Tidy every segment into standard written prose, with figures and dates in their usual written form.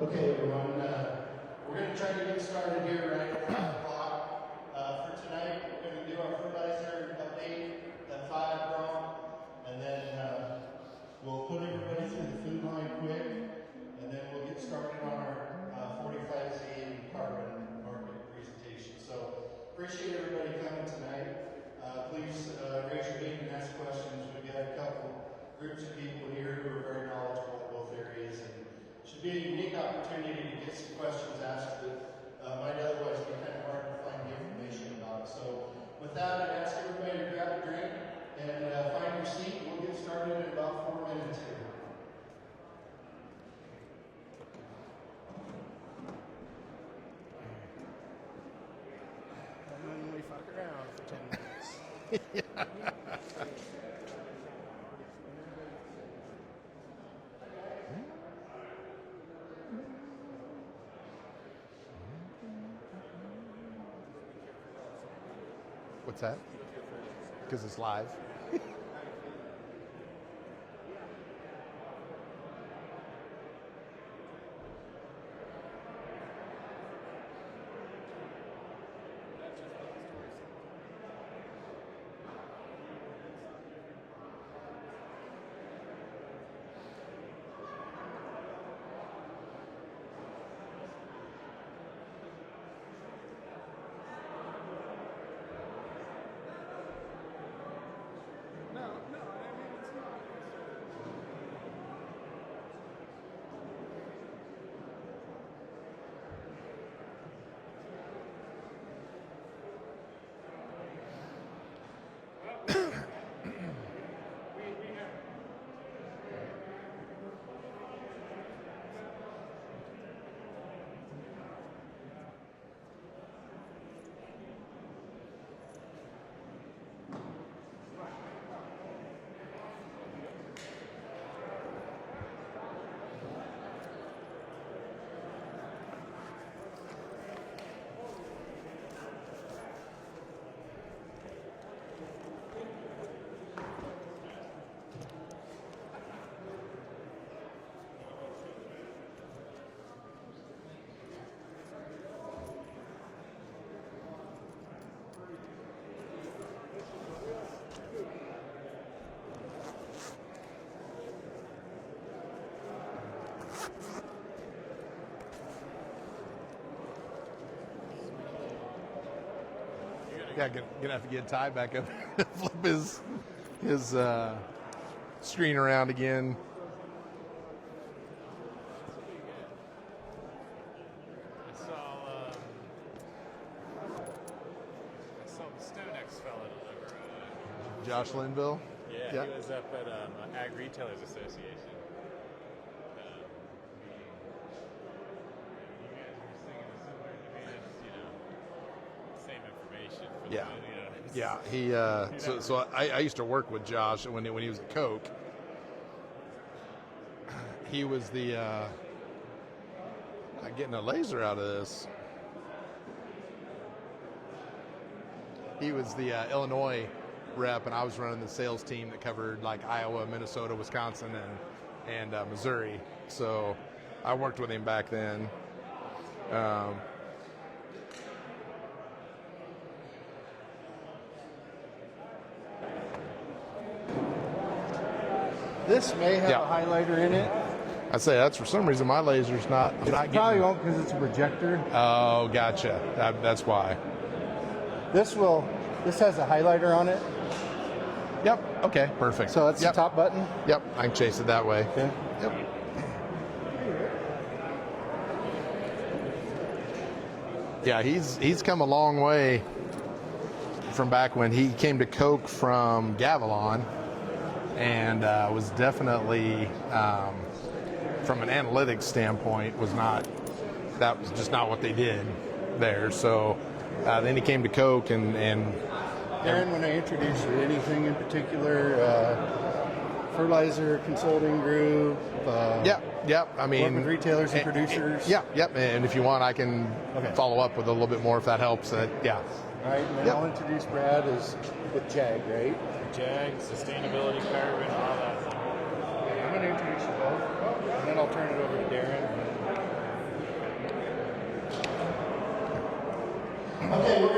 Okay, everyone, we're going to try to get started here right at 5 o'clock. For tonight, we're going to do our fertilizer update, that 5 prong, and then we'll put everybody through the food line quick, and then we'll get started on our 45Z and carbon market presentation. So, appreciate everybody coming tonight. Please raise your hand and ask questions. We've got a couple groups of people here who are very knowledgeable in both areas, and should be a unique opportunity to get some questions asked that might otherwise be kind of hard to find the information about. So with that, I'd ask everybody to grab a drink and find your seat. We'll get started in about 4 minutes here. And then we fuck around for 10 minutes. What's that? Because it's live. Yeah, gonna have to get Ty back up, flip his screen around again. I saw the StoneX fella deliver. Josh Linville. Yeah, he was up at Ag Retailers Association. You guys were singing a similar demand, same information. For Yeah. the, Yeah, he. So I used to work with Josh when he was at Coke. He was the not getting a laser out of this. He was the Illinois rep, and I was running the sales team that covered like Iowa, Minnesota, Wisconsin, and Missouri. So I worked with him back then. This may have Yeah. a highlighter in it. I say that's for some reason my laser's not. It not probably getting, won't because it's a projector. Oh, gotcha. That's why. This has a highlighter on it. Yep. Okay. Perfect. So that's yep. the top button. Yep. I can chase it that way. Okay. Yep. Yeah, he's come a long way from back when he came to Coke from Gavilon, and was definitely from an analytics standpoint that was just not what they did there. So then he came to Coke and Aaron, when I introduce you, anything in particular? Fertilizer Consulting Group. Yep. I mean, work with retailers and producers. Yep. And if you want, I can follow up with a little bit more if that helps. Yeah. All right, and then I'll introduce Brad as with JAG, right? JAG, sustainability, carbon, all that. I'm going to introduce you both, and then I'll turn it over to Darren.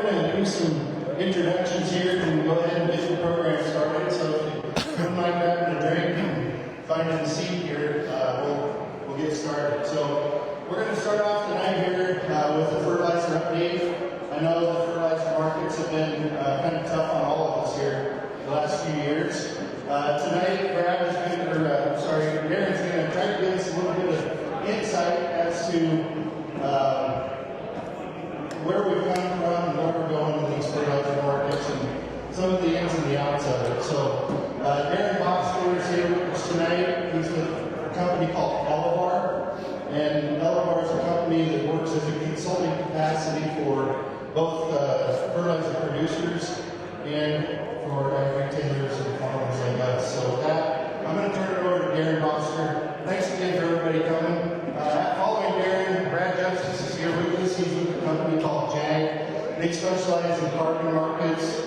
we're going to do some introductions here and go ahead and get the program started. So if you don't mind grabbing a drink and finding a seat here, we'll get started. So we're going to start off tonight here with the fertilizer update. I know the fertilizer markets have been kind of tough on all of us here the last few years. Tonight, Darren's going to try to give us a little bit of insight as to where we've come from and where we're going in these fertilizer markets and some of the ins and the outs of it. So, Darren Boxler is here with us tonight. He's with a company called Elevar, and Elevar is a company that works as a consulting capacity for both fertilizer producers and for retailers and farmers like us. So with that, I'm going to turn it over to Darren Boxler. Thanks again for everybody coming. Following Darren, Brad Justice is here with us. He's with a company called JAG. They specialize in carbon markets.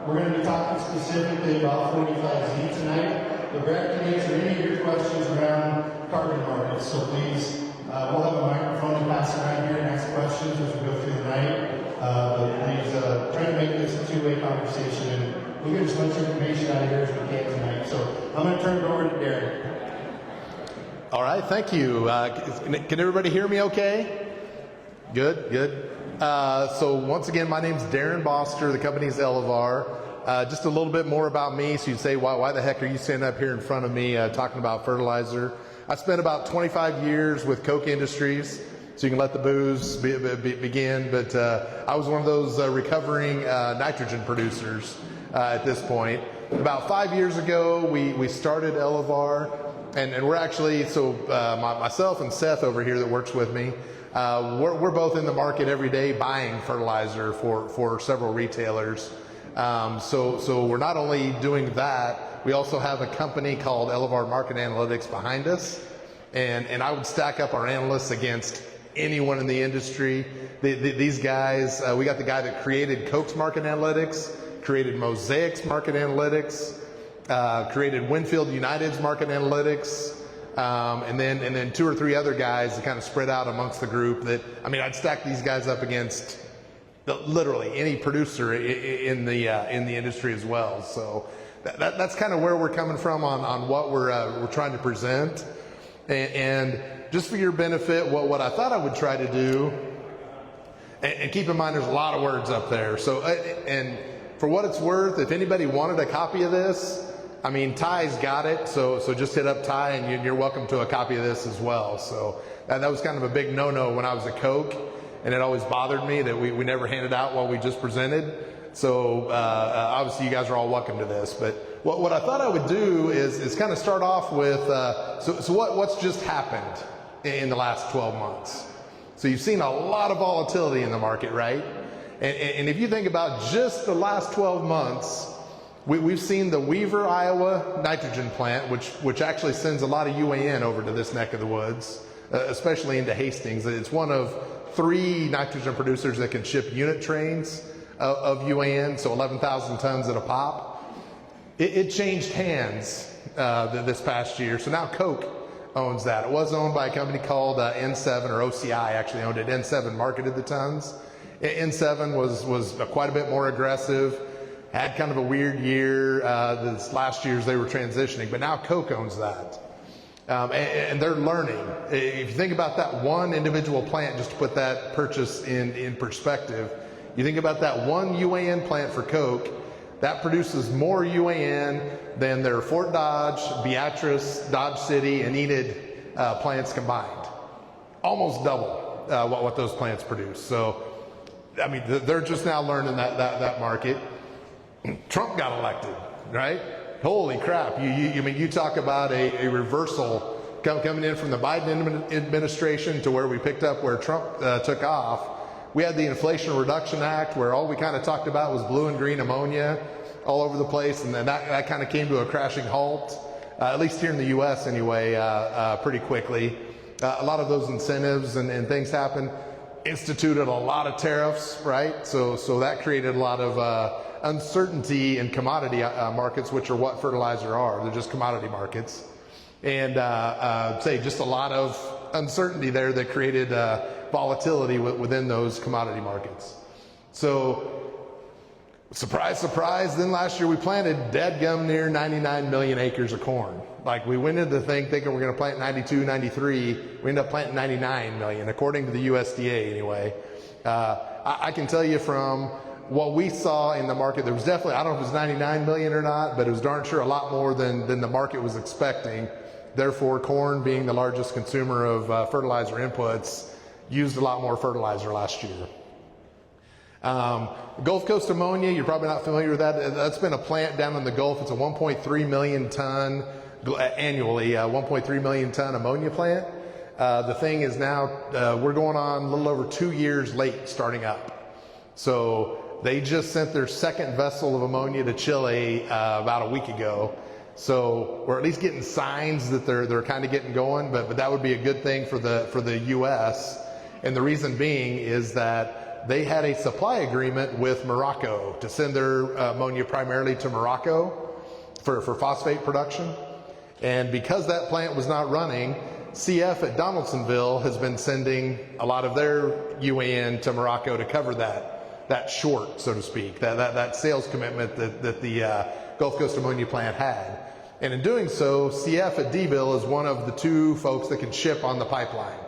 We're going to be talking specifically about 45Z tonight. But Brad can answer any of your questions around carbon markets. So please, we'll have a microphone to pass around here and ask questions as we go through the night. But please try to make this a two-way conversation, and we'll get as much information out of here as we can tonight. So I'm going to turn it over to Darren. All right, thank you. Can everybody hear me okay? Good, good. So once again, my name's Darren Boster. The company's Elevar. Just a little bit more about me. So you'd say, why the heck are you standing up here in front of me talking about fertilizer? I spent about 25 years with Koch Industries, so you can let the booze begin. But I was one of those recovering nitrogen producers at this point. About 5 years ago, we started Elevar, and we're actually, myself and Seth over here that works with me, we're both in the market every day buying fertilizer for several retailers. So we're not only doing that, we also have a company called Elevar Market Analytics behind us, and I would stack up our analysts against anyone in the industry. These guys, we got the guy that created Koch's Market Analytics, created Mosaic's Market Analytics, created Winfield United's Market Analytics, and then two or three other guys that kind of spread out amongst the group. I'd stack these guys up against literally any producer in the industry as well. So that's kind of where we're coming from on what we're trying to present. And just for your benefit, what I thought I would try to do, and keep in mind there's a lot of words up there. So and for what it's worth, if anybody wanted a copy of this, Ty's got it. So just hit up Ty, and you're welcome to a copy of this as well. So that was kind of a big no-no when I was at Koch. And it always bothered me that we never handed out what we just presented. So obviously you guys are all welcome to this. But what I thought I would do is kind of start off with, what's just happened in the last 12 months. So you've seen a lot of volatility in the market, right? And if you think about just the last 12 months, we've seen the Weaver, Iowa nitrogen plant, which actually sends a lot of UAN over to this neck of the woods, especially into Hastings. It's one of 3 nitrogen producers that can ship unit trains of UAN, so 11,000 tons at a pop. It changed hands this past year, so now Koch owns that. It was owned by a company called N7, or OCI actually owned it. N7 marketed the tons. N7 was quite a bit more aggressive, had kind of a weird year. This last year's they were transitioning, but now Koch owns that. And they're learning. If you think about that one individual plant, just to put that purchase in perspective, you think about that one UAN plant for Koch, that produces more UAN than their Fort Dodge, Beatrice, Dodge City, and Enid plants combined. Almost double what those plants produce. So, they're just now learning that market. Trump got elected, right? Holy crap. You talk about a reversal coming in from the Biden administration to where we picked up where Trump took off. We had the Inflation Reduction Act where all we kind of talked about was blue and green ammonia all over the place, and then that kind of came to a crashing halt, at least here in the U.S. anyway, pretty quickly. A lot of those incentives and things happened, instituted a lot of tariffs, right? So that created a lot of uncertainty in commodity markets, which are what fertilizer are. They're just commodity markets. And just a lot of uncertainty there that created volatility within those commodity markets. So, surprise, surprise, then last year we planted dadgum near 99 million acres of corn. Like, we went into the thing thinking we're going to plant 92, 93. We ended up planting 99 million, according to the USDA anyway. I can tell you from what we saw in the market, there was definitely, I don't know if it was 99 million or not, but it was darn sure a lot more than the market was expecting. Therefore, corn, being the largest consumer of fertilizer inputs, used a lot more fertilizer last year. Gulf Coast ammonia, you're probably not familiar with that. That's been a plant down in the Gulf. It's a 1.3 million ton annually, 1.3 million ton ammonia plant. The thing is now, we're going on a little over 2 years late starting up. So they just sent their second vessel of ammonia to Chile about a week ago. So we're at least getting signs that they're kind of getting going, but that would be a good thing for the U.S. And the reason being is that they had a supply agreement with Morocco to send their ammonia primarily to Morocco for phosphate production. And because that plant was not running, CF at Donaldsonville has been sending a lot of their UAN to Morocco to cover that short, so to speak, that sales commitment that the Gulf Coast ammonia plant had. And in doing so, CF at Deville is one of the two folks that can ship on the pipeline.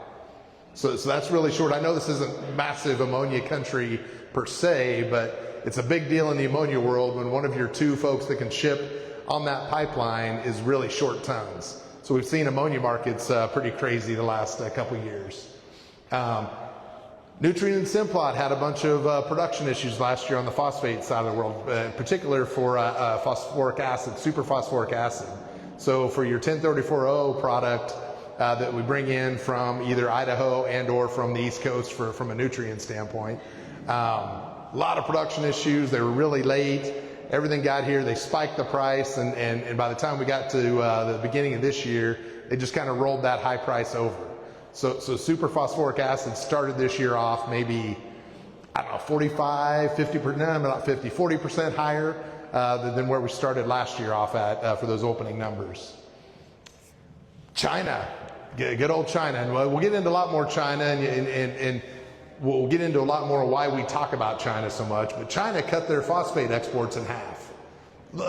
So that's really short. I know this isn't massive ammonia country per se, but it's a big deal in the ammonia world when one of your two folks that can ship on that pipeline is really short tons. So we've seen ammonia markets pretty crazy the last couple years. Nutrien and Simplot had a bunch of production issues last year on the phosphate side of the world, in particular for phosphoric acid, superphosphoric acid. So for your 1034O product that we bring in from either Idaho and or from the East Coast from a Nutrien standpoint, a lot of production issues. They were really late. Everything got here. They spiked the price, and by the time we got to the beginning of this year, they just kind of rolled that high price over. So superphosphoric acid started this year off maybe, I don't know, 45, 50%, no, not 50, 40% higher than where we started last year off at for those opening numbers. China, good old China. And we'll get into a lot more China, and we'll get into a lot more why we talk about China so much. But China cut their phosphate exports in half,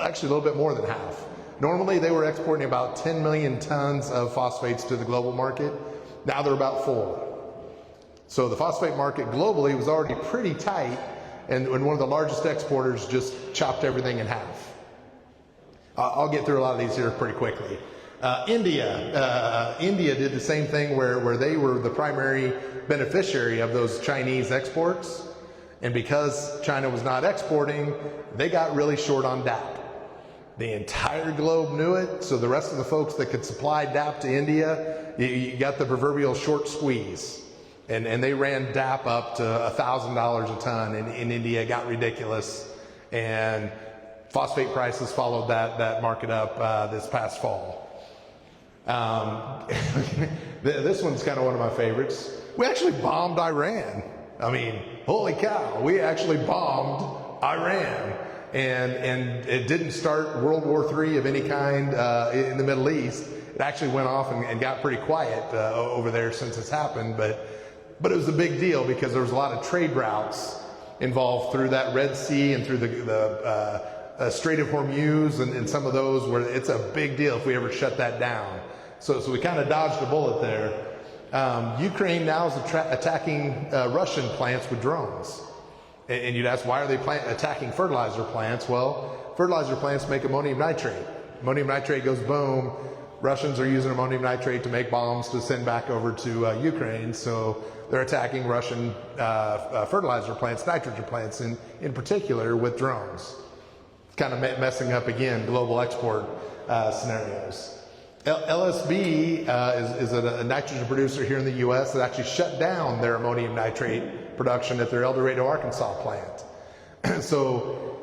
actually a little bit more than half. Normally they were exporting about 10 million tons of phosphates to the global market. Now they're about 4. So the phosphate market globally was already pretty tight, and one of the largest exporters just chopped everything in half. I'll get through a lot of these here pretty quickly. India did the same thing where they were the primary beneficiary of those Chinese exports, and because China was not exporting, they got really short on DAP. The entire globe knew it, so the rest of the folks that could supply DAP to India, you got the proverbial short squeeze. And they ran DAP up to $1,000 a ton in India. It got ridiculous. And phosphate prices followed that market up this past fall. This one's kind of one of my favorites. We actually bombed Iran. I mean, holy cow, we actually bombed Iran. And it didn't start World War III of any kind in the Middle East. It actually went off and got pretty quiet over there since it's happened. But it was a big deal because there was a lot of trade routes involved through that Red Sea and through the Strait of Hormuz and some of those where it's a big deal if we ever shut that down. So we kind of dodged a bullet there. Ukraine now is attacking Russian plants with drones. And you'd ask, why are they attacking fertilizer plants? Well, fertilizer plants make ammonium nitrate. Ammonium nitrate goes boom. Russians are using ammonium nitrate to make bombs to send back over to Ukraine. So they're attacking Russian fertilizer plants, nitrogen plants in particular, with drones. Kind of messing up, again, global export scenarios. LSB is a nitrogen producer here in the U.S. that actually shut down their ammonium nitrate production at their El Dorado, Arkansas plant. So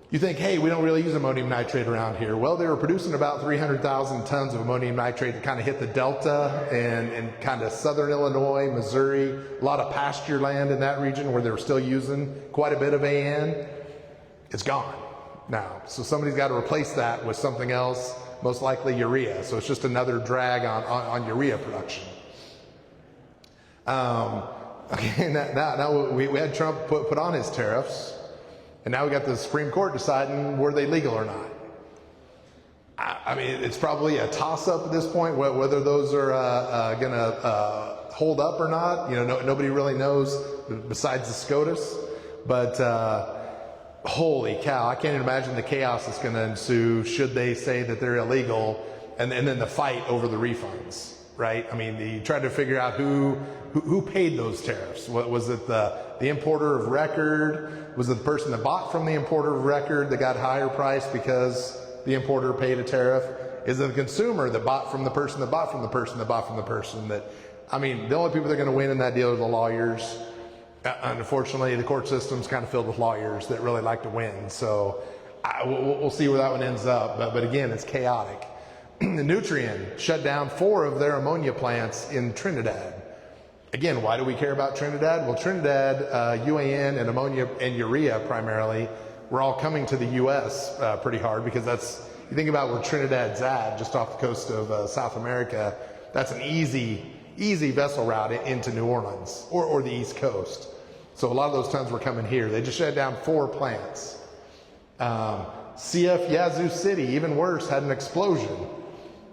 you think, hey, we don't really use ammonium nitrate around here. Well, they were producing about 300,000 tons of ammonium nitrate that kind of hit the Delta and kind of southern Illinois, Missouri, a lot of pasture land in that region where they were still using quite a bit of AN. It's gone now. So somebody's got to replace that with something else, most likely urea. So it's just another drag on urea production. Okay, now we had Trump put on his tariffs, and now we got the Supreme Court deciding were they legal or not. I mean, it's probably a toss-up at this point whether those are going to hold up or not. You know, nobody really knows besides the SCOTUS. But holy cow, I can't imagine the chaos that's going to ensue should they say that they're illegal, and then the fight over the refunds, right? I mean, you try to figure out who paid those tariffs. Was it the importer of record? Was it the person that bought from the importer of record that got a higher price because the importer paid a tariff? Is it the consumer that bought from the person that bought from the person that bought from the person? That, I mean, the only people that are going to win in that deal are the lawyers. Unfortunately, the court system's kind of filled with lawyers that really like to win. So we'll see where that one ends up. But again, it's chaotic. Nutrien shut down 4 of their ammonia plants in Trinidad. Again, why do we care about Trinidad? Well, Trinidad, UAN and ammonia and urea primarily, we're all coming to the U.S. Pretty hard because that's, you think about where Trinidad's at, just off the coast of South America, that's an easy vessel route into New Orleans or the East Coast. So a lot of those tons were coming here. They just shut down 4 plants. CF Yazoo City, even worse, had an explosion.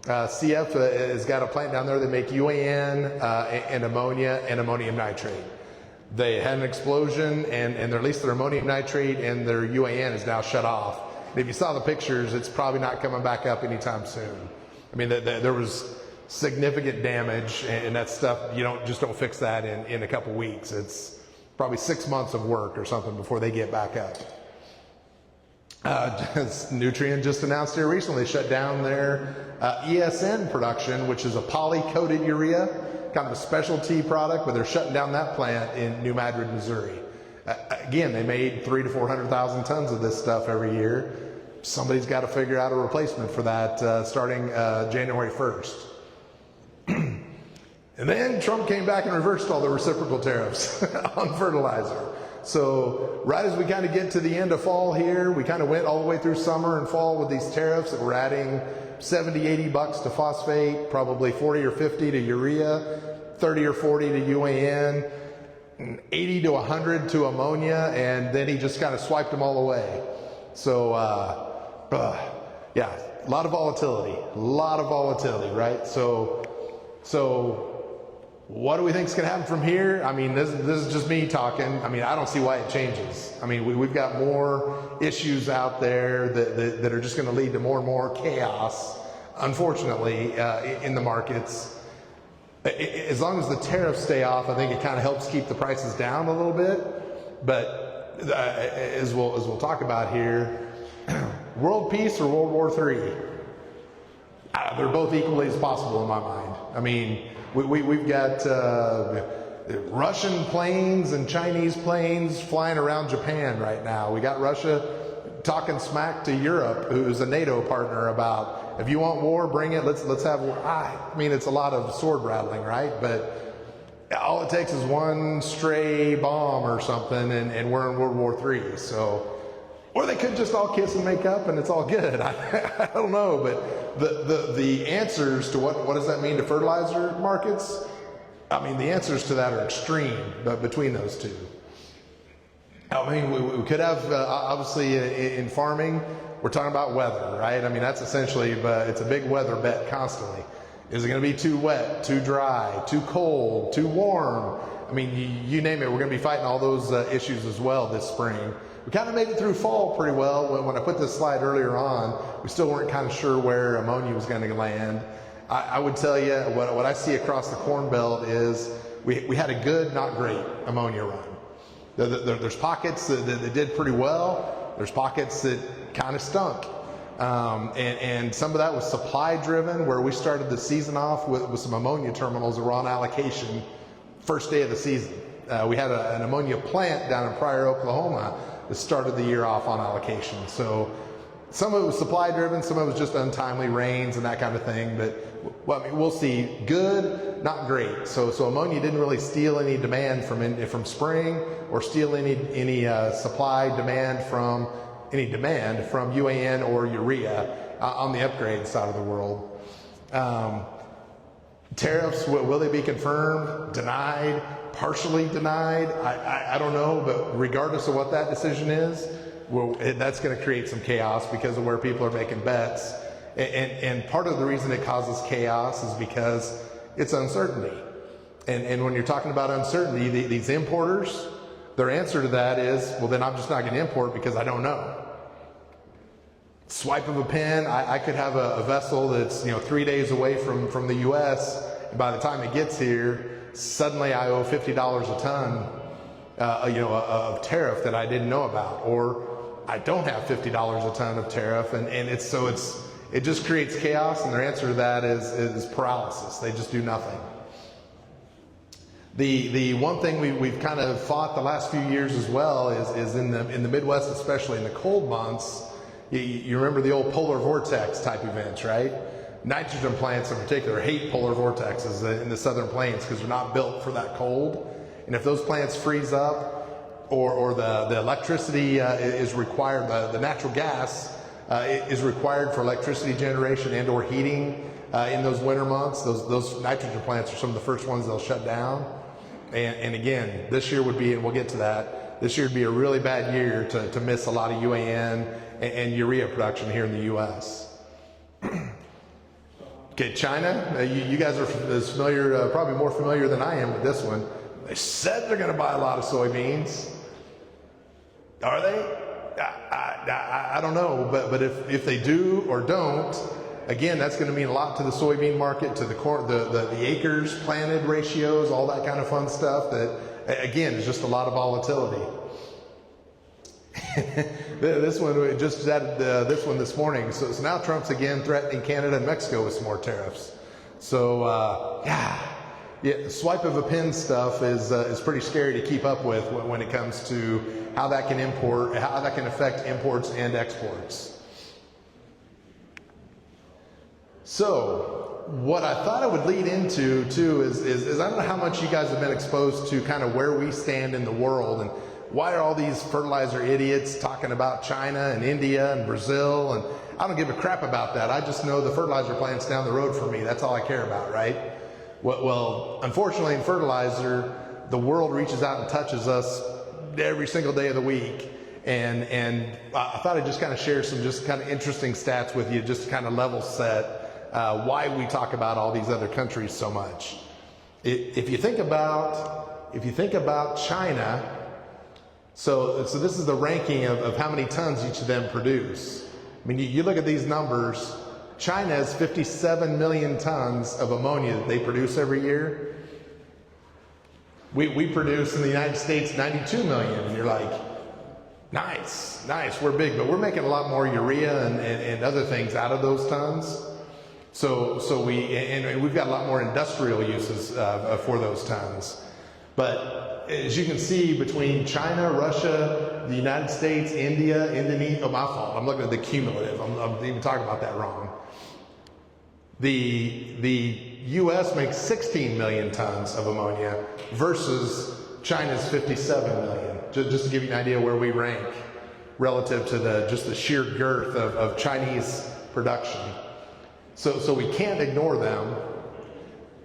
CF has got a plant down there that make UAN and ammonia and ammonium nitrate. They had an explosion, and at least their ammonium nitrate and their UAN is now shut off. And if you saw the pictures, it's probably not coming back up anytime soon. I mean, there was significant damage, and that stuff, you don't fix that in a couple weeks. It's probably 6 months of work or something before they get back up. Nutrien just announced here recently shut down their ESN production, which is a poly-coated urea, kind of a specialty product, but they're shutting down that plant in New Madrid, Missouri. Again, they made 300,000 to 400,000 tons of this stuff every year. Somebody's got to figure out a replacement for that starting January 1st. And then Trump came back and reversed all the reciprocal tariffs on fertilizer. So right as we kind of get to the end of fall here, we kind of went all the way through summer and fall with these tariffs that were adding $70-80 to phosphate, probably 40 or 50 to urea, 30 or 40 to UAN, 80 to 100 to ammonia, and then he just kind of swiped them all away. So yeah, a lot of volatility, right? So what do we think is going to happen from here? I mean, this is just me talking. I mean, I don't see why it changes. I mean, we've got more issues out there that are just going to lead to more and more chaos, unfortunately, in the markets. As long as the tariffs stay off, I think it kind of helps keep the prices down a little bit. But as we'll talk about here, world peace or World War III? They're both equally as possible in my mind. I mean, we've got Russian planes and Chinese planes flying around Japan right now. We got Russia talking smack to Europe, who's a NATO partner, about if you want war, bring it. Let's have war. I mean, it's a lot of sword rattling, right? But all it takes is one stray bomb or something, and we're in World War III. So, or they could just all kiss and make up, and it's all good. I don't know, but the answers to what does that mean to fertilizer markets? I mean, the answers to that are extreme, but between those two. I mean, we could have, obviously, in farming, we're talking about weather, right? I mean, that's essentially, but it's a big weather bet constantly. Is it going to be too wet, too dry, too cold, too warm? I mean, you name it, we're going to be fighting all those issues as well this spring. We kind of made it through fall pretty well. When I put this slide earlier on, we still weren't kind of sure where ammonia was going to land. I would tell you what I see across the Corn Belt is we had a good, not great ammonia run. There's pockets that did pretty well. There's pockets that kind of stunk. And some of that was supply driven, where we started the season off with some ammonia terminals that were on allocation first day of the season. We had an ammonia plant down in Pryor, Oklahoma, that started the year off on allocation. So some of it was supply driven, some of it was just untimely rains and that kind of thing. But well, I mean, we'll see. Good, not great. So ammonia didn't really steal any demand from spring, or steal any supply demand from UAN or urea on the upgrade side of the world. Tariffs, will they be confirmed, denied? partially denied. I don't know, but regardless of what that decision is, well, that's going to create some chaos because of where people are making bets. And part of the reason it causes chaos is because it's uncertainty. And when you're talking about uncertainty, these importers, their answer to that is, well, then I'm just not going to import because I don't know. Swipe of a pen, I could have a vessel that's 3 days away from the U.S. and by the time it gets here, suddenly I owe $50 a ton, of tariff that I didn't know about, or I don't have $50 a ton of tariff, and it just creates chaos. And their answer to that is paralysis. They just do nothing. The one thing we've kind of fought the last few years as well is in the Midwest, especially in the cold months. You remember the old polar vortex type events, right? Nitrogen plants in particular hate polar vortexes in the southern plains because they're not built for that cold. And if those plants freeze up, or the electricity is required, the natural gas is required for electricity generation and or heating in those winter months, those nitrogen plants are some of the first ones they'll shut down. And again, this year would be, and we'll get to that, this year would be a really bad year to miss a lot of UAN and urea production here in the U.S. Okay, China, you guys are as familiar, probably more familiar than I am with this one. They said they're going to buy a lot of soybeans. Are they? I don't know, but if they do or don't, again, that's going to mean a lot to the soybean market, to the corn, the acres planted ratios, all that kind of fun stuff. That again is just a lot of volatility. This one we just added this one this morning. So now Trump's again threatening Canada and Mexico with some more tariffs. So yeah, swipe of a pen stuff is pretty scary to keep up with when it comes to how that can affect imports and exports. So what I thought I would lead into too is I don't know how much you guys have been exposed to kind of where we stand in the world, and why are all these fertilizer idiots talking about China and India and Brazil, and I don't give a crap about that. I just know the fertilizer plant's down the road for me. That's all I care about, right? Well, unfortunately in fertilizer, the world reaches out and touches us every single day of the week. And I thought I'd just kind of share some just kind of interesting stats with you, just to kind of level set why we talk about all these other countries so much. If you think about China, so this is the ranking of how many tons each of them produce. I mean, you look at these numbers. China has 57 million tons of ammonia that they produce every year. We produce in the United States 92 million, and you're like, nice, we're big, but we're making a lot more urea and other things out of those tons. So we've got a lot more industrial uses for those tons. But as you can see, between China, Russia, the United States, India, Indonesia, my fault, I'm looking at the cumulative. I'm even talking about that wrong. The U.S. makes 16 million tons of ammonia versus China's 57 million. Just to give you an idea where we rank relative to the sheer girth of Chinese production. So we can't ignore them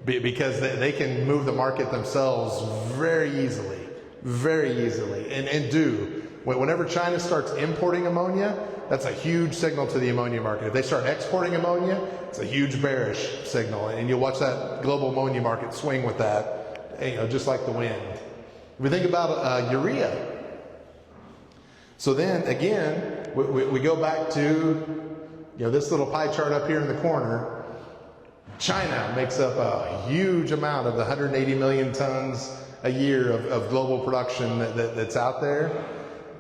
because they can move the market themselves very easily, and do. Whenever China starts importing ammonia, that's a huge signal to the ammonia market. If they start exporting ammonia, it's a huge bearish signal, and you'll watch that global ammonia market swing with that, just like the wind. If we think about urea, so then again, we go back to this little pie chart up here in the corner. China makes up a huge amount of the 180 million tons a year of global production that's out there.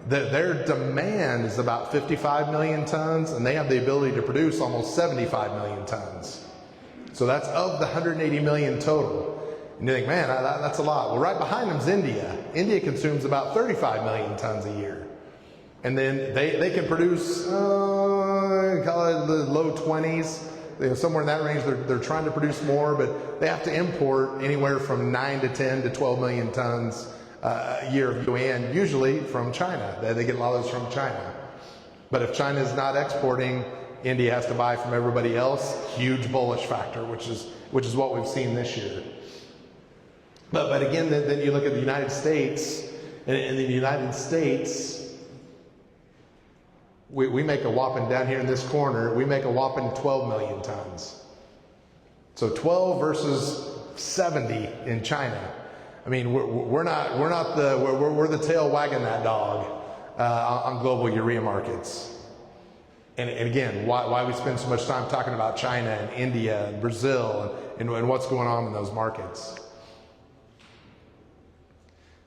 Their demand is about 55 million tons, and they have the ability to produce almost 75 million tons. So that's of the 180 million total. And you think, man, that's a lot. Well, right behind them is India. India consumes about 35 million tons a year. And then they can produce, call it the low 20s. Somewhere in that range. They're trying to produce more, but they have to import anywhere from 9 to 10 to 12 million tons a year of UAN, usually from China. They get a lot of those from China. But if China is not exporting, India has to buy from everybody else. Huge bullish factor, which is what we've seen this year. But again, then you look at the United States, and in the United States, we make a whopping, down here in this corner, we make a whopping 12 million tons. So 12 versus 70 in China. I mean, we're the tail wagging that dog on global urea markets. And again, why we spend so much time talking about China and India and Brazil and what's going on in those markets.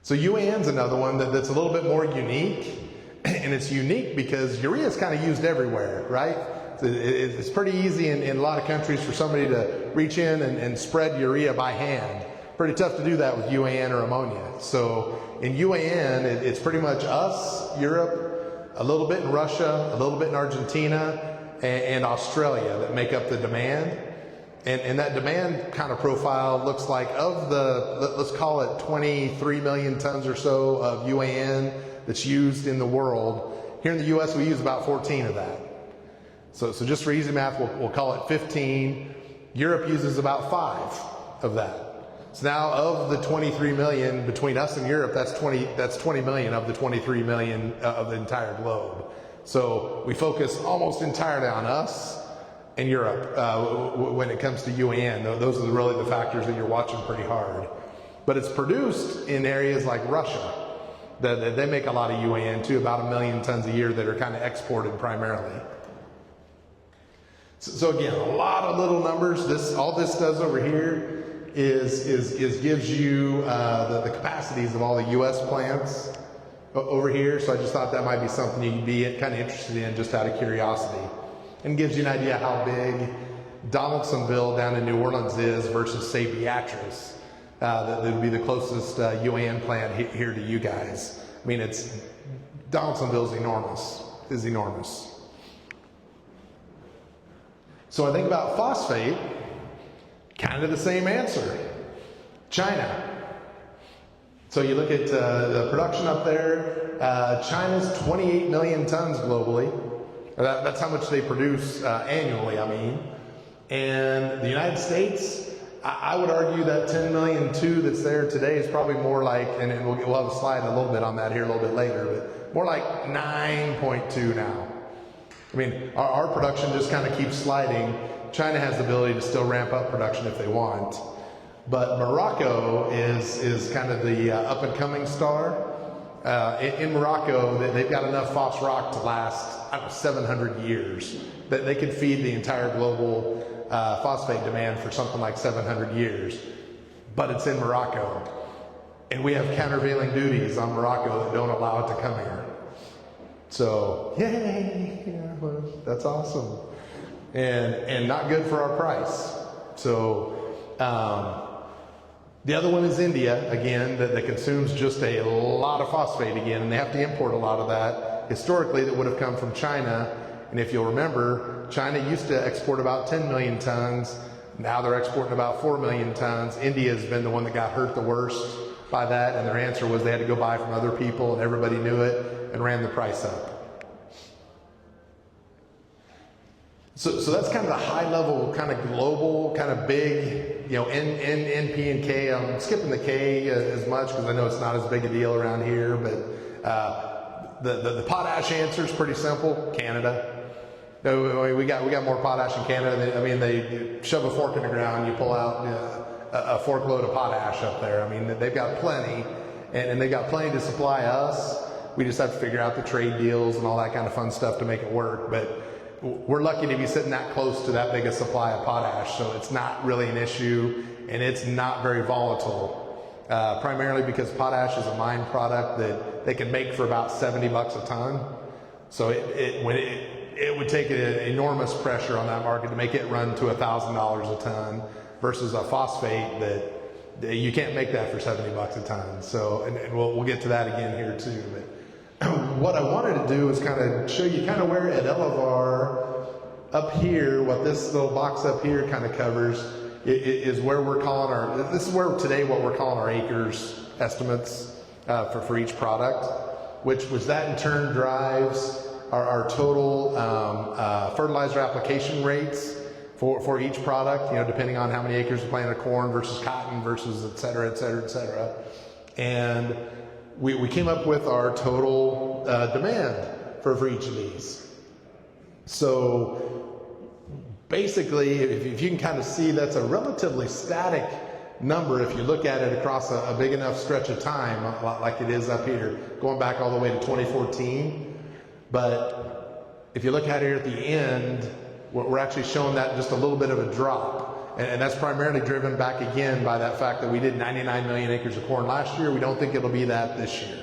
So UAN's another one that's a little bit more unique, and it's unique because urea is kind of used everywhere, right? It's pretty easy in a lot of countries for somebody to reach in and spread urea by hand. Pretty tough to do that with UAN or ammonia. So in UAN, it's pretty much us, Europe, a little bit in Russia, a little bit in Argentina, and Australia that make up the demand. And that demand kind of profile looks like, of the, let's call it 23 million tons or so of UAN that's used in the world. Here in the US, we use about 14 of that. So just for easy math, we'll call it 15. Europe uses about 5 of that. So now of the 23 million between us and Europe, that's 20 million of the 23 million of the entire globe. So we focus almost entirely on us and Europe when it comes to UAN. Those are really the factors that you're watching pretty hard. But it's produced in areas like Russia. They make a lot of UAN too, about 1 million tons a year that are kind of exported primarily. So again, a lot of little numbers. All this does over here is gives you the capacities of all the U.S. plants over here. So I just thought that might be something you'd be kind of interested in just out of curiosity. And gives you an idea how big Donaldsonville down in New Orleans is versus, say, Beatrice. That would be the closest UAN plant here to you guys. I mean, Donaldsonville's enormous, is enormous. So I think about phosphate, kind of the same answer. China. So you look at the production up there, China's 28 million tons globally. That's how much they produce annually, I mean. And the United States, I would argue that 10 million too that's there today is probably more like, and we'll have a slide a little bit on that here a little bit later, but more like 9.2 now. I mean, our production just kind of keeps sliding. China has the ability to still ramp up production if they want. But Morocco is kind of the up and coming star. In Morocco, they've got enough phos rock to last, 700 years. That they could feed the entire global phosphate demand for something like 700 years. But it's in Morocco. And we have countervailing duties on Morocco that don't allow it to come here. So, yay! Yeah, well, that's awesome. And not good for our price. So, the other one is India, again, that consumes just a lot of phosphate again, and they have to import a lot of that. Historically, that would have come from China. And if you'll remember, China used to export about 10 million tons. Now they're exporting about 4 million tons. India has been the one that got hurt the worst by that, and their answer was they had to go buy from other people, and everybody knew it, and ran the price up. So that's kind of the high level, kind of global, kind of big, N, P, and K. I'm skipping the K as much because I know it's not as big a deal around here, but the potash answer is pretty simple. Canada. We got more potash in Canada. They shove a fork in the ground, you pull out a fork load of potash up there. I mean, they've got plenty, and they've got plenty to supply us. We just have to figure out the trade deals and all that kind of fun stuff to make it work. But we're lucky to be sitting that close to that big a supply of potash, so it's not really an issue, and it's not very volatile. Primarily because potash is a mine product that they can make for about $70 a ton. So it would take an enormous pressure on that market to make it run to $1,000 a ton versus a phosphate that you can't make that for $70 a ton. So, and we'll get to that again here too. But what I wanted to do is kind of show you kind of where at Elevar up here, what this little box up here kind of covers is where we're calling this is where today what we're calling our acres estimates for each product, which that in turn drives our total fertilizer application rates for each product, depending on how many acres you're planting of corn versus cotton versus et cetera, et cetera, et cetera. And we came up with our total demand for each of these. So basically, if you can kind of see, that's a relatively static number if you look at it across a big enough stretch of time, like it is up here, going back all the way to 2014. But if you look at it at the end, we're actually showing that just a little bit of a drop. And that's primarily driven back again by that fact that we did 99 million acres of corn last year. We don't think it'll be that this year.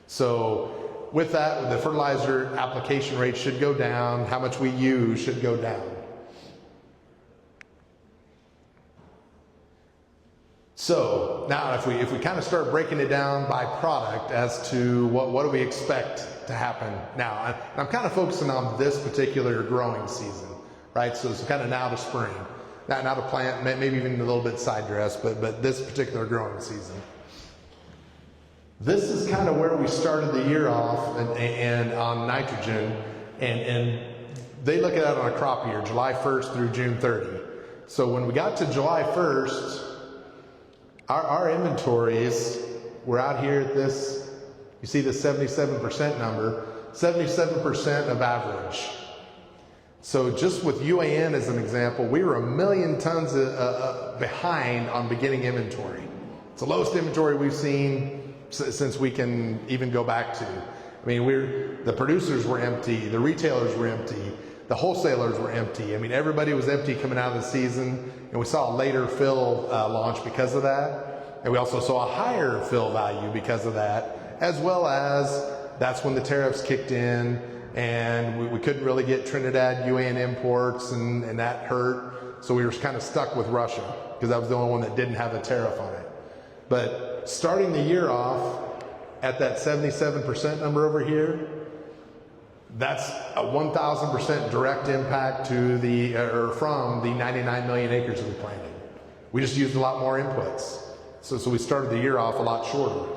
So with that, the fertilizer application rate should go down. How much we use should go down. So now if we kind of start breaking it down by product as to what do we expect to happen now. I'm kind of focusing on this particular growing season, right? So it's kind of now to spring. Now to plant, maybe even a little bit side dress, but this particular growing season. This is kind of where we started the year off and on nitrogen, and they look at it on a crop year, July 1st through June 30. So when we got to July 1st, our inventories were out here at this, you see the 77% number, 77% of average. So just with UAN as an example, we were 1 million tons behind on beginning inventory. It's the lowest inventory we've seen since we can even go back to. I mean, the producers were empty, the retailers were empty, the wholesalers were empty. I mean, everybody was empty coming out of the season, and we saw a later fill launch because of that. And we also saw a higher fill value because of that, as well as that's when the tariffs kicked in, and we couldn't really get Trinidad UAN imports, and that hurt. So we were kind of stuck with Russia because that was the only one that didn't have a tariff on it. But starting the year off at that 77% number over here, that's a 1,000% direct impact to from the 99 million acres that we planted. We just used a lot more inputs. So we started the year off a lot shorter.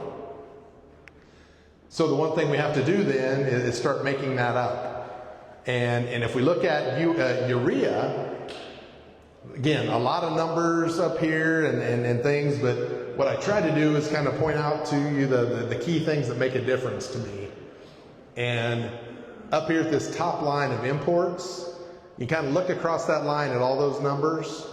So the one thing we have to do then is start making that up. And if we look at urea, again, a lot of numbers up here and things, but what I try to do is kind of point out to you the key things that make a difference to me. And up here at this top line of imports, you kind of look across that line at all those numbers,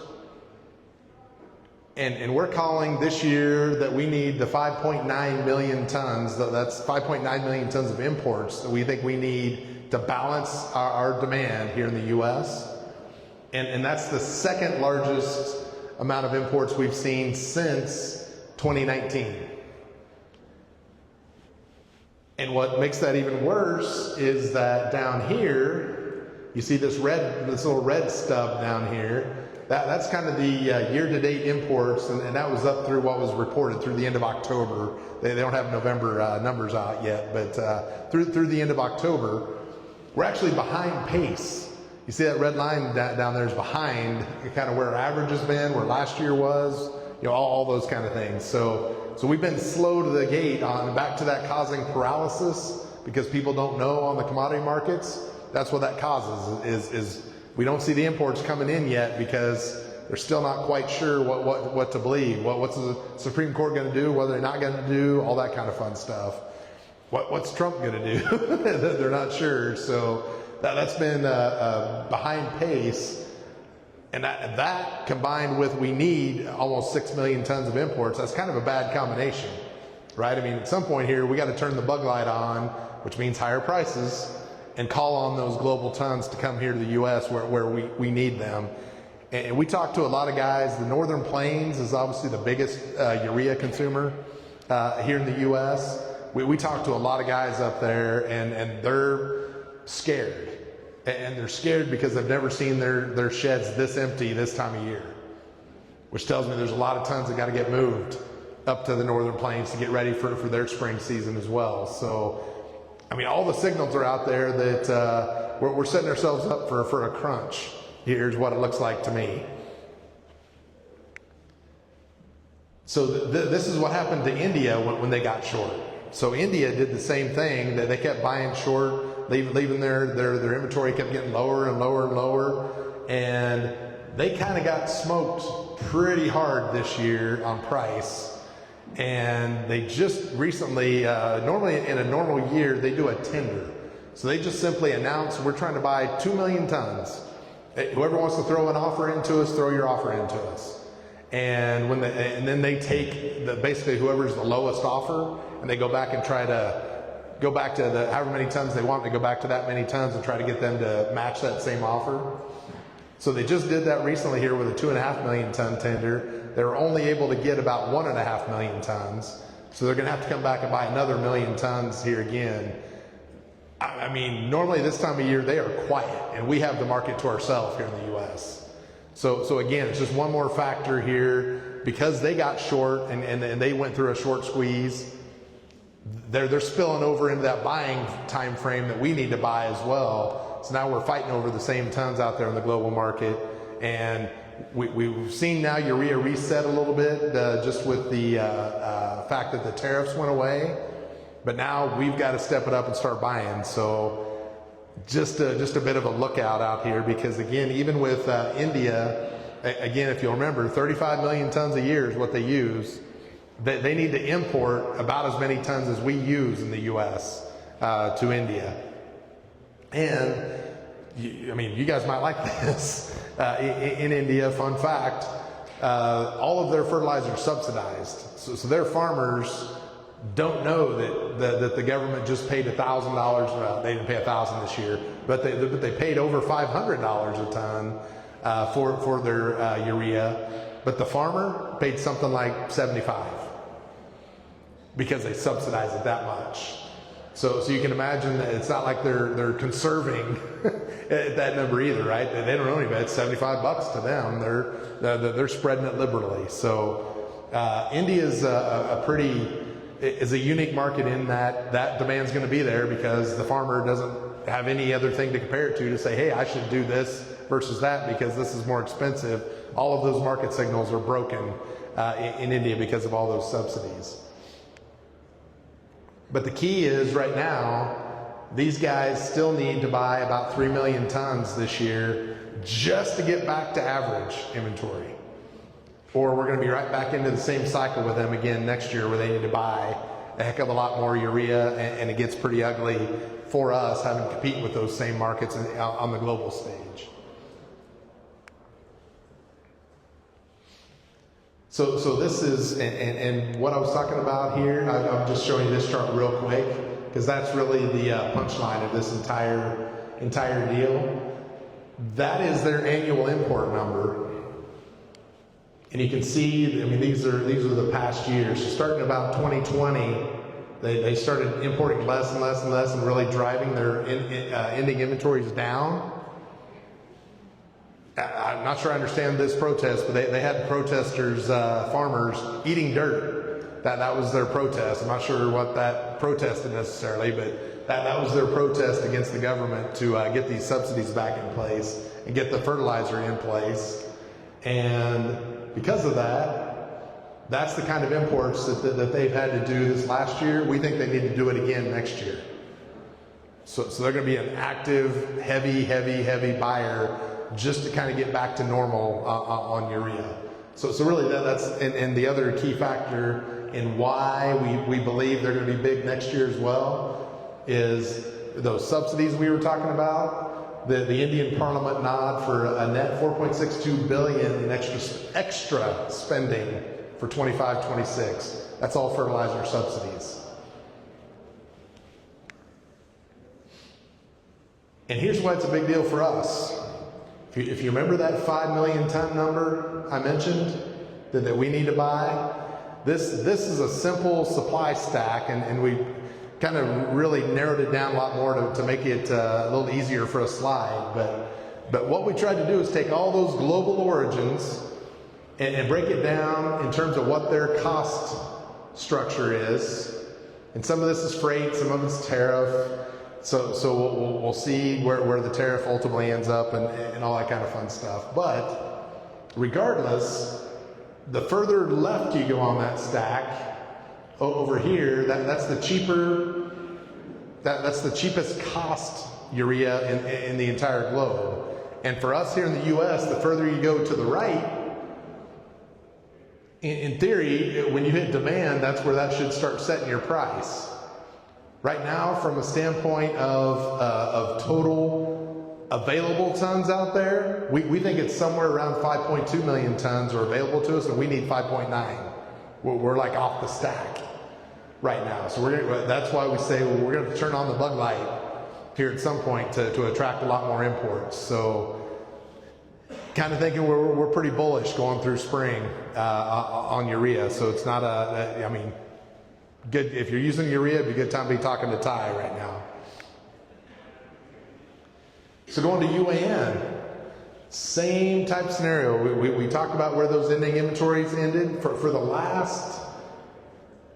and we're calling this year that we need the 5.9 million tons, that's 5.9 million tons of imports that we think we need to balance our demand here in the U.S. And that's the second largest amount of imports we've seen since 2019. And what makes that even worse is that down here, you see this little red stub down here. That's kind of the year-to-date imports, and that was up through what was reported through the end of October. They don't have November numbers out yet, but through the end of October, we're actually behind pace. You see that red line down there is behind kind of where our average has been, where last year was, all those kind of things. So we've been slow to the gate on back to that causing paralysis because people don't know on the commodity markets. That's what that causes is we don't see the imports coming in yet because they're still not quite sure what to believe. What's the Supreme Court going to do? What they're not going to do? All that kind of fun stuff. What's Trump going to do? They're not sure. So that's been behind pace. And that combined with we need almost 6 million tons of imports, that's kind of a bad combination, right? I mean, at some point here, we got to turn the bug light on, which means higher prices, and call on those global tons to come here to the U.S. where we need them. And we talked to a lot of guys. The Northern Plains is obviously the biggest urea consumer here in the U.S. We talked to a lot of guys up there, and they're scared. And they're scared because they've never seen their sheds this empty this time of year, which tells me there's a lot of tons that got to get moved up to the Northern Plains to get ready for their spring season as well. So, I mean, all the signals are out there that we're setting ourselves up for a crunch. Here's what it looks like to me. So this is what happened to India when they got short. So India did the same thing. They kept buying short, leaving their inventory kept getting lower and lower and lower. and they kind of got smoked pretty hard this year on price. And they just recently, normally in a normal year, they do a tender. So they just simply announced, we're trying to buy 2 million tons. Whoever wants to throw an offer into us, throw your offer into us. And then they take basically whoever's the lowest offer, and they go back and try to go back to the however many tons they want, to go back to that many tons and try to get them to match that same offer. So they just did that recently here with a 2.5 million ton tender. They were only able to get about 1.5 million tons. So they're going to have to come back and buy another 1 million tons here again. I mean, normally this time of year they are quiet, and we have the market to ourselves here in the U.S. So again, it's just one more factor here, because they got short and they went through a short squeeze. They're spilling over into that buying time frame that we need to buy as well. So now we're fighting over the same tons out there in the global market, and we've seen now urea reset a little bit just with the fact that the tariffs went away. But now we've got to step it up and start buying. So just a bit of a lookout out here, because again, even with India, again, if you'll remember, 35 million tons a year is what they use. They need to import about as many tons as we use in the U.S. To India. And I mean, you guys might like this. In India, fun fact, all of their fertilizer is subsidized. So their farmers don't know that the government just paid $1,000. Well, they didn't pay $1,000 this year, but they paid over $500 a ton for their urea. But the farmer paid something like $75 because they subsidize it that much. So you can imagine that it's not like they're conserving that number either, right? They don't know any better. It's $75 to them. They're spreading it liberally. So India is is a unique market in that demand's going to be there, because the farmer doesn't have any other thing to compare it to say, hey, I should do this versus that because this is more expensive. All of those market signals are broken in India because of all those subsidies. But the key is right now, these guys still need to buy about 3 million tons this year just to get back to average inventory. Or we're going to be right back into the same cycle with them again next year, where they need to buy a heck of a lot more urea, and it gets pretty ugly for us having to compete with those same markets on the global stage. So this is, and what I was talking about here, I'm just showing you this chart real quick, because that's really the punchline of this entire deal. That is their annual import number. And you can see, I mean, these are the past years. So starting about 2020, they started importing less and less and less, and really driving their ending inventories down. I'm not sure I understand this protest, but they had protesters, farmers, eating dirt. That was their protest. I'm not sure what that protested necessarily, but that was their protest against the government to get these subsidies back in place and get the fertilizer in place. And because of that, that's the kind of imports that they've had to do this last year. We think they need to do it again next year. So they're going to be an active, heavy buyer just to kind of get back to normal on urea. So really that's and the other key factor in why we believe they're going to be big next year as well is those subsidies we were talking about. The Indian Parliament nod for a net 4.62 billion in extra spending for 25-26. That's all fertilizer subsidies. And here's why it's a big deal for us. If you remember that 5 million ton number I mentioned that we need to buy, this is a simple supply stack, and we kind of really narrowed it down a lot more to make it a little easier for a slide. But what we tried to do is take all those global origins and break it down in terms of what their cost structure is. And some of this is freight, some of it's tariff. So we'll see where the tariff ultimately ends up and all that kind of fun stuff. But regardless, the further left you go on that stack, over here, that's the cheapest cost urea in the entire globe. And for us here in the US, the further you go to the right, in theory, when you hit demand, that's where that should start setting your price. Right now, from a standpoint of total available tons out there, we think it's somewhere around 5.2 million tons are available to us, and we need 5.9. We're like off the stack right now. So that's why we say we're going to turn on the bug light here at some point to attract a lot more imports. So kind of thinking we're pretty bullish going through spring on urea. So it's not I mean, good if you're using urea, it'd be a good time to be talking to Ty right now. So going to UAN, same type scenario. We talked about where those ending inventories ended. For the last,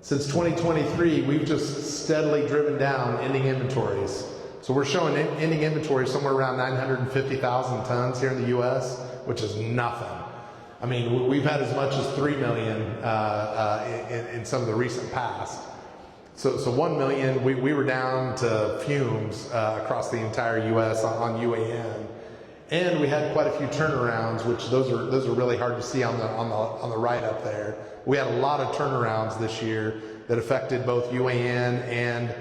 since 2023, we've just steadily driven down ending inventories. So we're showing ending inventory somewhere around 950,000 tons here in the U.S., which is nothing. I mean, we've had as much as 3 million in some of the recent past. So 1 million, we were down to fumes across the entire U.S. on UAN. And we had quite a few turnarounds, which those are really hard to see on the right up there. We had a lot of turnarounds this year that affected both UAN and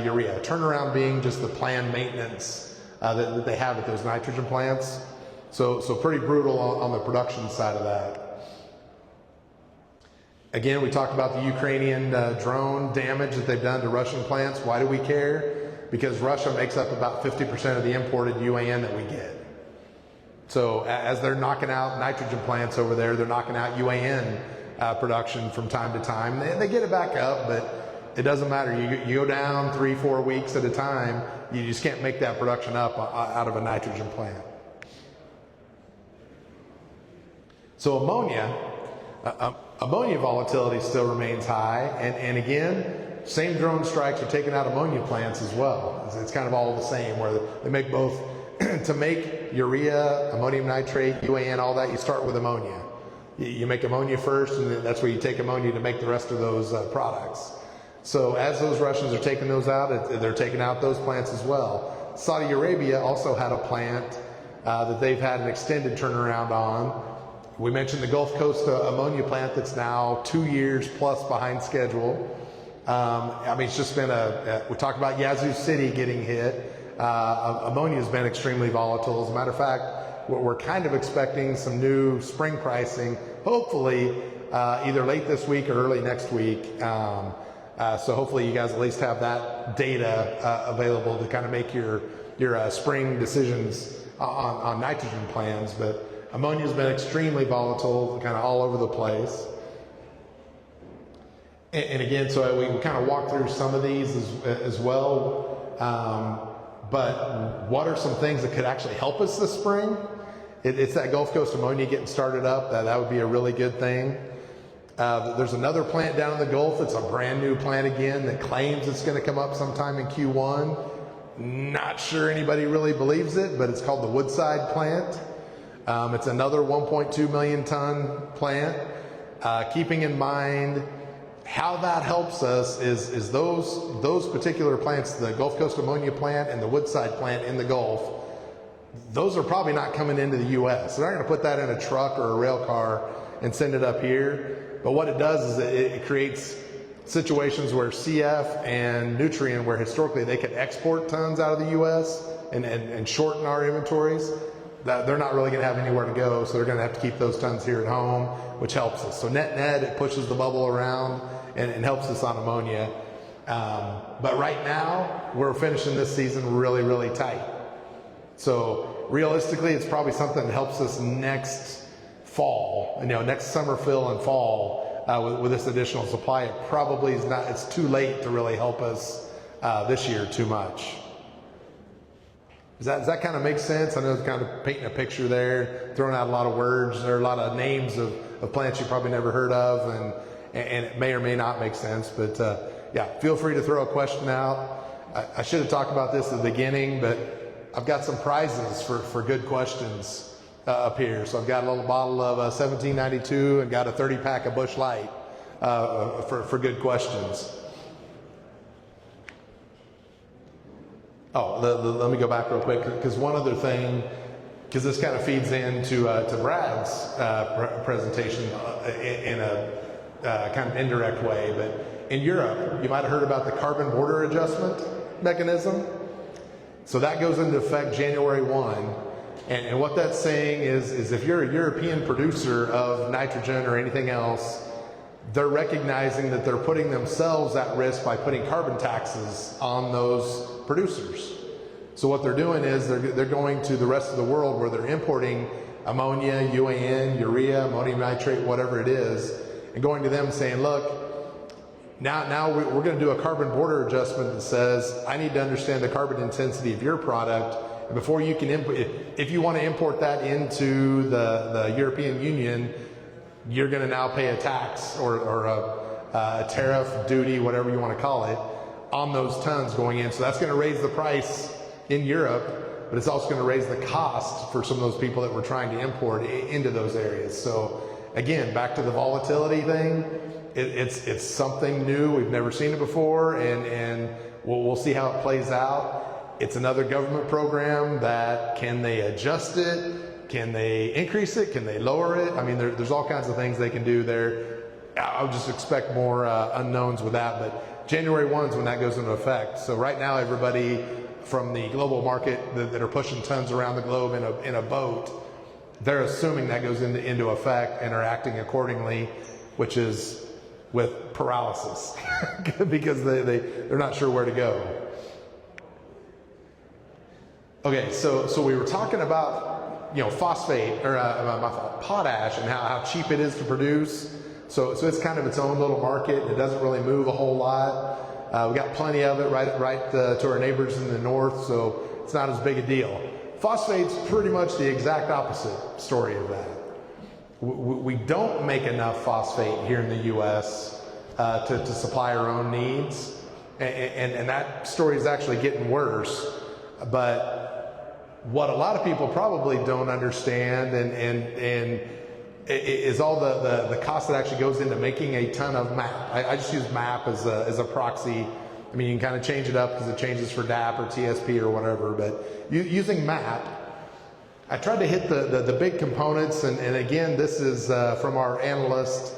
urea. Turnaround being just the planned maintenance that they have at those nitrogen plants. So pretty brutal on the production side of that. Again, we talked about the Ukrainian drone damage that they've done to Russian plants. Why do we care? Because Russia makes up about 50% of the imported UAN that we get. So as they're knocking out nitrogen plants over there, they're knocking out UAN production from time to time. They get it back up, but it doesn't matter. You go down 3-4 weeks at a time, you just can't make that production up out of a nitrogen plant. So ammonia volatility still remains high, and again, same drone strikes are taking out ammonia plants as well. It's kind of all the same, where they make both. To make urea, ammonium nitrate, UAN, all that, you start with ammonia. You make ammonia first, and then that's where you take ammonia to make the rest of those products. So as those Russians are taking those out, they're taking out those plants as well. Saudi Arabia also had a plant that they've had an extended turnaround on. We mentioned the Gulf Coast ammonia plant that's now 2 years plus behind schedule. I mean, it's just been we talked about Yazoo City getting hit. Ammonia has been extremely volatile. As a matter of fact, we're kind of expecting some new spring pricing, hopefully either late this week or early next week. So hopefully you guys at least have that data available to kind of make your spring decisions on nitrogen plans. But ammonia has been extremely volatile, kind of all over the place. And again, so we kind of walk through some of these as well. But what are some things that could actually help us this spring? It's that Gulf Coast ammonia getting started up. That would be a really good thing. There's another plant down in the Gulf. It's a brand new plant again that claims it's going to come up sometime in Q1. Not sure anybody really believes it, but it's called the Woodside plant. It's another 1.2 million ton plant. Keeping in mind how that helps us is those particular plants, the Gulf Coast ammonia plant and the Woodside plant in the Gulf, those are probably not coming into the U.S. They're not going to put that in a truck or a rail car and send it up here. But what it does is it creates situations where CF and Nutrien, where historically they could export tons out of the U.S. and shorten our inventories, that they're not really going to have anywhere to go, so they're going to have to keep those tons here at home, which helps us. So net, it pushes the bubble around and helps us on ammonia. But right now, we're finishing this season really, really tight. So realistically, it's probably something that helps us next fall, next summer fill and fall with this additional supply. It probably is not, it's too late to really help us this year too much. Does that kind of make sense? I know it's kind of painting a picture there, throwing out a lot of words. There are a lot of names of plants you probably never heard of, and it may or may not make sense. But yeah, feel free to throw a question out. I should have talked about this at the beginning, but I've got some prizes for good questions up here. So I've got a little bottle of 1792 and got a 30-pack of Busch Light for good questions. Oh, let me go back real quick, because one other thing, because this kind of feeds into to Brad's presentation in a kind of indirect way. But in Europe, you might have heard about the carbon border adjustment mechanism. So that goes into effect January 1. And what that's saying is if you're a European producer of nitrogen or anything else, they're recognizing that they're putting themselves at risk by putting carbon taxes on those producers. So what they're doing is they're going to the rest of the world where they're importing ammonia, UAN, urea, ammonium nitrate, whatever it is, and going to them and saying, look, now we're going to do a carbon border adjustment that says, I need to understand the carbon intensity of your product. And before you can if you want to import that into the European Union, you're going to now pay a tax or a tariff, duty, whatever you want to call it, on those tons going in. So that's going to raise the price in Europe, but it's also going to raise the cost for some of those people that we're trying to import into those areas. So again, back to the volatility thing, it's something new. We've never seen it before, and we'll see how it plays out. It's another government program that, can they adjust it? Can they increase it? Can they lower it? I mean, there's all kinds of things they can do there. I would just expect more unknowns with that, but January 1 is when that goes into effect. So right now, everybody from the global market that are pushing tons around the globe in a boat, they're assuming that goes into effect and are acting accordingly, which is with paralysis because they're not sure where to go. Okay, so we were talking about, phosphate, or potash, and how cheap it is to produce. So it's kind of its own little market. It doesn't really move a whole lot. We got plenty of it right to our neighbors in the north, so it's not as big a deal. Phosphate's pretty much the exact opposite story of that. We don't make enough phosphate here in the U.S. To supply our own needs, and that story is actually getting worse. But what a lot of people probably don't understand and is all the cost that actually goes into making a ton of MAP. I just use MAP as a proxy. I mean, you can kind of change it up because it changes for DAP or TSP or whatever, but using MAP, I tried to hit the big components, and again, this is from our analyst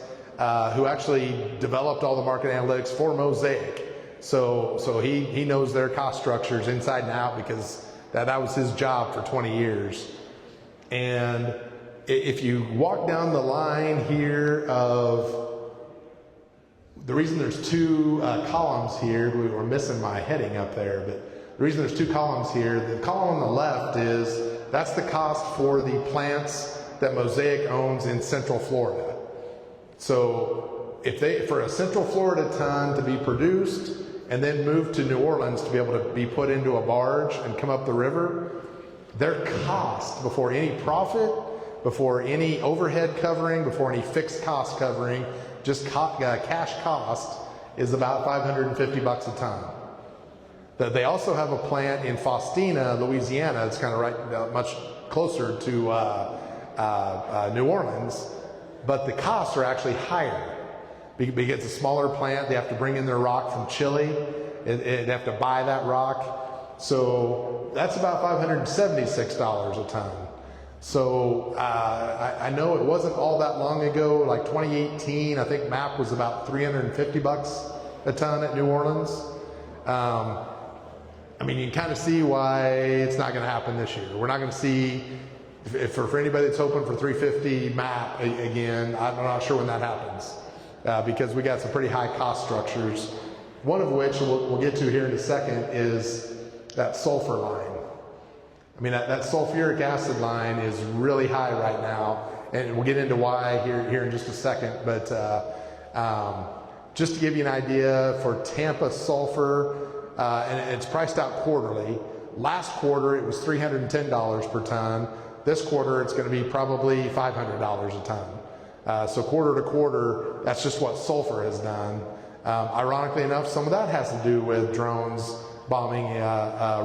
who actually developed all the market analytics for Mosaic. So he knows their cost structures inside and out because that was his job for 20 years. And if you walk down the line here of the reason there's two columns here, we were missing my heading up there, but the reason there's two columns here, the column on the left that's the cost for the plants that Mosaic owns in Central Florida. So for a Central Florida ton to be produced and then moved to New Orleans to be able to be put into a barge and come up the river, their cost before any profit, before any overhead covering, before any fixed cost covering, just cash cost is about $550 a ton. They also have a plant in Faustina, Louisiana. It's kind of right much closer to New Orleans, but the costs are actually higher because it's a smaller plant. They have to bring in their rock from Chile, and they have to buy that rock. So that's about $576 a ton. So I know it wasn't all that long ago, like 2018, I think MAP was about $350 a ton at New Orleans. I mean, you can kind of see why it's not going to happen this year. We're not going to see, for anybody that's hoping for 350 MAP again, I'm not sure when that happens because we got some pretty high cost structures, one of which we'll get to here in a second is that sulfur line. I mean, that sulfuric acid line is really high right now, and we'll get into why here in just a second, but just to give you an idea, for Tampa sulfur, and it's priced out quarterly. Last quarter, it was $310 per ton. This quarter, it's going to be probably $500 a ton. So quarter to quarter, that's just what sulfur has done. Ironically enough, some of that has to do with drones bombing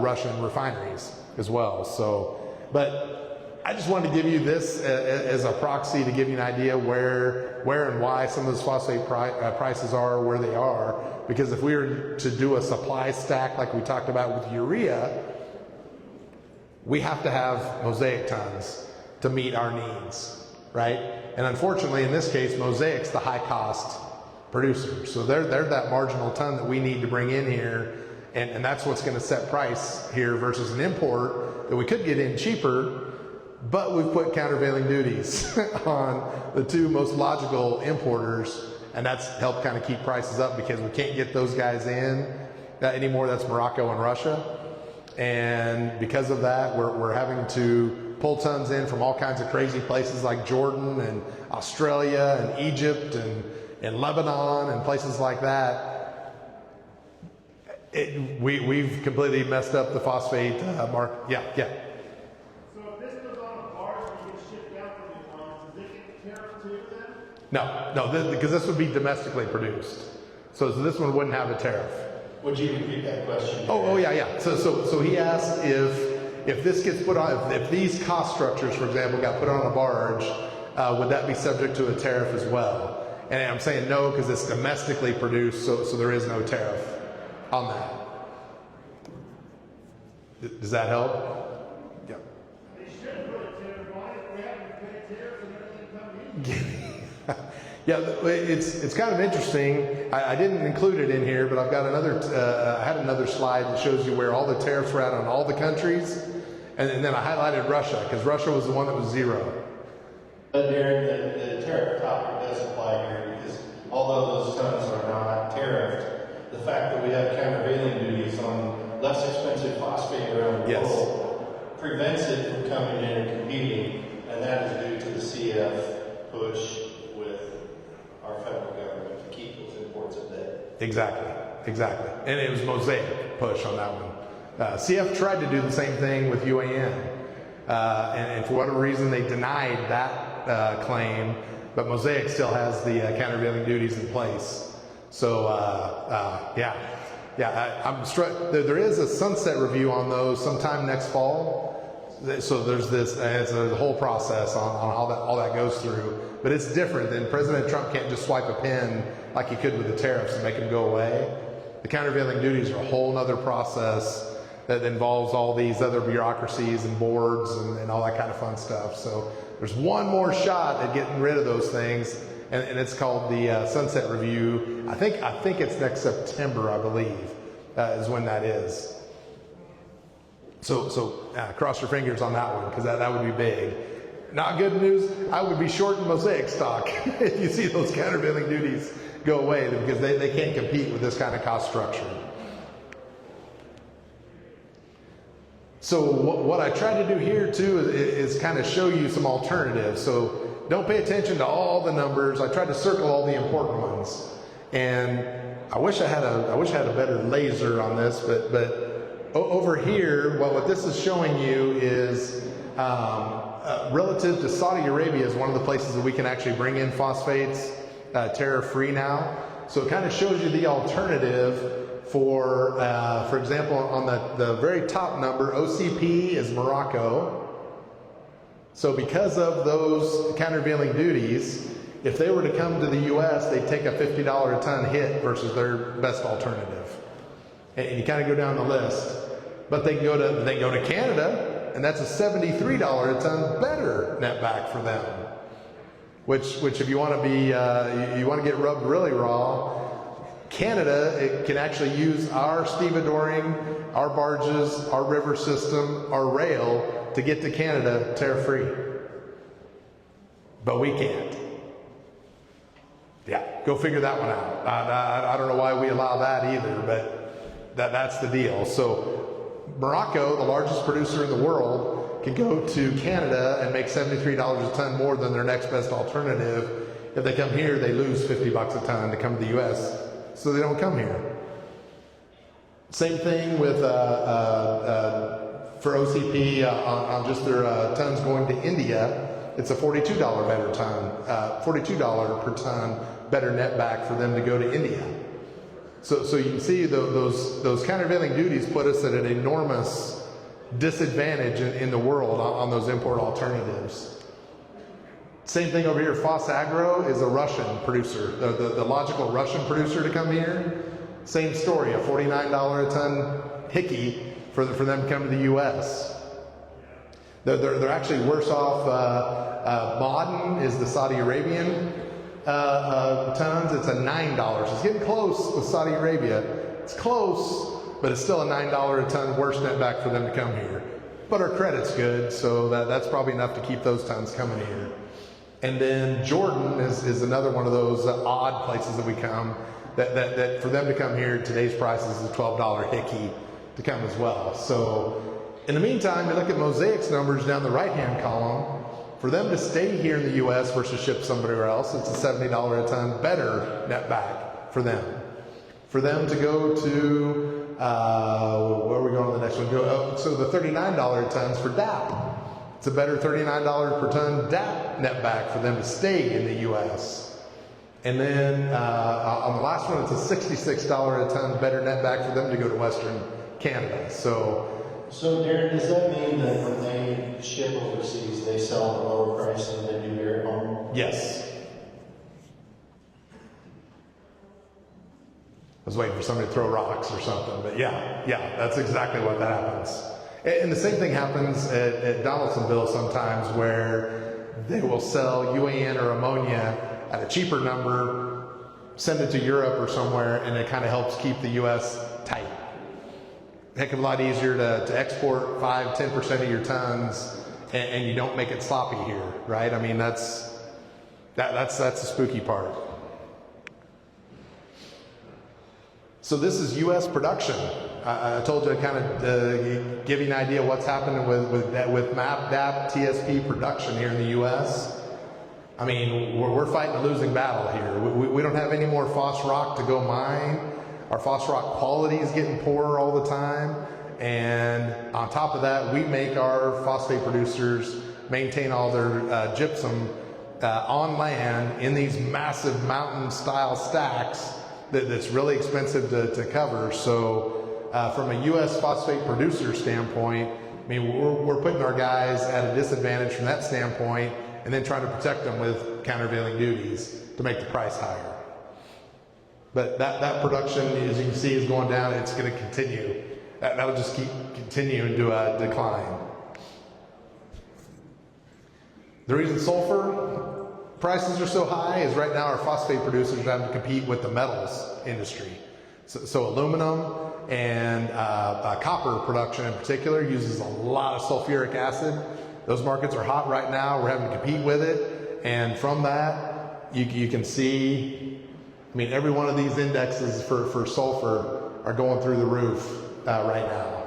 Russian refineries as well. So, but I just wanted to give you this as a proxy to give you an idea where and why some of those phosphate prices are where they are. Because if we were to do a supply stack like we talked about with urea, we have to have Mosaic tons to meet our needs, right? And unfortunately, in this case, Mosaic's the high cost producer. So they're that marginal ton that we need to bring in here. And that's what's going to set price here versus an import that we could get in cheaper, but we've put countervailing duties on the two most logical importers, and that's helped kind of keep prices up because we can't get those guys in anymore. That's Morocco and Russia. And because of that, we're having to pull tons in from all kinds of crazy places like Jordan and Australia and Egypt and Lebanon and places like that. We've completely messed up the phosphate market. Yeah. So if this goes on a barge and gets shipped out from the farms, does it get tariffed too then? No, because this would be domestically produced. So this one wouldn't have a tariff. Would you repeat that question? Oh yeah. So he asked if this gets put on, if these cost structures, for example, got put on a barge, would that be subject to a tariff as well? And I'm saying no, because it's domestically produced, so there is no tariff on that. Does that help? Yeah. They should put a tariff on it. We haven't paid tariffs and everything coming in. Yeah, it's kind of interesting. I didn't include it in here, but I've got another. I had another slide that shows you where all the tariffs were at on all the countries, and then I highlighted Russia because Russia was the one that was zero. But Darren, the tariff topic does apply here because although those tons are not tariffed, the fact that we have countervailing duties on less expensive phosphate around the world prevents it from coming in and competing, and that is due to the CF push with our federal government to keep those imports at bay. Exactly. And it was Mosaic push on that one. CF tried to do the same thing with UAN, and for whatever reason they denied that claim, but Mosaic still has the countervailing duties in place. So I'm struck. There is a sunset review on those sometime next fall. So there's this, it's a whole process on how all that goes through. But it's different than President Trump can't just swipe a pen like he could with the tariffs and make them go away. The countervailing duties are a whole other process that involves all these other bureaucracies and boards and all that kind of fun stuff. So there's one more shot at getting rid of those things, and it's called the sunset review. I think it's next September, I believe, is when that is. So cross your fingers on that one because that would be big. Not good news. I would be short in Mosaic stock if you see those countervailing duties go away because they can't compete with this kind of cost structure. So what I try to do here too is kind of show you some alternatives. So don't pay attention to all the numbers. I tried to circle all the important ones. And I wish I had a better laser on this, but over here, what this is showing you is relative to Saudi Arabia is one of the places that we can actually bring in phosphates tariff-free now. So it kind of shows you the alternative for example, on the very top number, OCP is Morocco. So because of those countervailing duties, if they were to come to the U.S., they'd take a $50 a ton hit versus their best alternative. And you kind of go down the list. But they go to Canada, and that's a $73 a ton better net back for them. Which if you want to be you want to get rubbed really raw, Canada, it can actually use our stevedoring, our barges, our river system, our rail to get to Canada tariff-free. But we can't. Yeah, go figure that one out. I don't know why we allow that either, but that's the deal. So Morocco, the largest producer in the world, can go to Canada and make $73 a ton more than their next best alternative. If they come here, they lose $50 a ton to come to the U.S., so they don't come here. Same thing with for OCP on just their tons going to India. It's a $42 better ton, $42 per ton better net back for them to go to India. So you can see those countervailing duties put us at an enormous disadvantage in the world on those import alternatives. Same thing over here. Fosagro is a Russian producer, the logical Russian producer to come here. Same story, a $49 a ton hickey for them to come to the U.S. They're actually worse off. Modern is the Saudi Arabian tons. It's a $9. It's getting close with Saudi Arabia. It's close, but it's still a $9 a ton worse net back for them to come here. But our credit's good, so that's probably enough to keep those tons coming here. And then Jordan is another one of those odd places that we come, that for them to come here, today's prices is a $12 hickey to come as well. So in the meantime, you look at Mosaic's numbers down the right-hand column. For them to stay here in the U.S. versus ship somewhere else, it's a $70 a ton better net back for them. For them to go to, where are we going on the next one? So the $39 a tons for DAP. It's a better $39 per ton DAP net back for them to stay in the U.S. And then on the last one, it's a $66 a ton better net back for them to go to Western Canada. So Darren, does that mean that when they ship overseas, they sell at a lower price than they do here at home? yes. I was waiting for somebody to throw rocks or something, but yeah, that's exactly what that happens. And the same thing happens at Donaldsonville sometimes, where they will sell UAN or ammonia at a cheaper number, send it to Europe or somewhere, and it kind of helps keep the U.S. tight. Heck of a lot easier to export 5-10% of your tons, and you don't make it sloppy here, right? I mean, that's the spooky part. So this is U.S. production. I told you, kind of give you an idea what's happening with MAP, DAP, TSP production here in the U.S. I mean, we're fighting a losing battle here. We don't have any more phos rock to go mine. Our phos rock quality is getting poorer all the time. And on top of that, we make our phosphate producers maintain all their gypsum on land in these massive mountain style stacks that's really expensive to cover. So from a U.S. phosphate producer standpoint, I mean, we're putting our guys at a disadvantage from that standpoint, and then trying to protect them with countervailing duties to make the price higher. But that production, as you can see, is going down. It's going to continue. That'll just keep continuing to decline. The reason sulfur prices are so high is right now our phosphate producers are having to compete with the metals industry. So aluminum and copper production in particular uses a lot of sulfuric acid. Those markets are hot right now. We're having to compete with it. And from that, you can see, I mean, every one of these indexes for sulfur are going through the roof right now.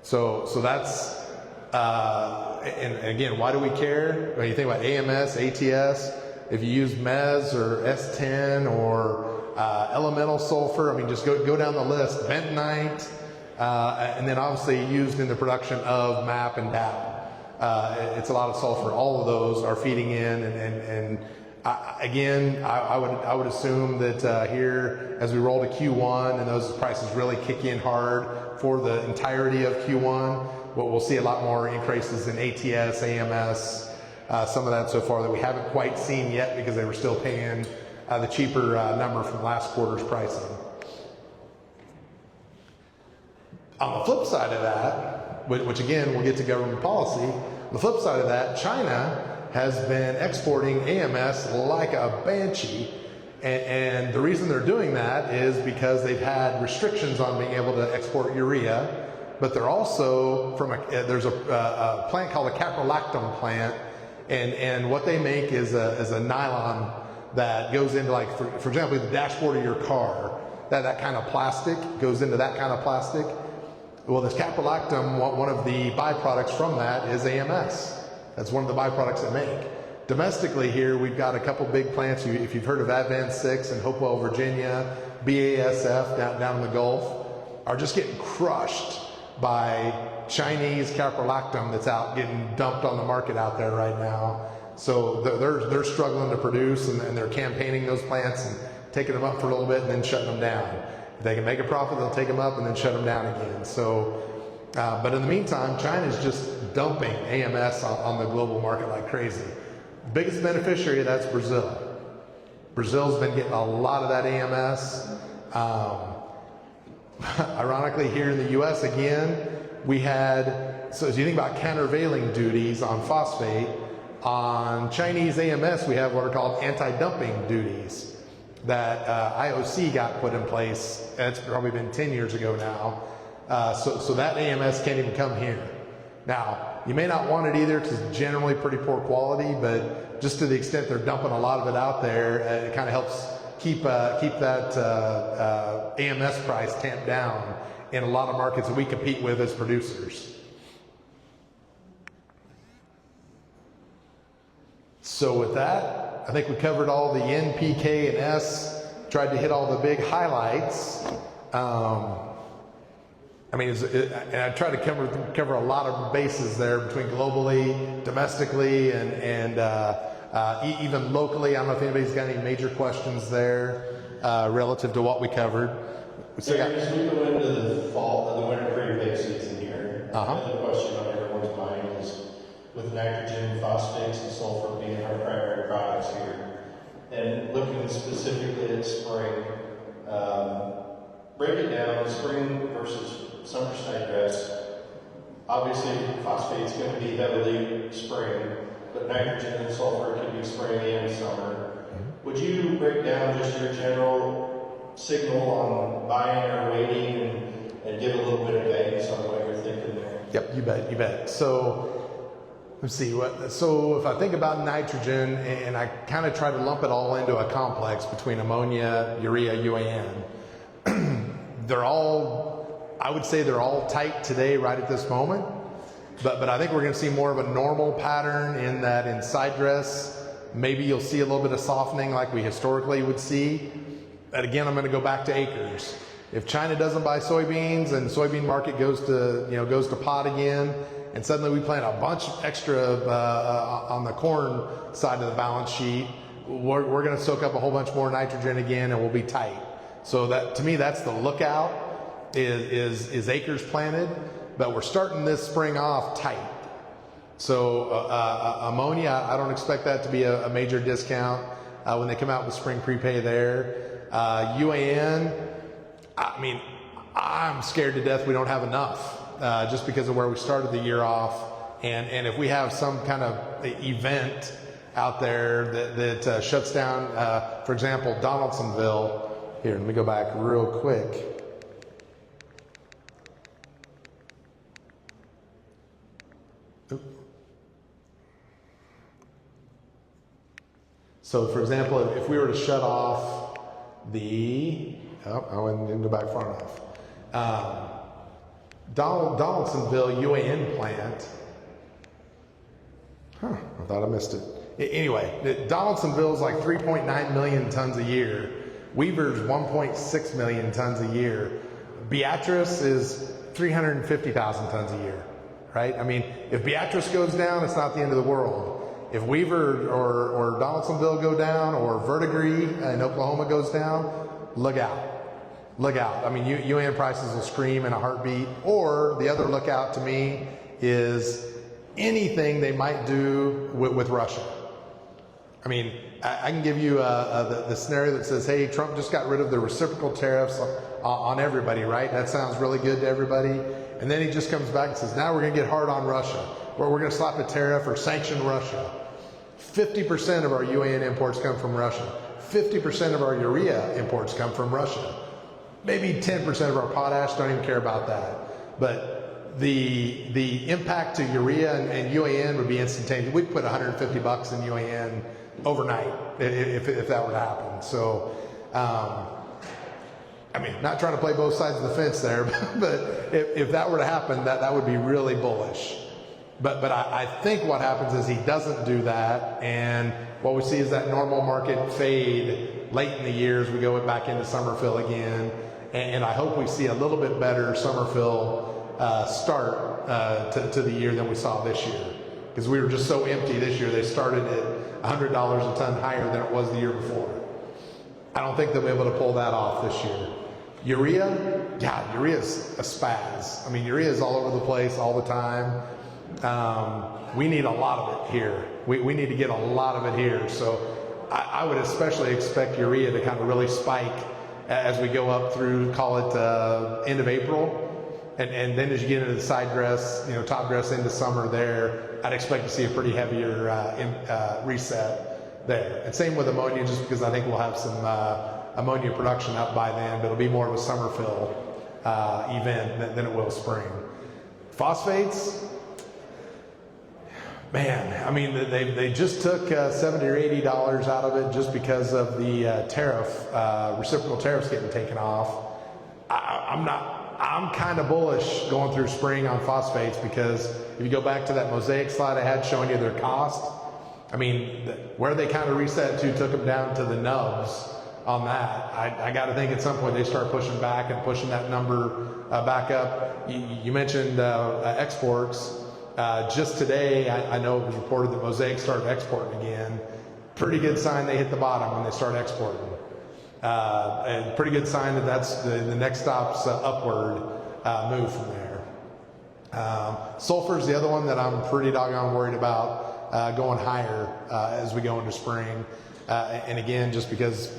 So that's, and again, why do we care? When you think about AMS, ATS, if you use MES or S10 or elemental sulfur, I mean, just go down the list. Bentonite, and then obviously used in the production of MAP and DAP. It's a lot of sulfur. All of those are feeding in, and again, I would assume that here, as we roll to Q1 and those prices really kick in hard for the entirety of Q1, we'll see a lot more increases in ATS, AMS, some of that so far that we haven't quite seen yet because they were still paying the cheaper number from last quarter's pricing. On the flip side of that, which again, we'll get to government policy, on the flip side of that, China has been exporting AMS like a banshee. And the reason they're doing that is because they've had restrictions on being able to export urea, but they're also there's a plant called a caprolactam plant, and what they make is a nylon that goes into, like, for example, the dashboard of your car, that kind of plastic goes into that kind of plastic. Well, this caprolactam, one of the byproducts from that is AMS. That's one of the byproducts they make. Domestically here, we've got a couple big plants. If you've heard of Advance 6 in Hopewell, Virginia, BASF down in the Gulf, are just getting crushed by Chinese caprolactam that's out getting dumped on the market out there right now. So they're struggling to produce, and they're campaigning those plants and taking them up for a little bit and then shutting them down. If they can make a profit, they'll take them up and then shut them down again. So, but in the meantime, China's just dumping AMS on the global market like crazy. Biggest beneficiary of that's Brazil. Brazil's been getting a lot of that AMS. Ironically, here in the U.S. again, we had, so as you think about countervailing duties on phosphate, on Chinese AMS, we have what are called anti-dumping duties that IOC got put in place. It's probably been 10 years ago now. So that AMS can't even come here. Now, you may not want it either because it's generally pretty poor quality, but just to the extent they're dumping a lot of it out there, it kind of helps keep that AMS price tamped down in a lot of markets that we compete with as producers. So with that, I think we covered all the N, P, K, and S, tried to hit all the big highlights. I mean, and I tried to cover a lot of bases there between globally, domestically, and even locally. I don't know if anybody's got any major questions there relative to what we covered. So as we go into the fall, the winter pre-bake season here, another question on everyone's mind is with nitrogen, phosphates, and sulfur being our primary products here, and looking specifically at spring, break it down, spring versus summer snodgrass. Obviously, phosphate's going to be heavily spring, but nitrogen and sulfur can be spring and summer. Would you break down just your general signal on buying or waiting and give a little bit of guidance on what you're thinking there? Yep, you bet. So let's see. So if I think about nitrogen, and I kind of try to lump it all into a complex between ammonia, urea, UAN, they're all, I would say they're all tight today right at this moment. But I think we're going to see more of a normal pattern in that in side dress, maybe you'll see a little bit of softening like we historically would see. But again, I'm going to go back to acres. If China doesn't buy soybeans and the soybean market goes to pot again, and suddenly we plant a bunch extra on the corn side of the balance sheet, we're going to soak up a whole bunch more nitrogen again, and we'll be tight. So that, to me, that's the lookout is acres planted, but we're starting this spring off tight. So ammonia, I don't expect that to be a major discount when they come out with spring prepay there. UAN, I mean, I'm scared to death we don't have enough just because of where we started the year off. And if we have some kind of event out there that shuts down, for example, Donaldsonville. Here, let me go back real quick. So, for example, if we were to shut off the, I didn't go back far enough. Donaldsonville UAN plant. I thought I missed it. Anyway, Donaldsonville is like 3.9 million tons a year. Weaver's 1.6 million tons a year. Beatrice is 350,000 tons a year, right? I mean, if Beatrice goes down, it's not the end of the world. If Weaver or Donaldsonville go down, or Verdigris in Oklahoma goes down, look out. Look out. I mean, UAN prices will scream in a heartbeat. Or the other lookout to me is anything they might do with Russia. I mean, I can give you the scenario that says, hey, Trump just got rid of the reciprocal tariffs on everybody, right? That sounds really good to everybody. And then he just comes back and says, now we're going to get hard on Russia, where we're going to slap a tariff or sanction Russia. 50% of our UAN imports come from Russia. 50% of our urea imports come from Russia. Maybe 10% of our potash, don't even care about that. But the impact to urea and UAN would be instantaneous. We'd put $150 in UAN overnight if that were to happen. So, I mean, not trying to play both sides of the fence there, but if that were to happen, that would be really bullish. But I think what happens is he doesn't do that, and what we see is that normal market fade late in the year as we go back into summer fill again. And I hope we see a little bit better summer fill start to the year than we saw this year, because we were just so empty this year. They started at $100 a ton higher than it was the year before. I don't think they'll be able to pull that off this year. Urea, yeah, urea's a spaz. I mean, urea is all over the place all the time. We need a lot of it here. We need to get a lot of it here. So I would especially expect urea to kind of really spike as we go up through, call it end of April. And then as you get into the side dress, top dress into summer there, I'd expect to see a pretty heavier reset there. And same with ammonia, just because I think we'll have some ammonia production up by then, but it'll be more of a summer fill event than it will spring. Phosphates, man, I mean, they just took $70 or $80 out of it just because of the reciprocal tariffs getting taken off. I'm kind of bullish going through spring on phosphates, because if you go back to that mosaic slide I had showing you their cost, I mean, where they kind of reset to took them down to the nubs on that. I got to think at some point they start pushing back and pushing that number back up. You mentioned exports. Just today, I know it was reported that Mosaic started exporting again. Pretty good sign they hit the bottom when they start exporting. And pretty good sign that that's the next stop's upward move from there. Sulfur is the other one that I'm pretty doggone worried about going higher as we go into spring. And again, just because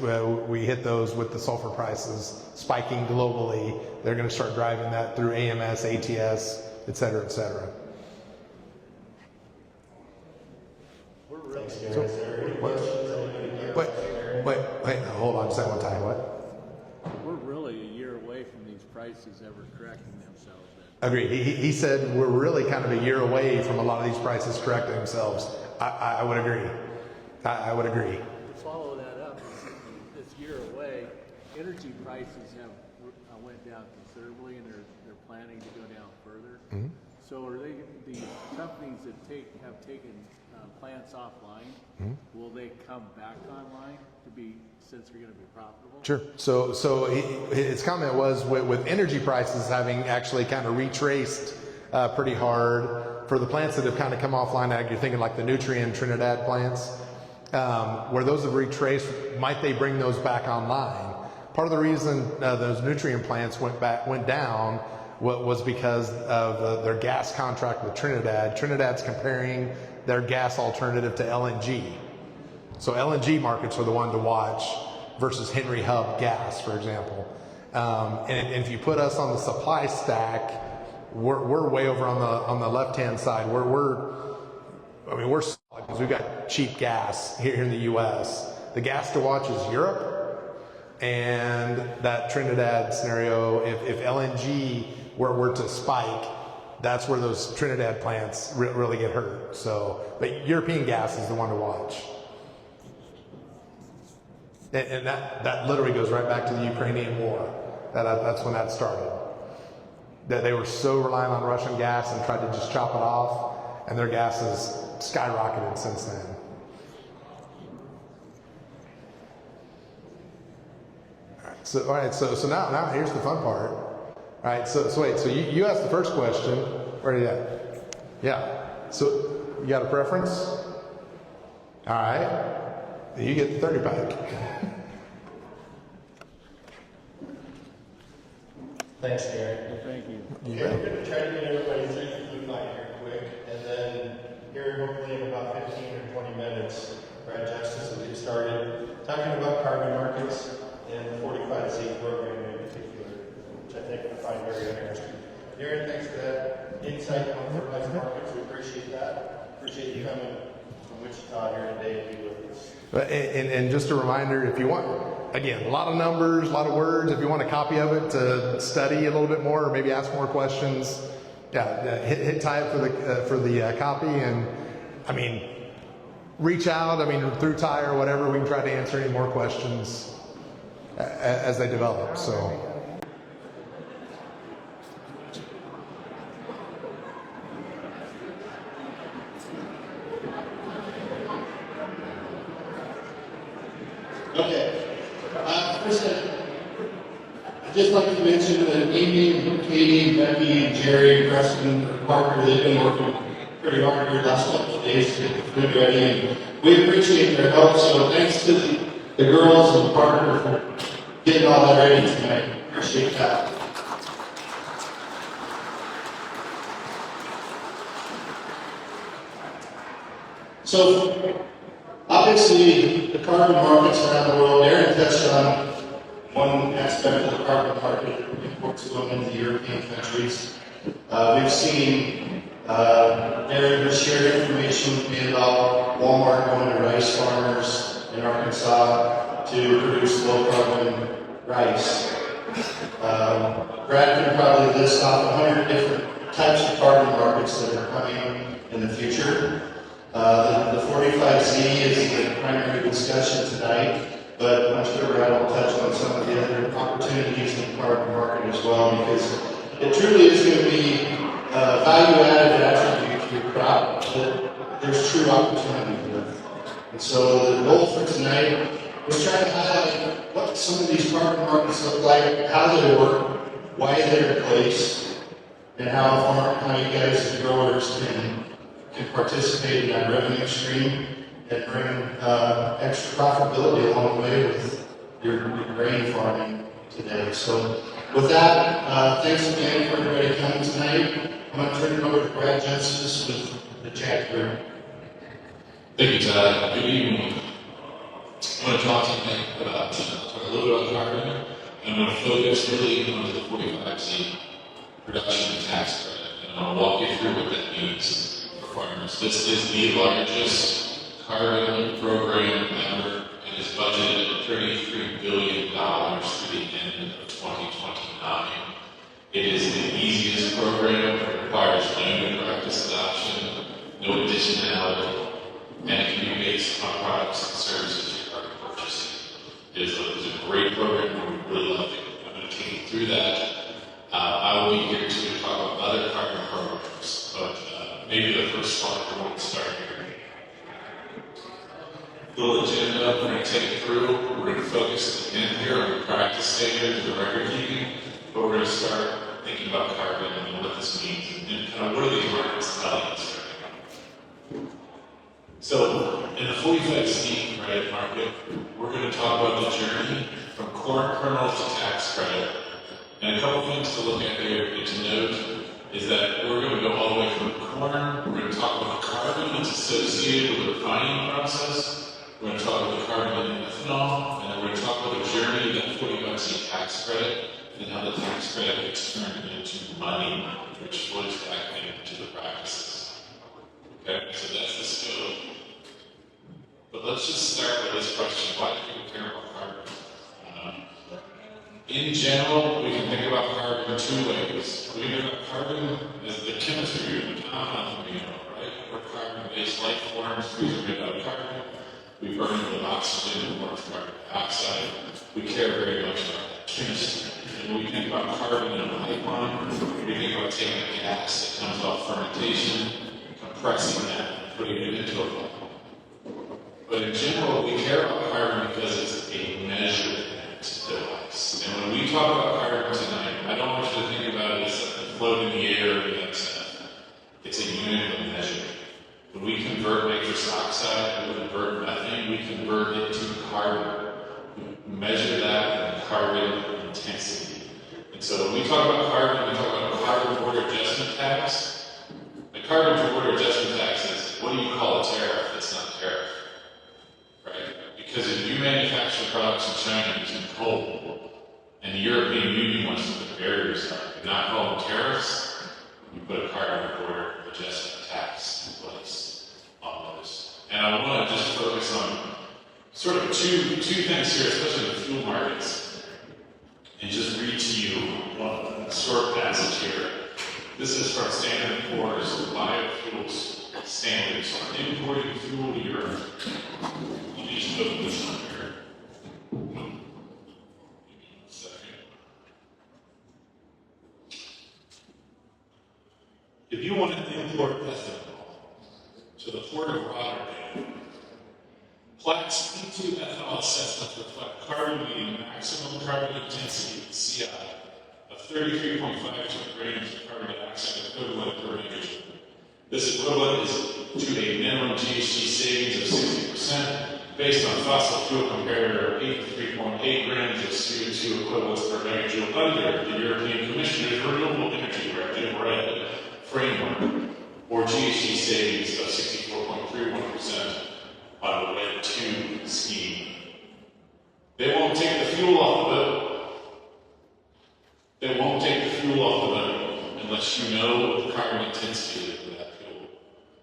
we hit those with the sulfur prices spiking globally, they're going to start driving that through AMS, ATS, et cetera, et cetera. Wait, hold on, say one time, what? We're really a year away from these prices ever correcting themselves. Agreed. He said we're really kind of a year away from a lot of these prices correcting themselves. I would agree. I would agree. To follow that up, this year away, energy prices have went down considerably, and they're planning to go down further. Mm-hmm. So are the companies that have taken plants offline, mm-hmm. will they come back online since they're going to be profitable? Sure. So his comment was with energy prices having actually kind of retraced pretty hard for the plants that have kind of come offline. You're thinking like the Nutrien Trinidad plants, where those have retraced. Might they bring those back online? Part of the reason those Nutrien plants went down was because of their gas contract with Trinidad. Trinidad's comparing their gas alternative to LNG. So LNG markets are the one to watch versus Henry Hub gas, for example. And if you put us on the supply stack, we're way over on the left-hand side. We're solid because we've got cheap gas here in the U.S. The gas to watch is Europe and that Trinidad scenario. If LNG were to spike, that's where those Trinidad plants really get hurt. So, but European gas is the one to watch. And that literally goes right back to the Ukrainian war. That's when that started. That they were so reliant on Russian gas and tried to just chop it off, and their gas has skyrocketed since then. All right. So now here's the fun part. All right. So wait. So you asked the first question. Where are you at? Yeah. So you got a preference? All right. You get the 30-pack. Thanks, Gary. Thank you. Okay, we're going to try to get everybody through the food line here quick, and then here hopefully in about 15 or 20 minutes, Brad Justice will get started talking about carbon markets and the 45Z program in particular, which I think I find very interesting. Darren, thanks for that insight on fertilizer markets. We appreciate that. Appreciate you coming from Wichita here today to be with us. And just a reminder, if you want, again, a lot of numbers, a lot of words. If you want a copy of it to study a little bit more, or maybe ask more questions, hit type for the copy. And I mean, reach out. I mean, through Ty or whatever, we can try to answer any more questions as they develop. So. Okay. First, I'd just like to mention that Amy, Katie, Becky, and Jerry, Preston, Parker, they've been working pretty hard here the last couple of days to get the food ready, and we appreciate their help. So thanks to the girls and Parker for getting all that ready tonight. Appreciate that. So, obviously, the carbon markets around the world, Aaron touched on one aspect of the carbon market, imports going into European countries. We've seen Darren has shared information with me about Walmart going to rice farmers in Arkansas to produce low carbon rice. Brad can probably list off 100 different types of carbon markets that are coming in the future. The 45Z is the primary discussion tonight, but I'm sure Brad will touch on some of the other opportunities in the carbon market as well, because it truly is going to be value-added attribute to your crop that there's true opportunity with. And so the goal for tonight was trying to highlight what some of these carbon markets look like, how they work, why they're in place, and how you guys as growers can participate in that revenue stream and bring extra profitability along the way with your grain farming today. So with that, thanks again for everybody coming tonight. I'm going to turn it over to Brad Justice with the chat group. Thank you, Todd. Good evening. I want to talk tonight about a little bit about carbon. I'm going to focus really on the 45Z production tax credit, and I'm going to walk you through what that means for farmers. This is the largest carbon program ever. It is budgeted at $33 billion through the end of 2029. It is the easiest program. It requires no new practice adoption, no additionality, and it can be based on products and services you're already purchasing. It is a great program, and we really love it. I'm going to take you through that. I will be here to talk about other carbon programs, but maybe the first one I want to start here. Little agenda, we're going to take it through. We're going to focus again here on the practice standards, the record keeping, but we're going to start thinking about carbon and what this means, and kind of what are these markets telling us right now. So, in the 45Z credit market, we're going to talk about the journey from corn kernel to tax credit. And a couple things to look at here and to note is that we're going to go all the way from corn. We're going to talk about the carbon that's associated with the refining process. We're going to talk about the carbon in ethanol, and then we're going to talk about the journey of that 45Z tax credit and how the tax credit gets turned into money, which flows back into the practices. Okay, so that's the scope. But let's just start with this question: why do people care about carbon? In general, we can think about carbon in two ways. We can think about carbon as the chemistry or the compound we know, right? We're carbon-based life forms. We are made out of carbon. We burn it with oxygen and form carbon dioxide. We care very much about that chemistry. And when we think about carbon in a pipeline, we think about taking a gas that comes off fermentation, compressing that, and putting it into a pipeline. But in general, we care about carbon because it's a measurement device. And when we talk about carbon tonight, I don't want you to think about it as something floating in the air or that's it's a unit of measurement. When we convert nitrous oxide, we convert methane, we convert it to carbon. We measure that in carbon intensity. And so when we talk about carbon, we talk about carbon border adjustment tax. The carbon border adjustment tax is, what do you call a tariff that's not a tariff? Right? Because if you manufacture products in China using coal, and the European Union wants to put barriers on it, and not call them tariffs, you put a carbon border adjustment tax in place on those. And I want to just focus on sort of two things here, especially in the fuel markets, and just read to you one short passage here. This is from Standard & Poor's Biofuels Standards on importing fuel to Europe. Let me just put this on here. Give me 1 second. If you want to import ethanol to the port of Rotterdam, Platts E2 ethanol assessments reflect carbon meeting maximum carbon intensity, CI, of 33.52 grams of carbon dioxide equivalent per megajoule. This equivalent is to a minimum GHG savings of 60% based on fossil fuel comparator of 83.8 grams of CO2 equivalents per megajoule under the European Commission's Renewable Energy Directive, RED, framework, or GHG savings of 64.31% on the RED 2 scheme. They won't take the fuel off the boat. They won't take the fuel off the boat unless you know what the carbon intensity is of that fuel.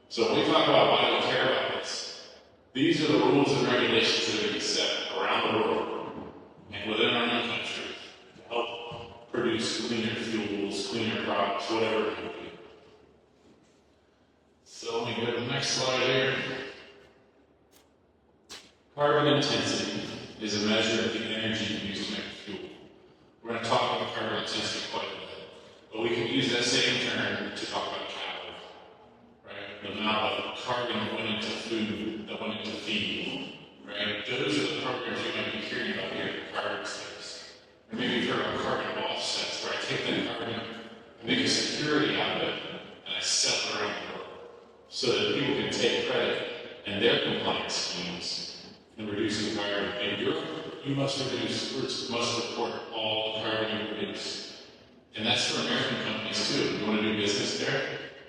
So when we talk about why we care about this, these are the rules and regulations that are going to be set around the world and within our own country to help produce cleaner fuels, cleaner products, whatever it may be. So let me go to the next slide here. Carbon intensity is a measure of the energy used to make fuel. We're going to talk about carbon intensity quite a bit, but we can use that same term to talk about calories, right? The amount of carbon that went into food, that went into feed, right? Those are the programs you might be hearing about here in the carbon space. Or maybe you've heard about carbon offsets, where I take that carbon and make a security out of it, and I sell it around the world, so that people can take credit in their compliance schemes and reduce the carbon. In Europe, you must report all the carbon you produce. And that's for American companies too. If you want to do business there,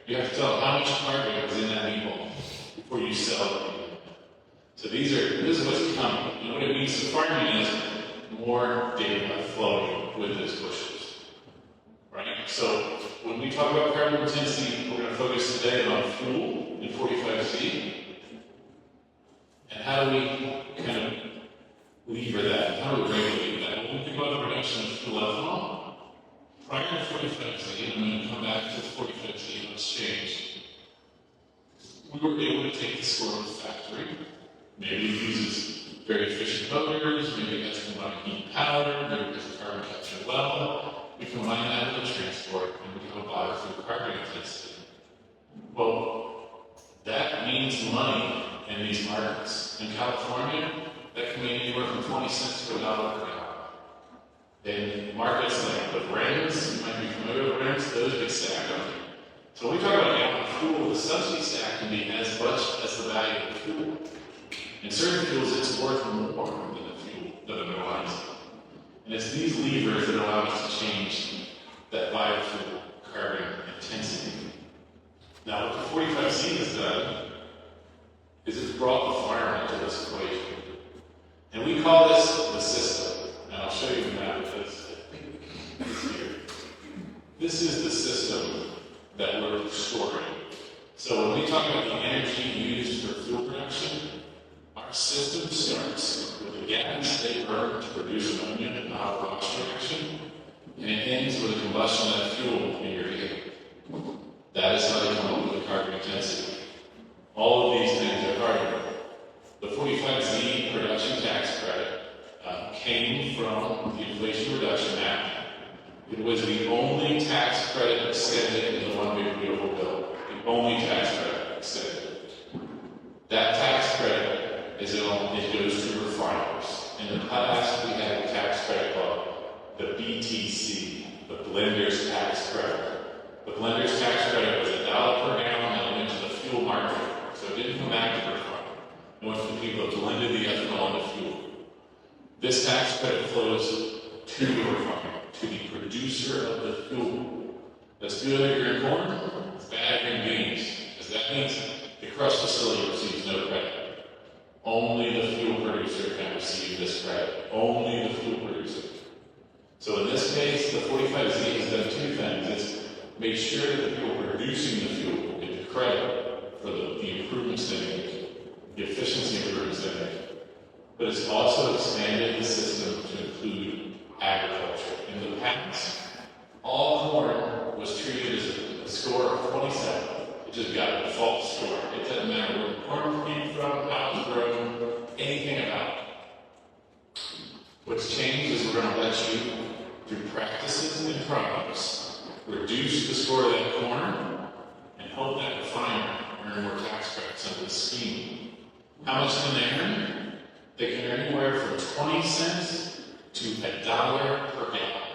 you have to tell them how much carbon is in that meatball before you sell it. So this is what's coming. You know what it means to farming is more data flowing with those bushels. Right? So when we talk about carbon intensity, we're going to focus today on fuel in 45Z. And how do we kind of lever that? How do we regulate that? When we think about the production of fuel ethanol, prior to 45Z, and I'm going to come back to the 45Z and what's changed, we were able to take the score of the factory. Maybe it uses very efficient motors, maybe it has combined heat power, maybe it has a carbon capture well. We combine that with the transport, and we become a biofuel carbon intensity. Well, that means money in these markets. In California, that can mean anywhere from 20 cents to $1 per gallon. In markets like the RINs, you might be familiar with RINs, those big stack up. So when we talk about a gallon of fuel, the subsidy stack can be as much as the value of the fuel. In certain fuels, it's worth more than the fuel that it relies on. And it's these levers that allow us to change that biofuel carbon intensity. Now, what the 45Z has done is it's brought the farmer into this equation. And we call this the system. And I'll show you the map because it's here. This is the system that we're restoring. So when we talk about the energy used for fuel production, our system starts with the gas they burn to produce ammonia in the hot box reaction, and it ends with the combustion of that fuel in your vehicle. That is how they come up with the carbon intensity. All of these things are carbon. The 45Z production tax credit came from the Inflation Reduction Act. It was the only tax credit extended in the One Big Beautiful Bill. The only tax credit extended. That tax credit it goes to refiners. In the past, we had a tax credit called the BTC, the Blender's Tax Credit. The Blender's Tax Credit was $1 per gallon and it went to the fuel market. So it didn't come back to the refiner. It went to the people that blended the ethanol into fuel. This tax credit flows to the refiner, to the producer of the fuel. That's good if you're in corn, it's bad if you're in beans, because that means the crush facility receives no credit. Only the fuel producer can receive this credit. Only the fuel producer. So in this case, the 45Z has done two things. It's made sure that the people producing the fuel get the credit for the improvements they make, the efficiency improvements they make. But it's also expanded the system to include agriculture. In the past, all corn was treated as a score of 27. It just got a default score. It doesn't matter where the corn came from, how it was grown, anything about it. What's changed is we're going to let you, through practices and products, reduce the score of that corn and help that refiner earn more tax credits under the scheme. How much can they earn? They can earn anywhere from 20 cents to $1 per gallon.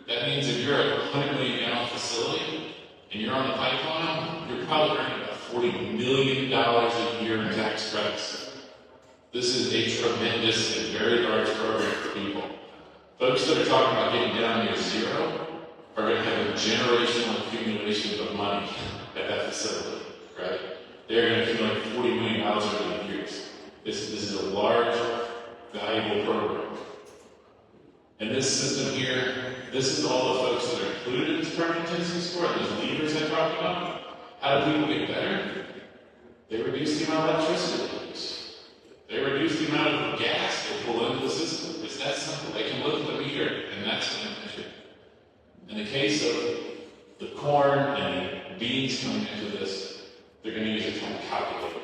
That means if you're a 100 million gallon facility and you're on the pipeline, you're probably earning about $40 million a year in tax credits. This is a tremendous and very large program for people. Folks that are talking about getting down near zero are going to have a generational accumulation of money at that facility, right? They're going to accumulate $40 million over the years. This is a large, valuable program. And this system here This is all the folks that are included in this carbon intensity score, those levers I talked about. How do people get better? They reduce the amount of electricity they use. They reduce the amount of gas they pull into the system. It's that simple. They can look at the meter, and that's going to measure. In the case of the corn and the beans coming into this, they're going to use a kind of calculator.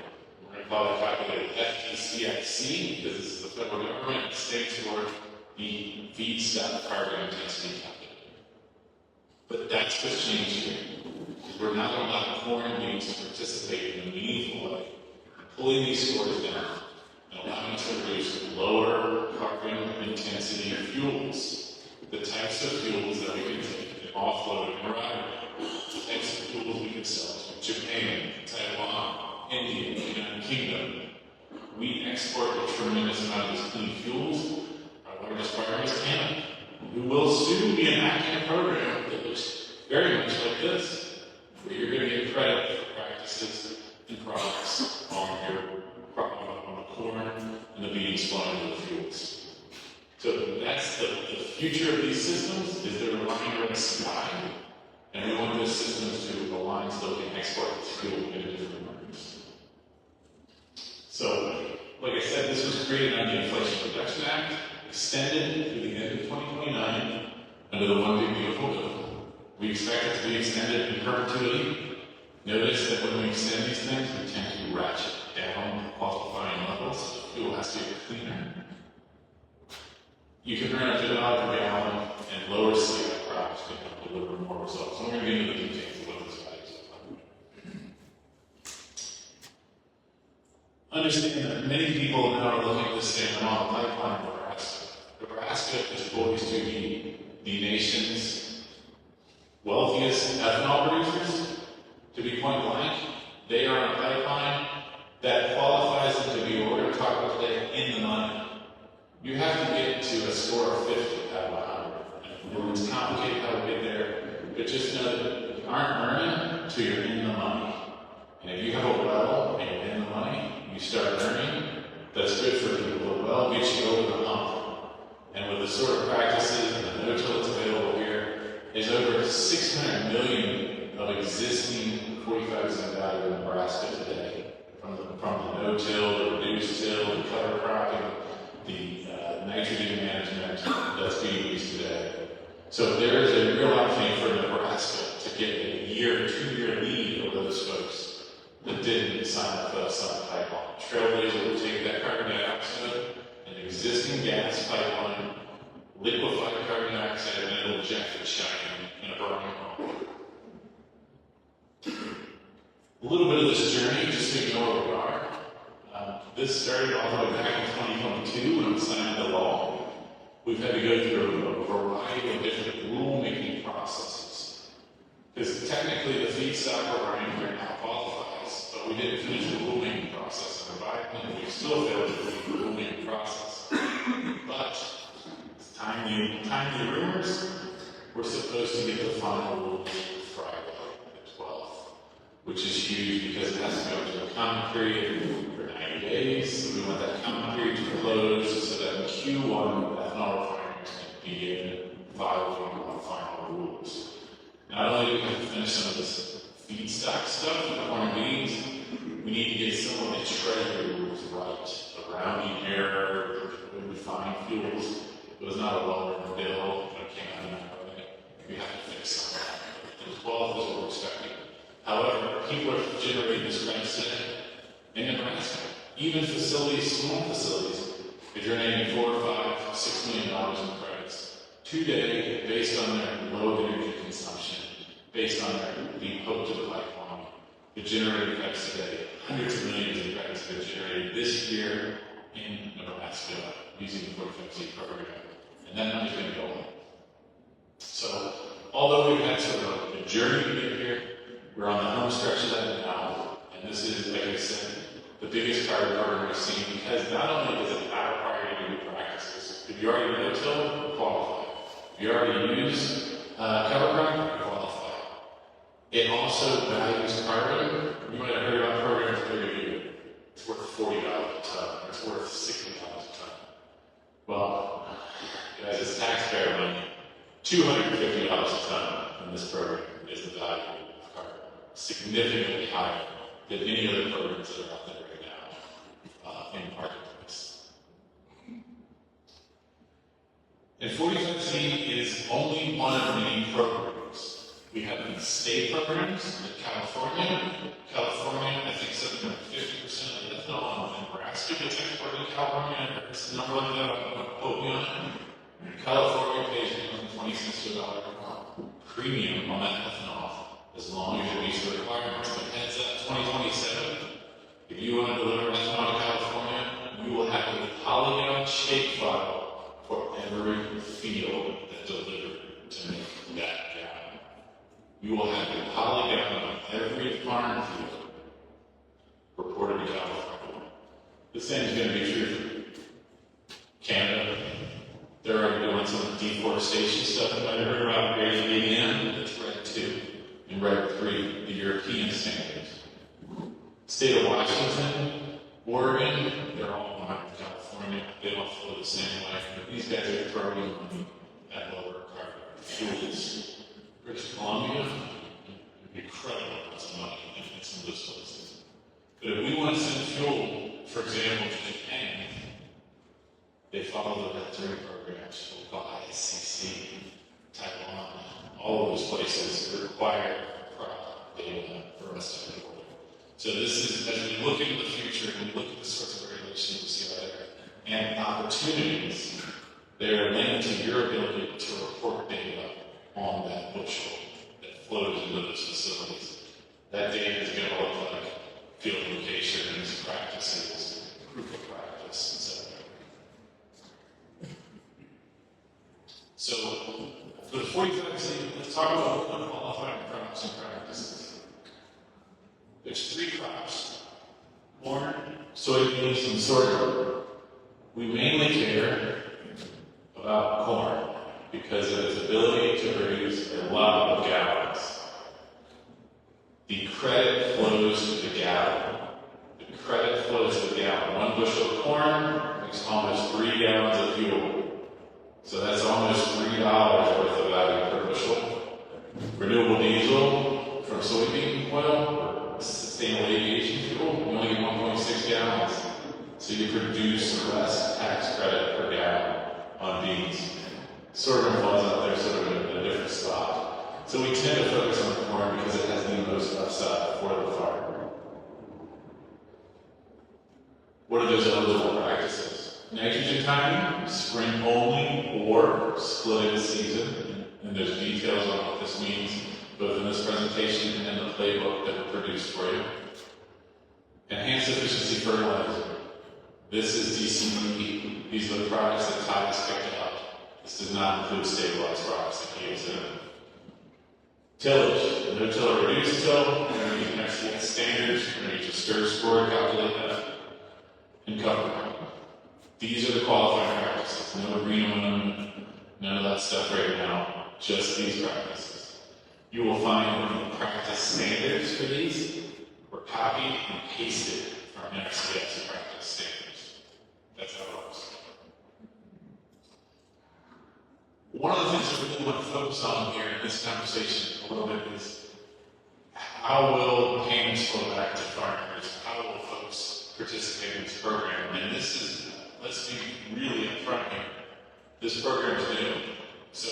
We're going to call that calculator FTCIC, because this is the federal government. It stands for the feedstock carbon intensity calculator. But that's what's changed here. We're not going to allow corn and beans to participate in a meaningful way, pulling these scores down and allowing us to produce lower carbon intensity fuels. The types of fuels that we can take and offload and ride, the types of fuels we can sell to Japan, Taiwan, India, the United Kingdom. We export a tremendous amount of these clean fuels. Our largest partner is Canada, who will soon be enacting a program that looks very much like this, where you're going to get credit for practices and products on the corn and the beans flowing into the fuels. So that's the future of these systems, is they're relying on the sky, and we want those systems to align so they can export this fuel into different markets. So, like I said, this was created under the Inflation Reduction Act, extended through the end of 2029 under the One Big Beautiful Bill. We expect it to be extended in perpetuity. Notice that when we extend these things, we tend to ratchet down qualifying levels. Fuel has to get cleaner. You can earn up to $1 per gallon, and lower CI products can help deliver more results. So we're going to get into the details of what this values look like. Understand that many people now are looking at this saying, I'm on the pipeline in Nebraska. Nebraska is poised to be the nation's wealthiest ethanol producers. To be point blank, they are on a pipeline that qualifies them to be what we're going to talk about today, in the money. You have to get to a score of 50 out of 100. It's complicated how to get there, but just know that you aren't earning until you're in the money. And if you have a well and you're in the money, you start earning, that's good for people. The well gets you over the hump. And with the sort of practices and the no-till that's available here, there's over 600 million of existing 45% value in Nebraska today, from the no-till, the reduced till, the cover cropping, the nitrogen management that's being used today. So there is a real opportunity for Nebraska to get a year, 2-year lead over those folks that didn't sign up for us on the pipeline. Trailblazer will take that carbon dioxide, an existing gas pipeline, liquefy the carbon dioxide, and it'll inject it shining in a burning hole. A little bit of this journey, just so you know where we are. This started all the way back in 2022 when we signed the law. We've had to go through a variety of different rulemaking processes. Because technically the feedstock we're running right now qualifies, but we didn't finish the rulemaking process. And we still failed to complete the rulemaking process. But timely rumors, we're supposed to get the final rules Friday, the 12th, which is huge because it has to go into a comment period for 90 days. So we want that comment period to close so that in Q1, ethanol refineries can begin filing on final rules. Not only do we have to finish some of this feedstock stuff, the corn and beans, we need to get some of the treasury rules right. The rounding error, refined fuels. It was not a well-written bill, but it came out of that. We have to fix some of that. The 12th is what we're expecting. However, people are generating this credit today in Nebraska. Even facilities, small facilities, are generating $4, $5, $6 million in credits today based on their low energy consumption, based on their being hooked to the pipeline. They're generating credits today. Hundreds of millions of credits that are generated this year in Nebraska using the 45Z program. And that money's going to go on. So, although we've had sort of a journey to get here, we're on the home stretch of that now. And this is, like I said, the biggest carbon program we've seen because not only does it not require you to do practices, if you already no-till, qualify. If you already use cover crop, qualify. It also values carbon. You might have heard about programs where it's worth $40 a ton, or it's worth $60 a ton. Well, guys, it's taxpayer money. $250 a ton in this program is the value of carbon, significantly higher than any other programs that are out there right now in the marketplace. And 45Z is only one of many programs. We have these state programs in California. California, I think, something like 50% of ethanol in Nebraska gets exported to California. It's a number like that. I don't quote me on it. California pays between 20 cents to $1 premium on that ethanol as long as it meets the requirements. But heads up 2027, if you want to deliver ethanol to California, you will have a polygon shape file for every field that delivered to make that gallon. You will have a polygon on every farm field reported to California. The same is going to be true for Canada. They're already doing some deforestation stuff. You might have heard about Grade ADM. That's Red 2 and Red 3, the European standards. State of Washington, Oregon, they're all in line with California. They don't flow the same way. But these guys are throwing money at lower carbon fuels. British Columbia, incredible amounts of money in some of those places. But if we want to send fuel, for example, to Japan, they follow the Red 3 programs, what we call ISCC, Taiwan, all of those places require product data for us to report. So this is, as we look into the future and we look at the sorts of regulations we see out there, and opportunities, they are linked to your ability to report data on that bushel that flows into those facilities. That data is going to look like field locations, practices, proof of practice, etc. So, for the 45Z, let's talk about unqualified crops and practices. There's 3 crops: corn, soybeans, and sorghum. We mainly care about corn because of its ability to produce a lot of gallons. The credit flows to the gallon. The credit flows to the gallon. 1 bushel of corn makes almost 3 gallons of fuel. So that's almost $3 worth of value per bushel. Renewable diesel from soybean oil, sustainable aviation fuel, you only get 1.6 gallons. So you produce less tax credit per gallon on beans. Sorghum falls out there sort of in a different spot. So we tend to focus on corn because it has the most upside for the farmer. What are those eligible practices? Nitrogen timing, spring only, or split in season. And there's details on what this means, both in this presentation and the playbook that we produced for you. Enhanced efficiency fertilizer. This is DCP. These are the products that Todd has picked up. This does not include stabilized products that he has in it. Tillage. No-till or reduced till. We're going to use NFCS standards. We're going to use a stir score to calculate that. And cover. These are the qualifying practices. No agreement, none of that stuff right now. Just these practices. You will find the practice standards for these were copied and pasted from NFCS practice standards. That's how it works. One of the things I really want to focus on here in this conversation a little bit is how will payments flow back to farmers? How will folks participate in this program? And this is, let's be really upfront here. This program is new. So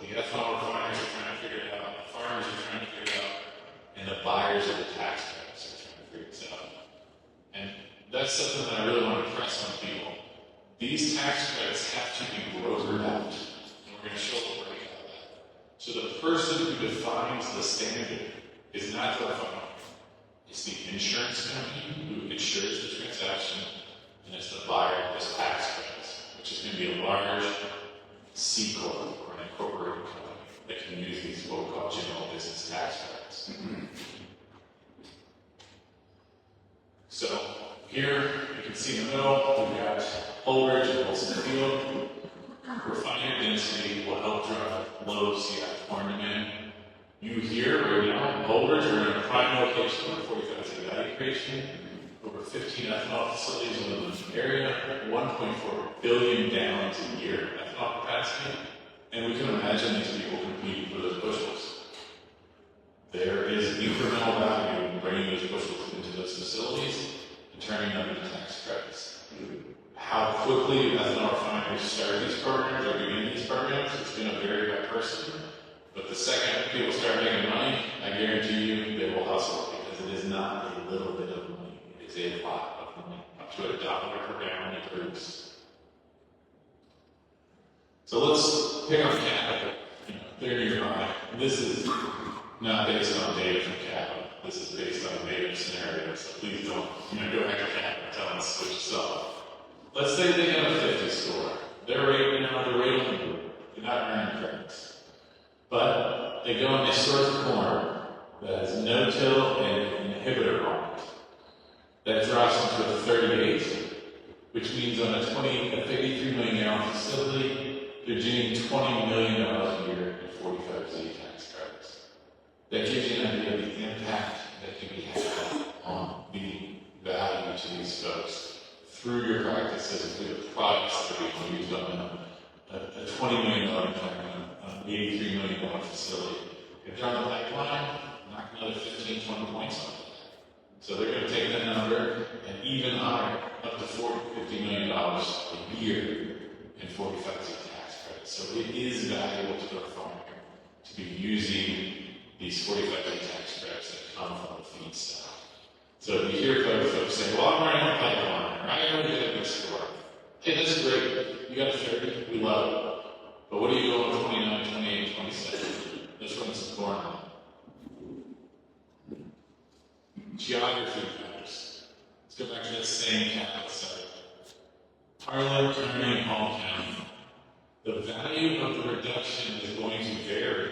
the ethanol refiners are trying to figure it out, the farmers are trying to figure it out, and the buyers of the tax credits are trying to figure this out. And that's something that I really want to press on people. These tax credits have to be brokered out. And we're going to show the breakout of that. So the person who defines the standard is not the farmer. It's the insurance company who insures the transaction, and it's the buyer of this tax credits, which is going to be a large C Corp or an incorporated company that can use these what we call general business tax credits. So here you can see in the middle, we've got Holdridge and Wilson Field. Refinery density will help drive low CI corn demand. You here right now in Holdridge are in a prime location for 45Z value creation. Over 15 ethanol facilities in the area, 1.4 billion gallons a year ethanol capacity. And we can imagine these people competing for those bushels. There is incremental value in bringing those bushels into those facilities and turning them into tax credits. How quickly ethanol refineries start these programs or begin these programs, it's going to vary by person. But the second people start making money, I guarantee you they will hustle, because it is not a little bit of money. It is a lot of money, up to $1 per gallon it produces. So let's pick on capital. They're nearby. This is not based on data from capital. This is based on data scenarios. So please don't go back to capital and tell us what you saw. Let's say they have a 50 score. They're rating, they're not earning credits. But they go and they source corn that has no-till and inhibitor on it. That drops into a 38, which means on a 53 million gallon facility, they're generating $20 million a year in 45Z tax credits. That gives you an idea of the impact that can be had on the value to these folks through your practices, through the products that are being used on a $20 million impact on an $83 million facility. If they're on the pipeline, knock another 15, 20 points on it. So they're going to take that number and even higher, up to $50 million a year in 45Z tax credits. So it is valuable to the farmer to be using these 45Z tax credits that come from the feedstock. So if you hear folks say, well, I'm running a pipeline, or I already did a good score. Hey, that's great. You got a 30, we love it. But what are you going with 29, 28, 27? Let's run some corn on. Geography matters. Let's go back to that same capital site. Harlan County and Hall County. The value of the reduction is going to vary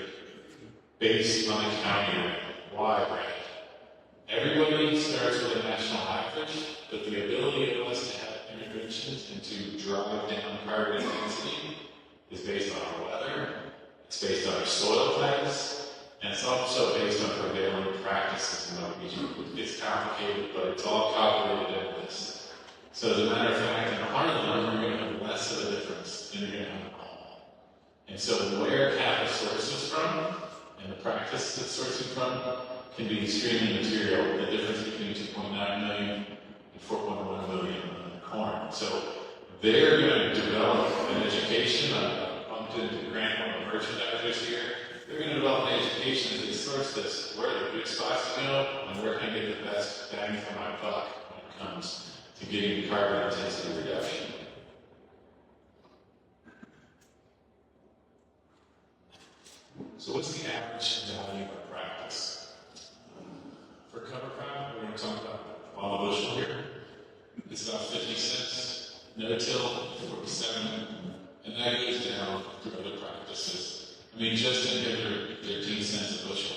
based on the county rate. Why, Brad? Everybody starts with a national average, but the ability of us to have interventions and to drive down carbon intensity is based on our weather, it's based on our soil types, and it's also based on prevailing practices in the region. It's complicated, but it's all calculated in this. So as a matter of fact, in Harlan, you're going to have less of a difference than you're going to have in all. And so where capital sources from, and the practice it's sourcing from, can be extremely material. The difference between 2.9 million and 4.1 million in corn. So they're going to develop an education. I bumped into Grant, one of the merchandisers here. They're going to develop an education as they source this. Where are the good spots to go, and where can I get the best bang for my buck when it comes to getting carbon intensity reduction. So what's the average value of practice? For cover crop, we're going to talk about follow bushel here. It's about 50 cents. No-till, 47, and that goes down through other practices. I mean, just inhibitor, 13 cents a bushel.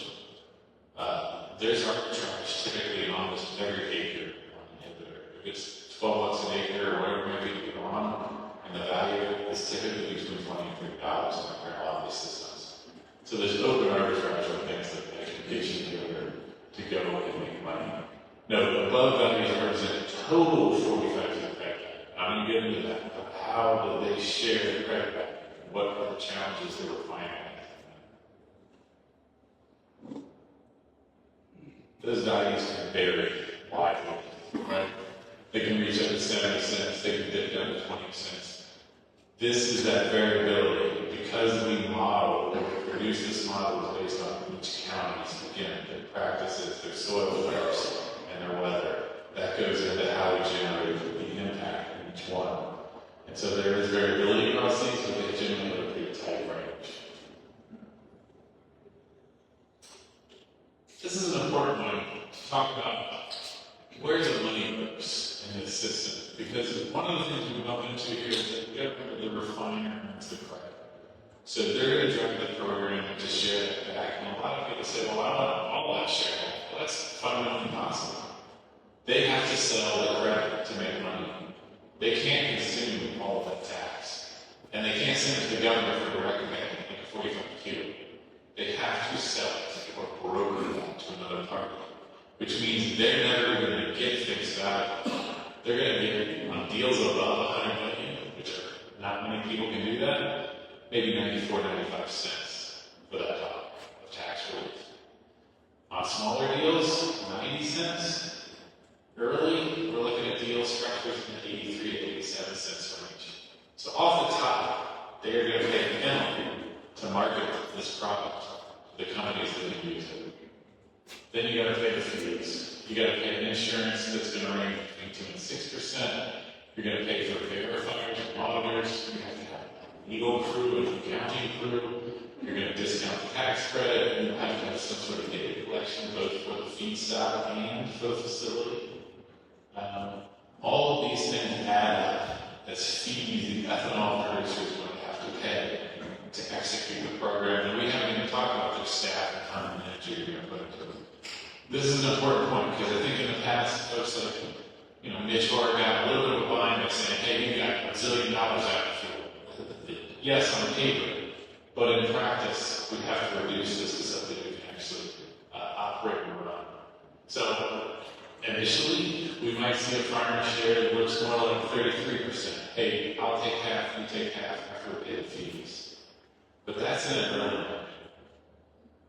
There's arbitrage typically in almost every acre on inhibitor. If it's 12 bucks an acre or whatever maybe you're on, and the value is typically between $20 and $30 in a lot of these systems. So there's open arbitrage on things that education inhibitor to go and make money. No, above values represent total 45 credit. I'm going to get into that, but how do they share the credit back? What are the challenges they were finding? Those values can vary widely, right? They can reach up to 70 cents, they can dip down to 20 cents. This is that variability. Because we model, we produce this model is based on each county's, again, their practices, their soil types, and their weather. That goes into how we generate the impact in each one. And so there is variability across these, but they generally have a pretty tight range. This is an important one to talk about where the money goes in this system. Because one of the things we bump into here is that we got to remember the refiner owns the credit. So they're going to drive the program to share that back. And a lot of people say, well, I want all that share. Well, that's fundamentally impossible. They have to sell the credit to make money. They can't consume all of that tax. And they can't send it to the government for direct payment, like a 45Q. They have to sell it or broker that to another party, which means they're never going to get fixed value. They're going to get on deals above 100 million, which are not many people can do that. maybe 94, 95 cents for that dollar of tax relief. On smaller deals, 90 cents. Early, we're looking at deal structures in the 83 to 87 cents range. So off the top, they are going to pay a penalty to market this product to the companies that use it. Then you got to pay the fees. You got to pay an insurance that's going to range between 2 and 6%. You're going to pay for verifiers and auditors. You have to have a legal crew and accounting crew. You're going to discount the tax credit, and you have to have some sort of data collection both for the feedstock and for the facility. All of these things add up as fees the ethanol producers are going to have to pay to execute the program. And we haven't even talked about their staff and time and energy you're going to put into it. This is an important point because I think in the past, folks like, Mitch Horgan got a little bit of a bind by saying, hey, you got $1 zillion out of fuel. Yes, on paper, but in practice, we have to reduce this to something we can actually operate and run. So, initially, we might see a farmer share that looks more like 33%. Hey, I'll take half, you take half after we pay the fees. But that's in a early market.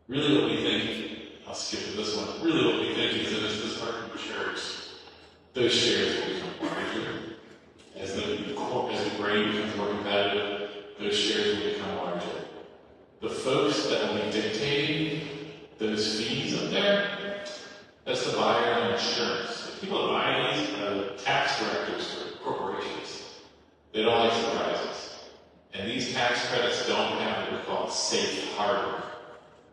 Really what we think, I'll skip to this one, really what we think is that as this market matures, those shares will become larger. As the grain becomes more competitive, those shares will become larger. The folks that will be dictating those fees up there, that's the buyer and insurance. The people that buy these are the tax directors for corporations. They don't like surprises. And these tax credits don't have what we call safe harbor.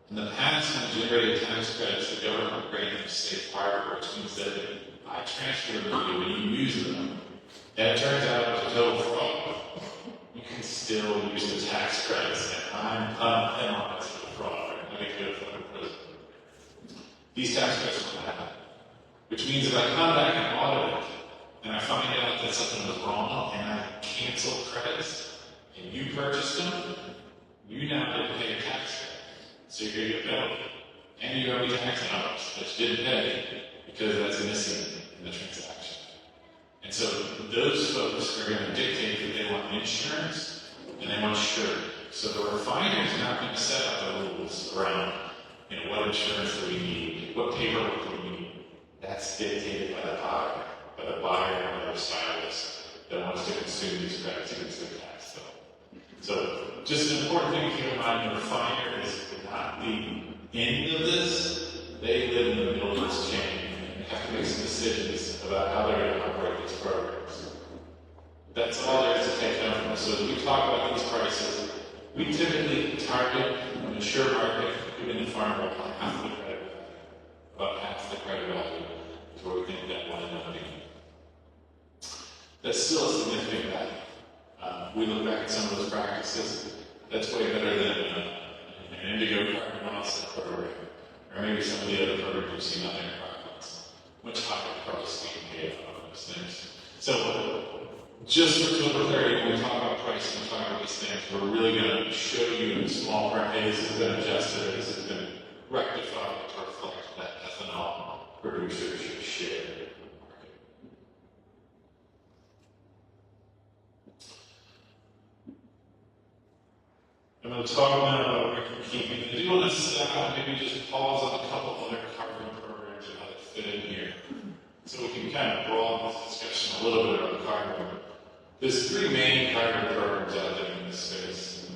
In the past, when we generated tax credits, the government granted them safe harbor, which means that I transfer them to you and you use them. And it turns out it was a total fraud. You can still use the tax credits, and I'm penalized for the fraud. I think go to federal prison. These tax credits don't happen. Which means if I come back and audit it, and I find out that something was wrong, and I cancel credits, and you purchased them, you now get to pay a tax credit. So you're going to get a penalty. And you owe me tax dollars that you didn't pay because that's missing in the transaction. And so those folks are going to dictate that they want insurance and they want surety. So the refiner is not going to set up the rules around, what insurance do we need, what paperwork do we need. That's dictated by the buyer and the other stylist that wants to consume these credits against their tax bill. So just an important thing to keep in mind, the refiner is not the end of this. They live in the middle of this chain and have to make some decisions about how they're going to operate these programs. That's all there is to take home from this. So as we talk about these prices, we typically target a mature market, giving the farmer about half the credit value. About half the credit value is where we think that will end up being. That's still a significant value. We look back at some of those practices, that's way better than an indigo carbon offset program, or maybe some of the other programs you've seen out there in products. Much higher price we can pay on those things. So, just for total clarity, when we talk about pricing, we talk about these things, we're really going to show you in small part, hey, this has been adjusted, this has been rectified to reflect that ethanol producers should share. I'm going to talk now about record keeping. I do want to stop and maybe just pause on a couple other carbon programs and how they fit in here. So we can kind of broaden this discussion a little bit about carbon. There's three main carbon programs out there in this space.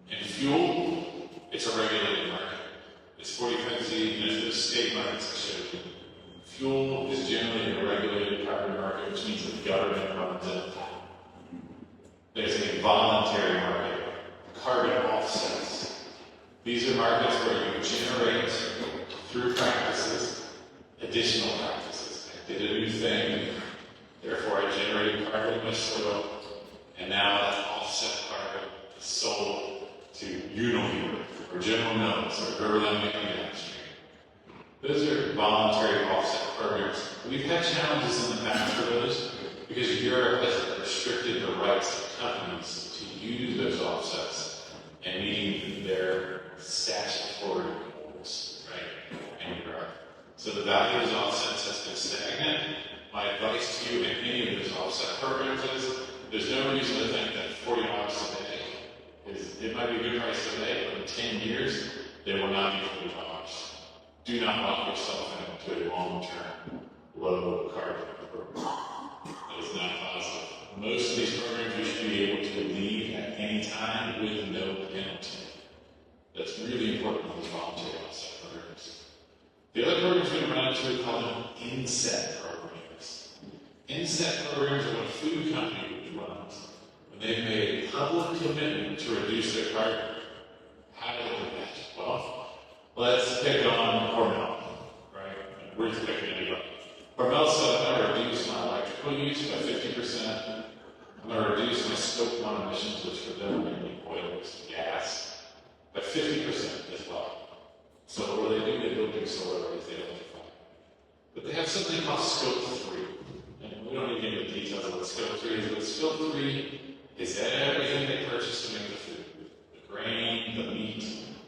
In fuel, it's a regulated market. It's 45Z, and it's the state markets I showed you. Fuel is generally a regulated carbon market, which means that the government runs it. There's a voluntary market. Carbon offsets. These are markets where you generate, through practices, additional practices. I did a new thing, therefore I generated carbon in my soil, and now that offset carbon is sold to Unilever, or General Mills, or whoever that may be downstream. Those are voluntary offset programs. We've had challenges in the past for those, because Europe has restricted the rights of companies to use those offsets and meeting their statutory goals, right, in Europe. So the value of those offsets has been stagnant. My advice to you in any of those offset programs is there's no reason to think that $40 a day is it might be a good price today, but in 10 years, they will not be fully polished. Do not lock yourself into a long-term, low carbon program. That is not positive. Most of these programs you should be able to leave at any time with no penalty. That's really important for these voluntary offset programs. The other programs we're going to run into, we call them inset programs. Inset programs are what a food company runs when they've made a public commitment to reduce their carbon. How do they do that? Well, let's pick on Hormel, right? We're just picking anybody. Hormel said, I'm going to reduce my electrical use by 50%. I'm going to reduce my scope 1 emissions, which for them are mainly oil and gas, by 50% as well. So what do? They build big solar arrays, they electrify. But they have something called scope 3. And we don't need to get into the details of what scope 3 is, but scope 3 is everything they purchase to make the food. The grain, the meat,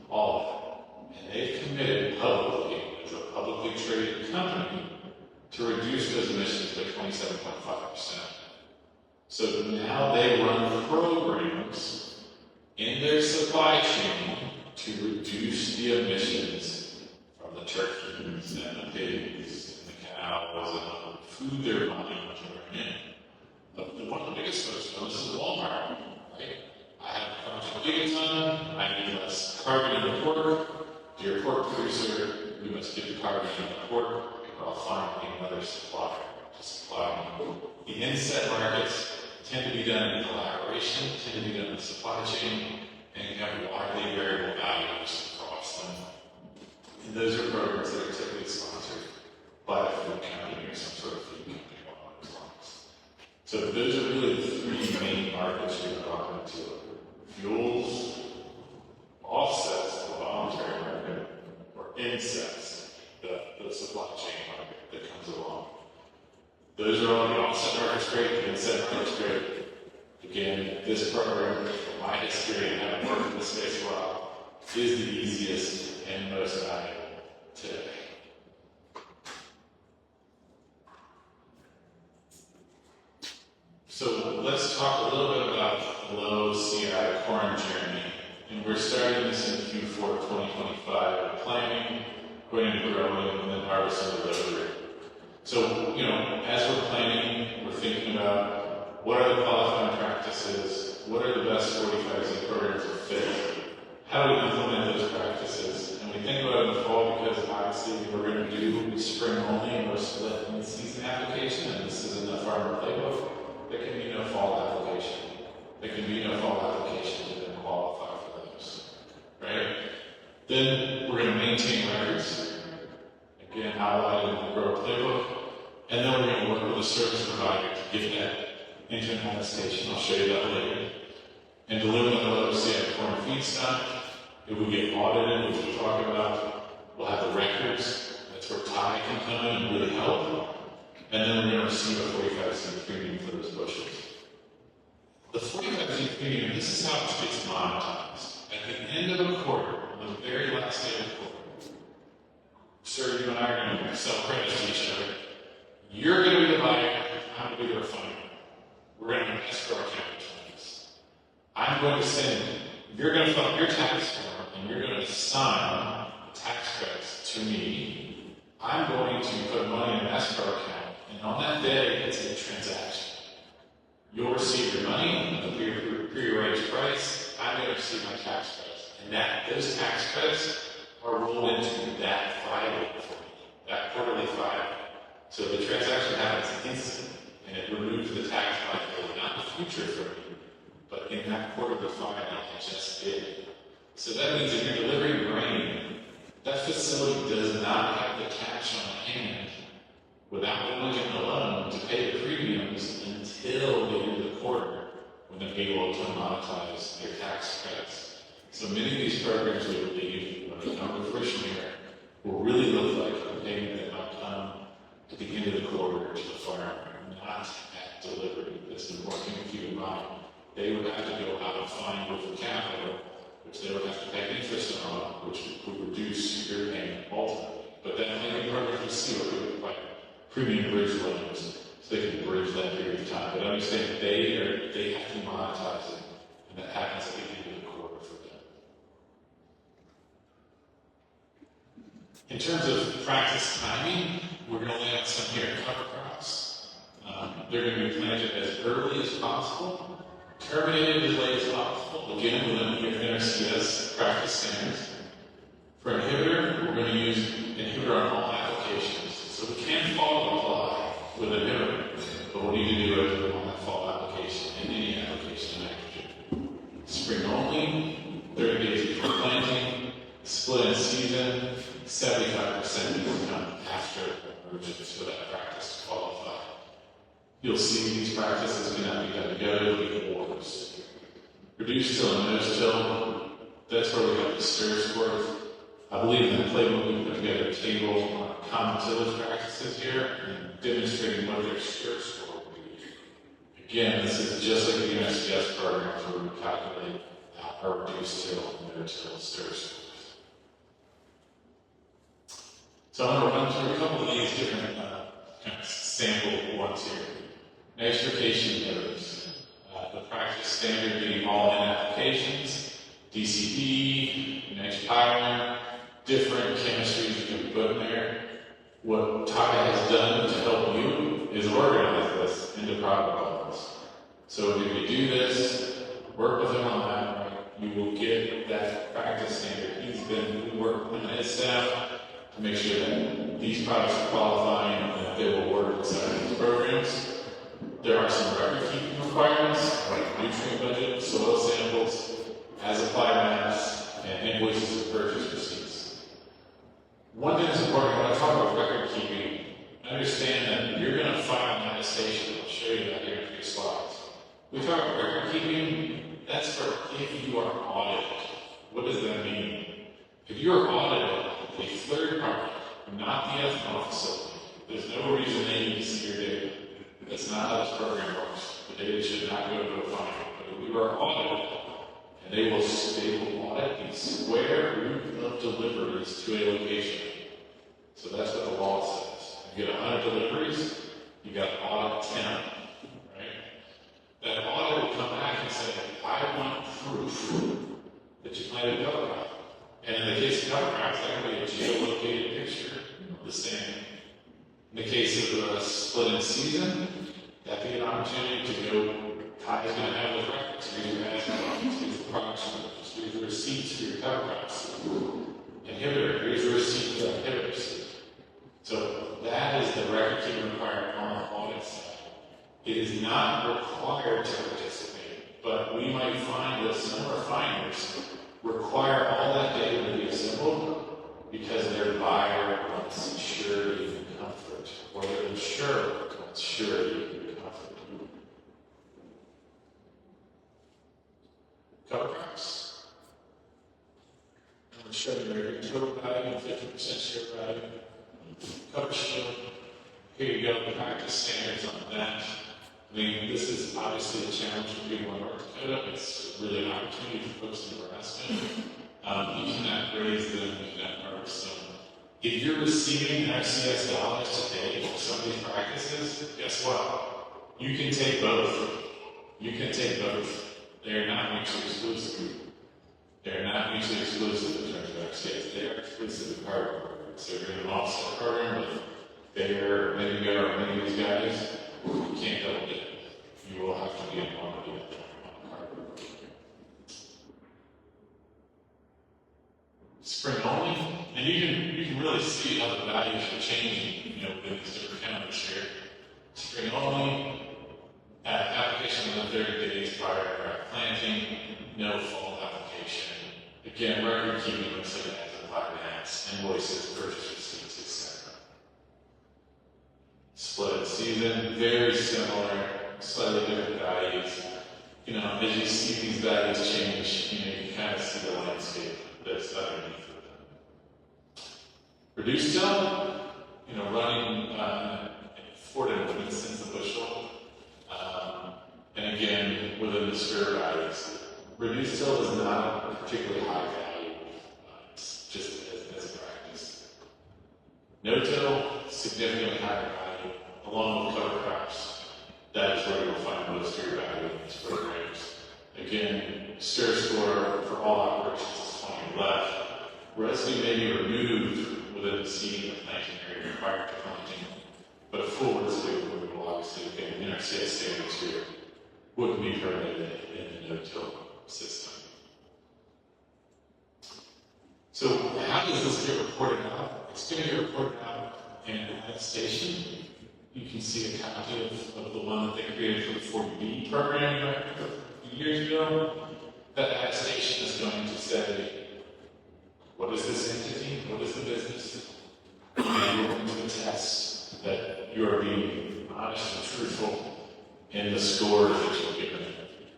all of it. And they've committed publicly, as a publicly traded company, to reduce those emissions by 27.5%. So now they run programs in their supply chain to reduce the emissions from the turkeys and the pigs and the cows and the food they're buying to bring in. One of the biggest folks knows is Walmart, right? I have a bunch of gigaton, I need less carbon in the pork. Dear pork producer, we must get the carbon in the pork, or I'll find another supplier to supply. The inset markets tend to be done in collaboration, tend to be done in the supply chain, and you have widely variable values across them. And those are programs that are typically sponsored by a food company or some sort of food company along those lines. So those are really the three main markets you're talking to. Fuels, offsets, the voluntary market, or insets, the supply chain market that comes along. Those are all the offset markets great, the inset markets great. Again, this program, from my history and having worked in this space for a while, is the easiest and most valuable today. So let's talk a little bit about the low CI corn journey. And we're starting this in Q4 2025. We're planning, going into growing, and then harvesting the rotary. So, as we're planning, we're thinking about what are the qualifying practices, what are the best 45Z programs that fit, how do we implement those practices, and we think about it in the fall because obviously we're going to do spring only and we're split mid-season application, and this is in the farmer playbook. There can be no fall application. There can be no fall application to then qualify for those, right? Then we're going to maintain records, again outlined in the grower playbook, and then we're going to work with a service provider to get that into an attestation. I'll show you that later. And deliver the low CI corn feedstock. It will get audited, which we'll talk about. We'll have the records. That's where Ty can come in and really help. And then we're going to receive a 45C premium for those bushels. The 45C premium, this is how it gets monetized. At the end of a quarter, on the very last day of the quarter, sir, you and I are going to sell credits to each other. You're going to be the buyer, I'm going to be the refiner. We're going to have an escrow account between us. I'm going to send, you're going to fill out your tax form, and you're going to assign the tax credits to me. I'm going to put money in an escrow account, and on that day, it's a transaction. You'll receive your money at the prearranged price. I'm going to receive my tax credits. And those tax credits are rolled into that filing for me, that quarterly filing. So the transaction happens instantly, and it removes the tax liability, not the future for me, but in that quarterly filing I just did. So that means if you're delivering grain, that facility does not have the cash on hand without them looking at the loan to pay the premiums until the end of the quarter when they're able to monetize their tax credits. So many of these programs, we believe, when they come to fruition here, will really look like a payment that might come at the end of the quarter to the farmer, not at delivery. That's an important thing to keep in mind. They would have to go out and find working capital, which they would have to pay interest on, which would reduce your payment ultimately. But then many programs we see are really quite premium bridge loans, so they can bridge that period of time. But understand that they have to monetize it, and And that happens at the end of the quarter for them. In terms of practice timing, we're going to lay out some here cover crops. They're going to be planted as early as possible, terminated as late as possible, again within your NRCS practice standards. For inhibitor, we're going to use inhibitor on all applications. So we can fall apply with inhibitor, but we need to do it on that fall application, in any application of nitrogen. Spring only, 30 days before planting, split in season, 75% needs to come after emergence for that practice to qualify. You'll see these practices cannot be done together with wars. Reduce till and nose till, that's where we have the stir squirt. I believe in the playbook we put together a table on common tillage practices here and demonstrating what their stir squirt would be. Again, this is just like the USGS programs where we calculate our reduced till and no till stir squirt. So I'm going to run through a couple of these different kind of sample ones here. Nitrification inhibitors. The practice standard being all in applications, DCP, nitropyrin, different chemistries you can put in there. What Taka has done to help you is organize this into protocols. So if you do this, work with him on that, you will get that practice standard. We work with his staff to make sure that these products are qualifying and that they will work inside these programs. There are some record-keeping requirements, like nutrient budget, soil samples, as-applied maps, and invoices and purchase receipts. One thing that's important when I talk about record-keeping, understand that you're going to file an attestation. I'll show you that here in a few slides. We talk about record-keeping, that's for if you are audited. What does that mean? If you are audited, a third party, not the ethanol facility, there's no reason they need to see your data. That's not how this program works. The data should not go to a fine. But if we are audited, and they will audit the square root of deliveries to a location. So that's what the law says. If you get 100 deliveries, you got to audit 10, right? That audit will come back and say, I want proof that you planted a cover crop. And in the case of cover crops, that can be a geolocated picture of the stand. In the case of a split in season, that'd be an opportunity to go, Ty's going to have those records. Here's your ads, here's the products, here's the receipts for your cover crops. Inhibitor, here's the receipt for the inhibitors. So that is the record keeping requirement on the audit side. It is not required to participate, but we might find that some refiners require all that data to be assembled because their buyer wants surety and comfort, or their insurer wants surety and comfort. Cover crops. I'm going to show you your total value, 50% share value. Cover shield. Here you go, the practice standards on that. I mean, this is obviously a challenge for people in North Dakota. It's really an opportunity for folks in Nebraska. You cannot raise them, you cannot harvest them. If you're receiving FCS dollars today for some of these practices, guess what? You can take both. You can take both. They are not mutually exclusive. They are not mutually exclusive in terms of FCS. They are exclusive to carbon programs. So if you're in an offset program with Bayer, Medigo, or any of these guys, you can't double dip. You will have to be in one or the other on carbon. Spring only, and you can really see how the values are changing, within these different counties here. Spring only, application within 30 days prior to planting, no fall application. Again, record keeping looks like as applied maps, invoices, purchase receipts, etc. Split season, very similar, slightly different values. As you see these values change, you kind of see the landscape that's underneath of them. Reduced till, running 4 to 1 cents a bushel. And again, within the square values. Reduced till is not a particularly high value, it's just as a practice. No till, significantly higher value, along with cover crops. That is where you'll find most of your value in these programs. Again, stir score for all operations is 20 left. Residue may be removed within the seeding and planting area prior to planting, but a full residue removal, obviously, again, interstate standards here, wouldn't be permitted in the no-till system. So how does this get reported out? It's going to get reported out in an attestation. You can see a copy of the one that they created for the 40B program back a few years ago. That attestation is going to say, what is this entity? What is the business? And you're going to attest that you are being honest and truthful in the scores that you're given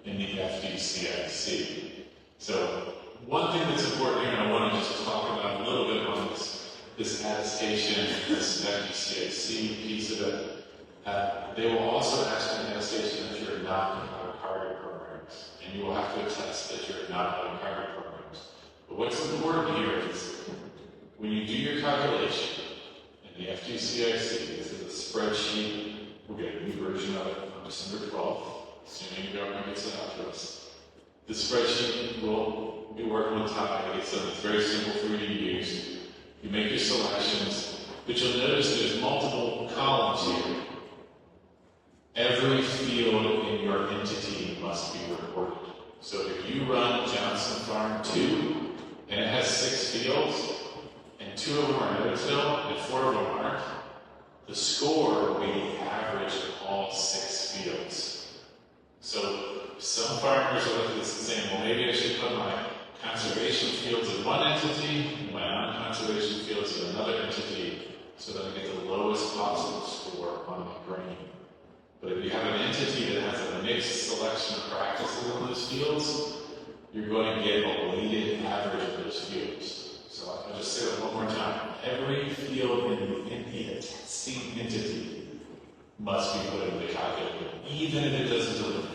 in the FDCIC. So one thing that's important here, and I want to just talk about a little bit on this attestation, this FDCIC piece of it. They will also ask an attestation that you're not in carbon programs, and you will have to attest that you're not in carbon programs. But what's important here is when you do your calculation in the FDCIC, this is a spreadsheet. We'll get a new version of it on December 12th, assuming the government gets it out to us. The spreadsheet will be working with Ty. It's very simple for you to use. You make your selections, but you'll notice there's multiple columns here. Every field in your entity must be recorded. So if you run Johnson Farm 2, and it has 6 fields, and 2 of them are no-till, and 4 of them aren't, the score will be the average of all 6 fields. So some farmers are looking at this and saying, well, maybe I should put my conservation fields in one entity, and my non-conservation fields in another entity, so that I get the lowest possible score on my grain. But if you have an entity that has a mixed selection of practices in those fields, you're going to get a weighted average of those fields. So I'll just say that one more time. Every field in the testing entity must be put into the calculator, even if it doesn't deliver.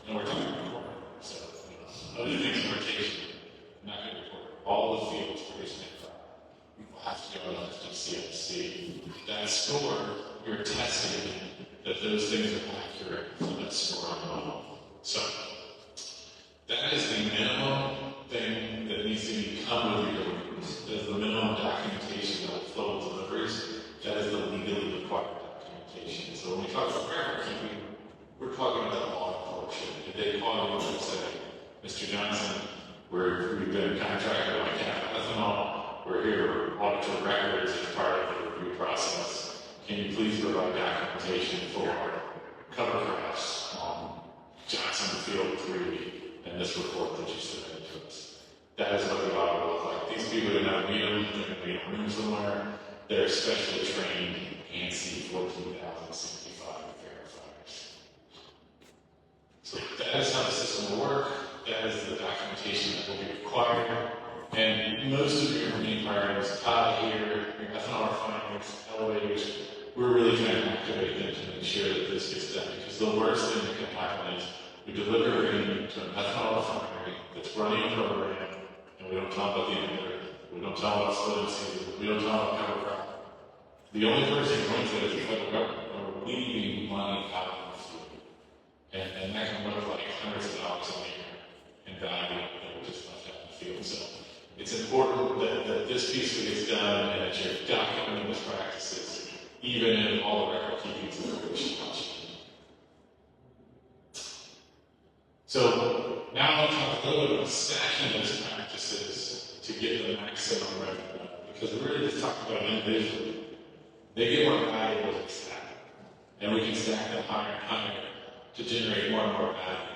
And we're talking about so, other things in rotation, I'm not going to report all the fields producing it. You will have to go on FDCIC. That score, you're testing that those things are accurate for that score on the model. So, that is the minimum thing that needs to come with your deliveries. That is the minimum documentation that will flow with deliveries. That is the legally required documentation. So when we talk about record keeping, we're talking about the log portion. If they call you and say, Mr. Johnson, we've been contracted by Cap Ethanol, we're here to audit your records as part of the review process. Can you please provide documentation for cover crops on Johnson Field 3 and this report that you submitted to us? That is what the audit will look like. These people do not meet them, they're going to be in a room somewhere. They're specially trained ANSI 14065 verifiers. So that is how the system will work. That is the documentation that will be required. And most of your main priorities, Todd here, your ethanol refineries, elevators, we're really trying to activate them to make sure that this gets done. Because the worst thing that can happen is we deliver a grain to an ethanol refinery that's running a program, and we don't tell them about the emitter, we don't tell them about splitting season, we don't tell them about cover crop. The only person who runs it is the federal government, and we're leaving money out in the field. And that can look like hundreds of dollars a year in value that we're just left out in the field. So it's important that this piece gets done and that you're documenting those practices, even if all the record keeping is a wishy-washy. So now I'll talk a little bit about stacking those practices to get the maximum revenue. Because we're really just talking about individually. They get more valuable as we stack. And we can stack them higher and higher to generate more and more value.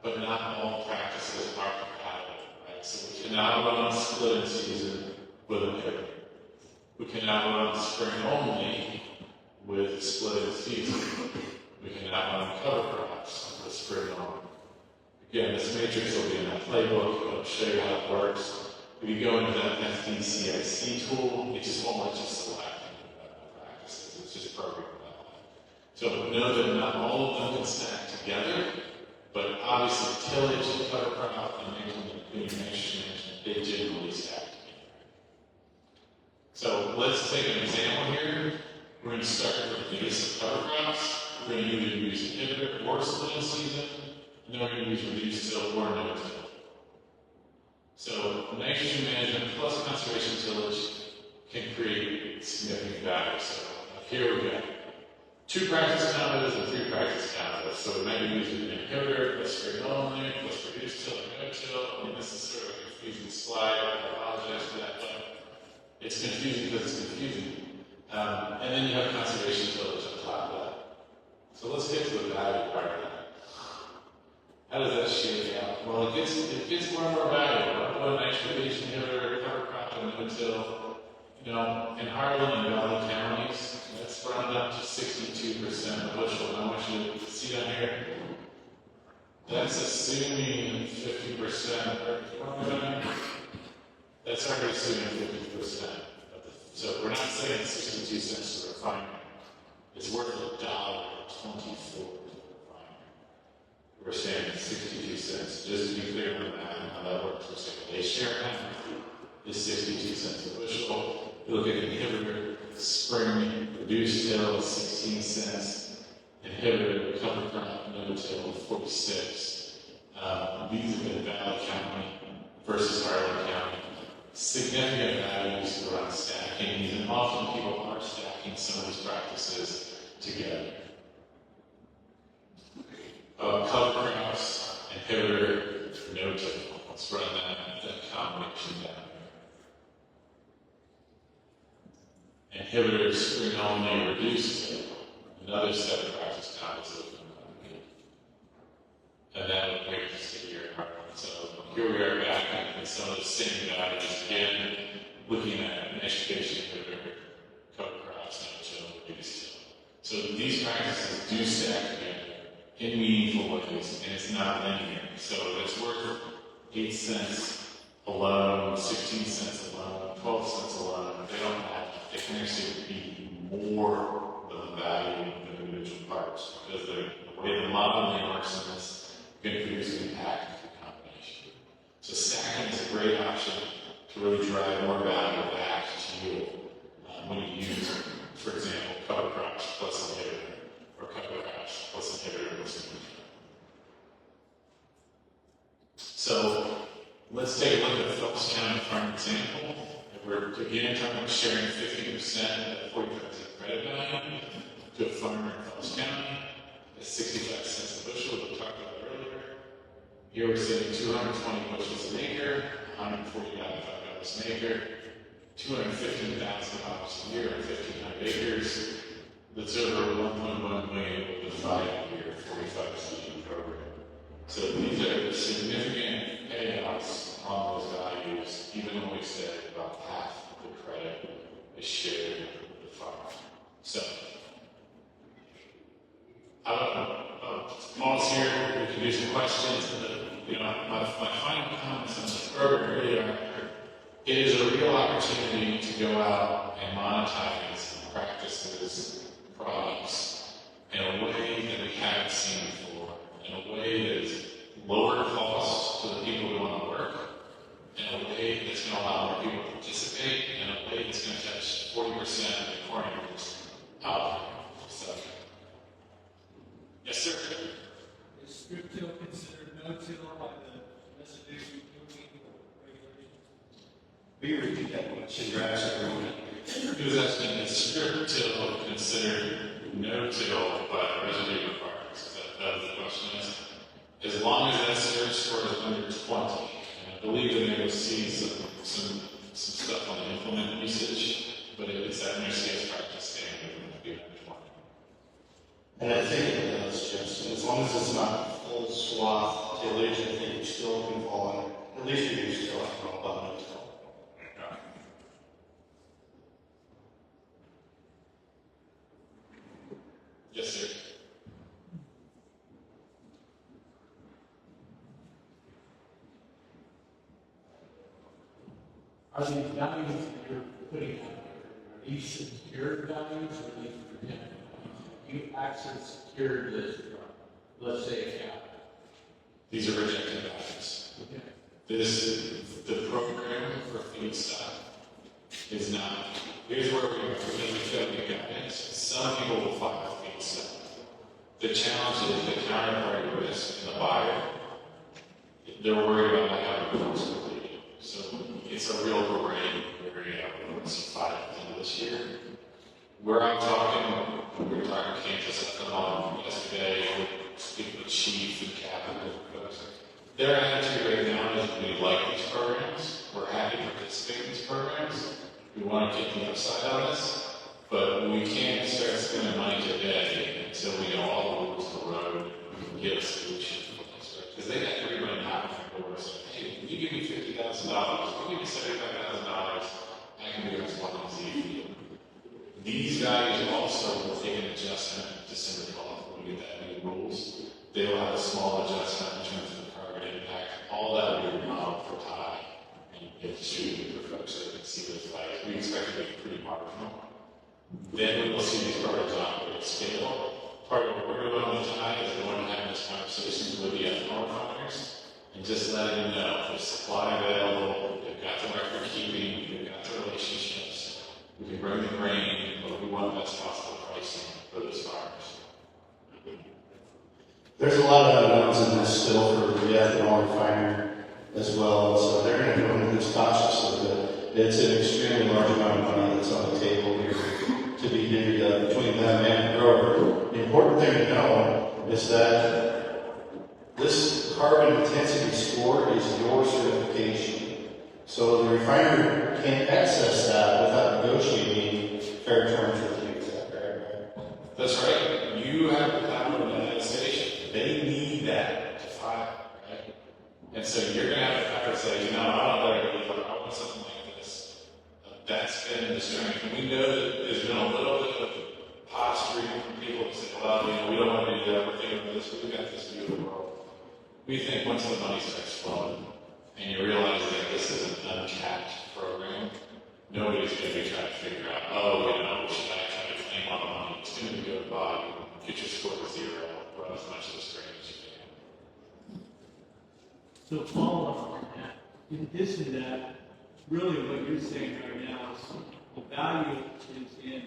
But not all practices are compatible, right? So we cannot run splitting season with a pivot. We cannot run spring only with splitting season. We cannot run cover crops with spring only. Again, this matrix will be in that playbook. It'll show you how it works. If you go into that FDCIC tool, it just won't let you select practices. It's just programmed that way. So know that not all of them can stack together, but obviously tillage and cover crop and management, they generally stack together. So let's take an example here. We're going to start with the base of cover crops. We're going to either use inhibitor or splitting season. and then we're going to use reduced till or no till. So nitrogen management plus conservation tillage can create significant value. So here we got 2 practice canvases and 3 practice canvases. So we might be using an inhibitor plus spray only, plus reduced till or no till. I mean, this is sort of a confusing slide. I apologize for that, but it's confusing because it's confusing. And then you have conservation tillage on top of that. So let's get to the value part of that. How does that shake out? Well, it gets more and more valuable. One nitrogen inhibitor, cover crop, and no-till. You know, in Harlan and Valley counties, that's rounded up to 62% of bushel. I want you to see down here. That's assuming 50%. That's already assuming 50%. So we're not saying 62 cents for refinement. It's worth $1.24 to refinement. We're saying 62 cents. Just to be clear on that and how that works, we're saying a share is 62 cents a bushel. You look at inhibitor, spring, reduced till, 16 cents. Inhibitor, cover crop, no till, 46. These have been Valley County versus Harlan County. Significant values around stacking, and often people are stacking some of these practices together. Cover crops, inhibitor, no till. Let's run that combination down. Inhibitors, spring only, reduced till. Another set of practice combos. And that would make us a year in Harlan. So here we are back in some of the same values again, looking at an education inhibitor, cover crops, no till, reduced till. So these practices do stack together in meaningful ways, and it's not linear. So it's worth 8 cents alone, 16 cents alone, 12 cents alone. They don't have, they can actually be more than the value of the individual parts, because the way the modeling works in this can produce an impact of the combination. So stacking is a great option to really drive more value back to yield when you use, for example, cover crops plus inhibitor, or cover crops plus inhibitor plus inhibitor. So let's take a look at the Phelps County farm example. If we're again talking about sharing 50% of 45% credit value to a farmer in Phelps County, at 65 cents a bushel, we talked about earlier. Here we're saving 220 bushels an acre, $145 an acre, $215,000 a year on 1,500 acres. That's over 1.1 million with a 5-year, 45-cent program. So these are significant payouts on those values, even when we say about half of the credit is shared with the farmer. So I'll pause here. We can do some questions. My final comments on this program really are: it is a real opportunity to go out and monetize practices, products in a way that we haven't seen before, in a way that is lower cost to the people who want to work, in a way that's going to allow more people to participate, in a way that's going to touch 40% of the corn acres out there. So, yes, sir. Is strip till considered no-till by the residential building regulations? Will you repeat that question, Grass, everyone? He was asking, is strip till considered no-till by residue requirements? That was the question. As long as that surge score is under 20, and I believe that they're going to see some stuff on the implement usage, but if it's that NRCS practice standard, it would be under 20. And I think it does, Justin. As long as it's not full swath tillage, I think you still can fall in. At least you do still have to know about no till. Yes, sir. Are these values that you're putting out there, are these secured values or are these protected values? You actually secured this from, let's say, a cap. These are rejected values. Okay. This is the program for feedstock is not. Here's where we are. We're going to be guidance. Some people will file feedstock. The challenge is the counterparty risk and the buyer. They're worried about not having the course completed. So it's a real gray area when it's 5 at the end of this year. Where I'm talking, we were talking Kansas Ethanol yesterday, speaking with Chief and Capital folks. Their attitude right now is we like these programs. We're happy to participate in these programs. We want to get the upside on this, but we can't start spending money today until we know all the rules of the road and get a solution for this, right? Because they got everybody knocking on the door saying, hey, if you give me $50,000, if you give me $75,000, I can do X, Y, and Z for you. These values also will take an adjustment December 12th when we get that new rules. They will have a small adjustment in terms of the carbon impact. All that will be remodeled for Thai and distributed for folks so they can see those values. We expect it to be pretty marginal. Then we will see these programs operate at scale. Part of what we're doing on the Thai is going to have this conversation with the ethanol refiners and just letting them know there's supply available, they've got the record keeping, they've got the relationships. We can bring the grain, but we want best possible pricing for those farmers. There's a lot of unknowns in this still for the ethanol refiner as well, so they're going to go into this cautiously, but it's an extremely large amount of money that's on the table here to be divvied up between them and the grower. The important thing to know is that this carbon intensity score is your certification. So the refiner can't access that without negotiating fair terms with you. Is that right? That's right. You have the power in that station. They need that to file, right? And so you're going to have the power to say, no, I don't let it go. I want something like this. That's been the strength. And we know that there's been a little bit of posturing from people who say, well, we don't want to do that. We're thinking of this. We've got this view of the world. We think once the money starts flowing, and you realize that this is an uncapped program, nobody's going to be trying to figure out, should I try to claim all the money? It's going to go to bottom, get your score to 0, run as much of the strain as you can. So follow up on that. In addition to that, really what you're saying right now is the value is in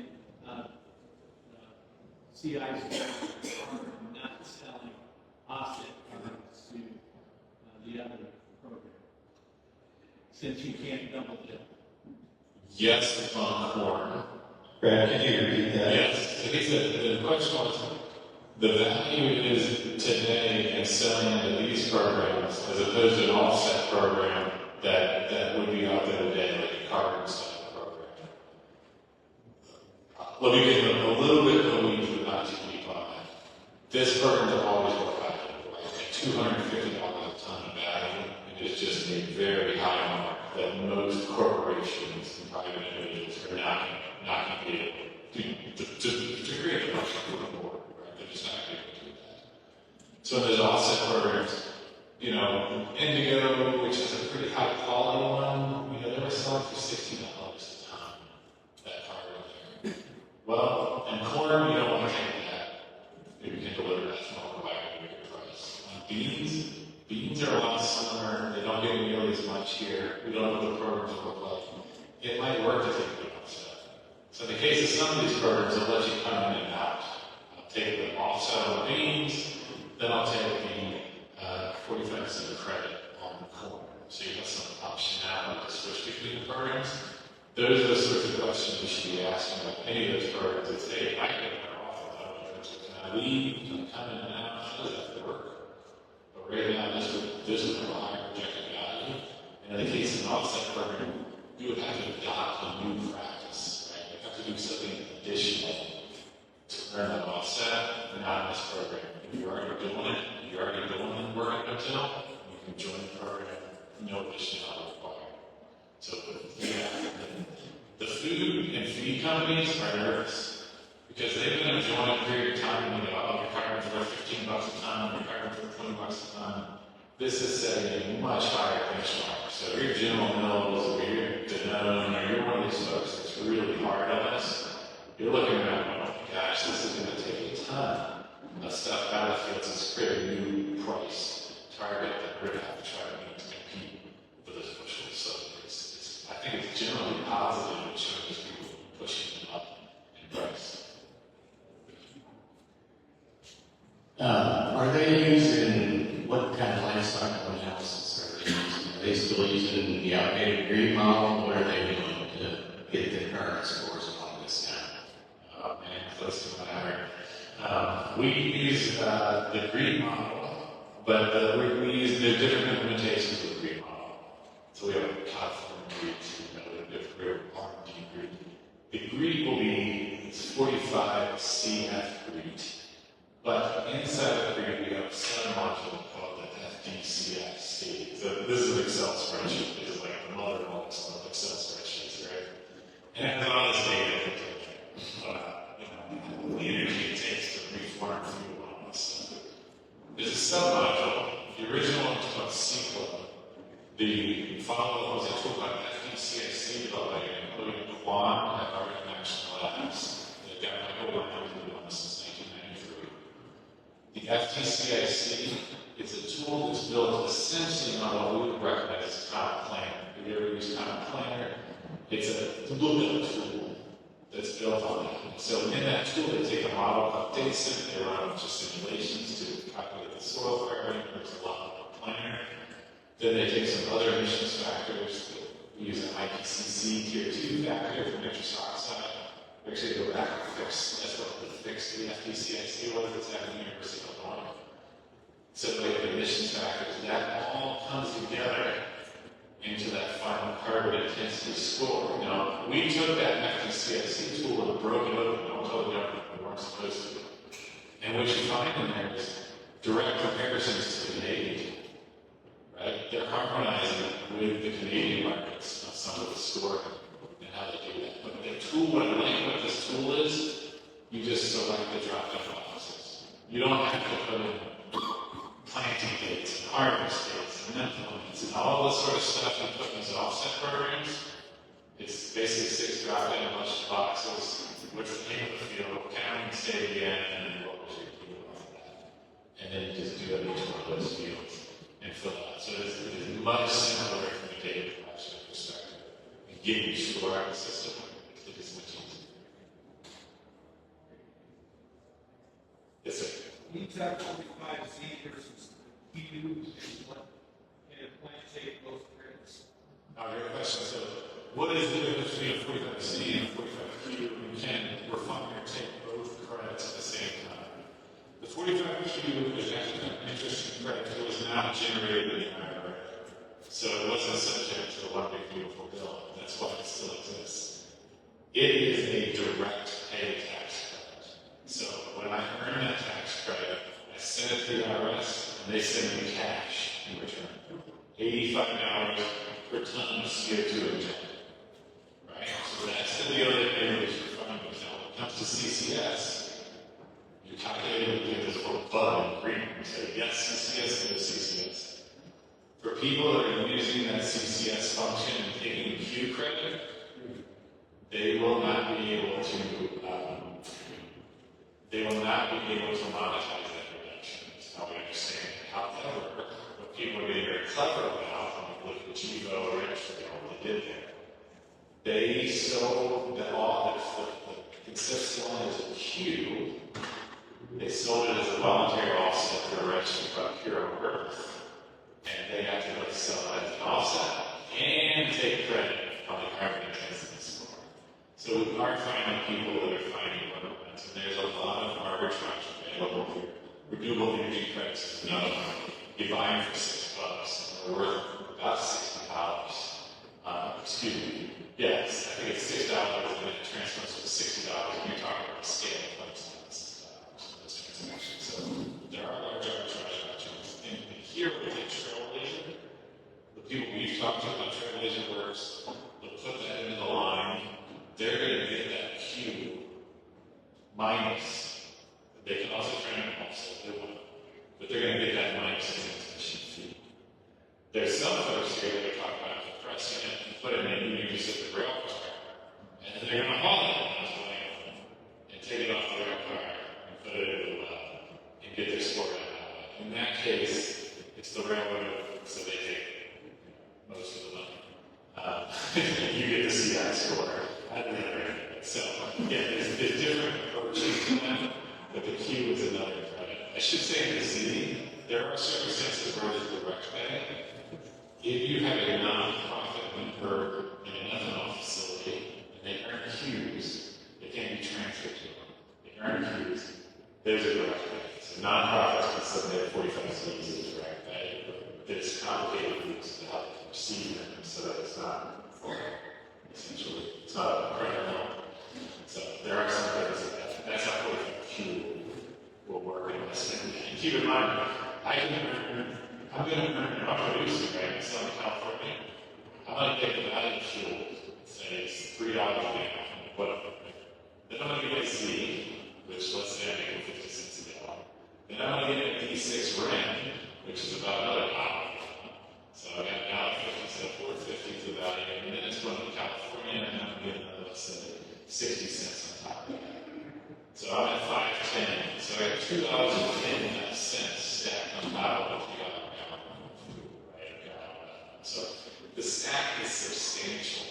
CI's carbon, not selling offset carbon to the other program, since you can't double dip. Yes, on corn. Brad, can you repeat that? Yes. So the question was, the value is today in selling into these programs as opposed to an offset program that would be out there today, like a carbon style program. Let me get a little bit of the weeds, but not too deep on that. This program has always worked out like $250 a ton of value. It is just a very high mark that most corporations and private individuals are not going to be able to create a function for the board, right? They're just not going to be able to do that. So there's offset programs, Indigo, which is a pretty high quality one, they were selling for $60 a ton, that carbon there. Well, in corn, you don't want to take that. If you can deliver that small by a bigger price. On beans are a lot similar. They don't get nearly as much here. We don't know what the programs look like. It might work to take the offset. So in the case of some of these programs, they'll let you come in and out. I'll take the offset on the beans, then I'll take the 45% credit on the corn. So you have some optionality to switch between the programs. Those are the sorts of questions you should be asking about any of those programs that say, I get better off without it. Can I leave? Can I come in and out? How does that work? But right now, this is a high projected value. And in the case of an offset program, you would have to adopt a new practice, right? You have to do something additional to earn that offset, and not in this program. If you're already doing it, working until you can join the program, no additional required. So, the food and feed companies are nervous because they've been enjoying a period of time when your carbon's worth $15 a ton, your carbon's worth $20 a ton. This is setting a much higher benchmark. So, your General Mills, or your Danone, or you're one of these folks that's really hard on this, you're looking around going, oh my gosh, this is going to take a ton of stuff out of the fields. It's create a new price target that we're going to have to try to meet to compete for those bushels. So I think it's generally positive in terms of people pushing them up in price. Are they using, what kind of livestock analysis are they using? Are they still using the outdated green model? What are they doing to get their current scores and all this now? Oh man, close to my heart. We use the green model, but we use the different implementations of the green model. So we have a platform breed, we have real R&D breed. The breed will be 45 CF breed, but inside the breed we have a sub-module called the FDCFC. So this is an Excel spreadsheet. This is like the mother of all Excel spreadsheets, right? And it has all this data about the energy it takes to reform fuel and all this stuff. There's a sub-module. The original one was called CFlow. The follow-up was a tool called FDCFC developed by including Quan at our National Labs. They've got my whole life to do on this since 1993. The FDCIC is a tool that's built essentially on what we would recognize as Common Planner. If you ever use Common Planner, it's a lookup tool that's built on it. So in that tool, they take a model, updates it, they run a bunch of simulations to calculate the soil fairly, there's a lot of planner. Then they take some other emissions factors. We use an IPCC Tier 2 factor for nitrous oxide. We actually go back and fix, that's what the fix the FDCIC was that's at the University of Illinois. So we have emissions factors. That all comes together into that final carbon intensity score. Now, we took that FDCIC tool and broke it open and told the government we weren't supposed to. And what you find in there is direct comparisons to the Canadian. Right? They're harmonizing with the Canadian markets on some of the score and how they do that. But the tool, what I like about this tool is, you just select the drop-down boxes. You don't have to put in planting dates and harvest dates and implements and all this sort of stuff you put in these offset programs. It's basically 6 drop-down bunch of boxes. What's the name of the field? County, state again, and then what was your field off of that? And then you just do that each one of those fields and fill out. So it is much simpler from a data collection perspective. And getting you sure out of the system, it is much easier. Yes, sir. You talk 45Z versus Q and what can a plant take both credits? Great question. So, what is the difference between a 45C and a 45Q? You can refine or take both credits at the same time. The 45Q is actually an interesting credit that was not generated in the IRA. So it wasn't subject to the One Big Beautiful Bill. That's why it still exists. It is a direct pay tax credit. So when I earn that tax credit, I send it to the IRS and they send me cash in return. $85 per ton of CO2 ejected. Right? So that's the deal that everybody's referring to. Now, when it comes to CCS, you calculate it, you get this little button in green. You say, yes, CCS, no CCS. For people that are using that CCS function and taking Q credit, they will not be able to monetize that reduction. That's how we understand it. However, what people are getting very clever about, when you look at Chivo or Richard, what they did there, they sold the consistent one as a Q. They sold it as a voluntary offset for a register called Pure Earth. And they have to sell it as an offset and take credit on the carbon intensity score. So we are finding people that are finding workarounds, and there's a lot of arbitrage available here. Renewable energy credits is another one. You buy them for $6, and they're worth about $60. Excuse me. Yes, I think it's $6, and it transfers to $60. And you're talking about a scale of those transactions. So there are large arbitrage opportunities. And here with the Trailblazer, the people we've talked to about Trailblazer works, they'll put that into the line. They're going to get that Q minus. They can also try and offset their one, but they're going to get that minus in the transmission fee. There's some folks here that are talking about compressing it and putting it in the use of the rail car, and they're going to haul it on the way and take it off the rail car and put it in the well and get their score out. In that case, it's the railroad, so they take most of the money. You get to see that score at the end. So, yeah, there's different approaches to that, but the Q is another credit. I should say in the city, there are circumstances where there's direct pay. If you have a nonprofit member in an ethanol facility and they earn Qs, it can't be transferred to them. They earn Qs, there's a direct pay. So nonprofits can submit 45 Cs as direct pay, but it's complicated rules to how they can receive them so that it's not, essentially, it's not a criminal. So there are some things like that. That's how 45 Q will work in this. And keep in mind, I'm going to earn, if I'm producing, right, in Southern California, I might get the value of fuel, say it's $3 a gallon, whatever. Then I'm going to get a C, which let's say I'm making 50 cents a gallon. Then I'm going to get a D6 RIN, which is about another dollar. So I got now 50, so 450 to the value, and then it's going to California, and I'm going to get another, let's say, 60 cents on top of that. So I'm at 5.10. So I have $2.10 stacked on top of $2 a gallon of food, right? So the stack is substantial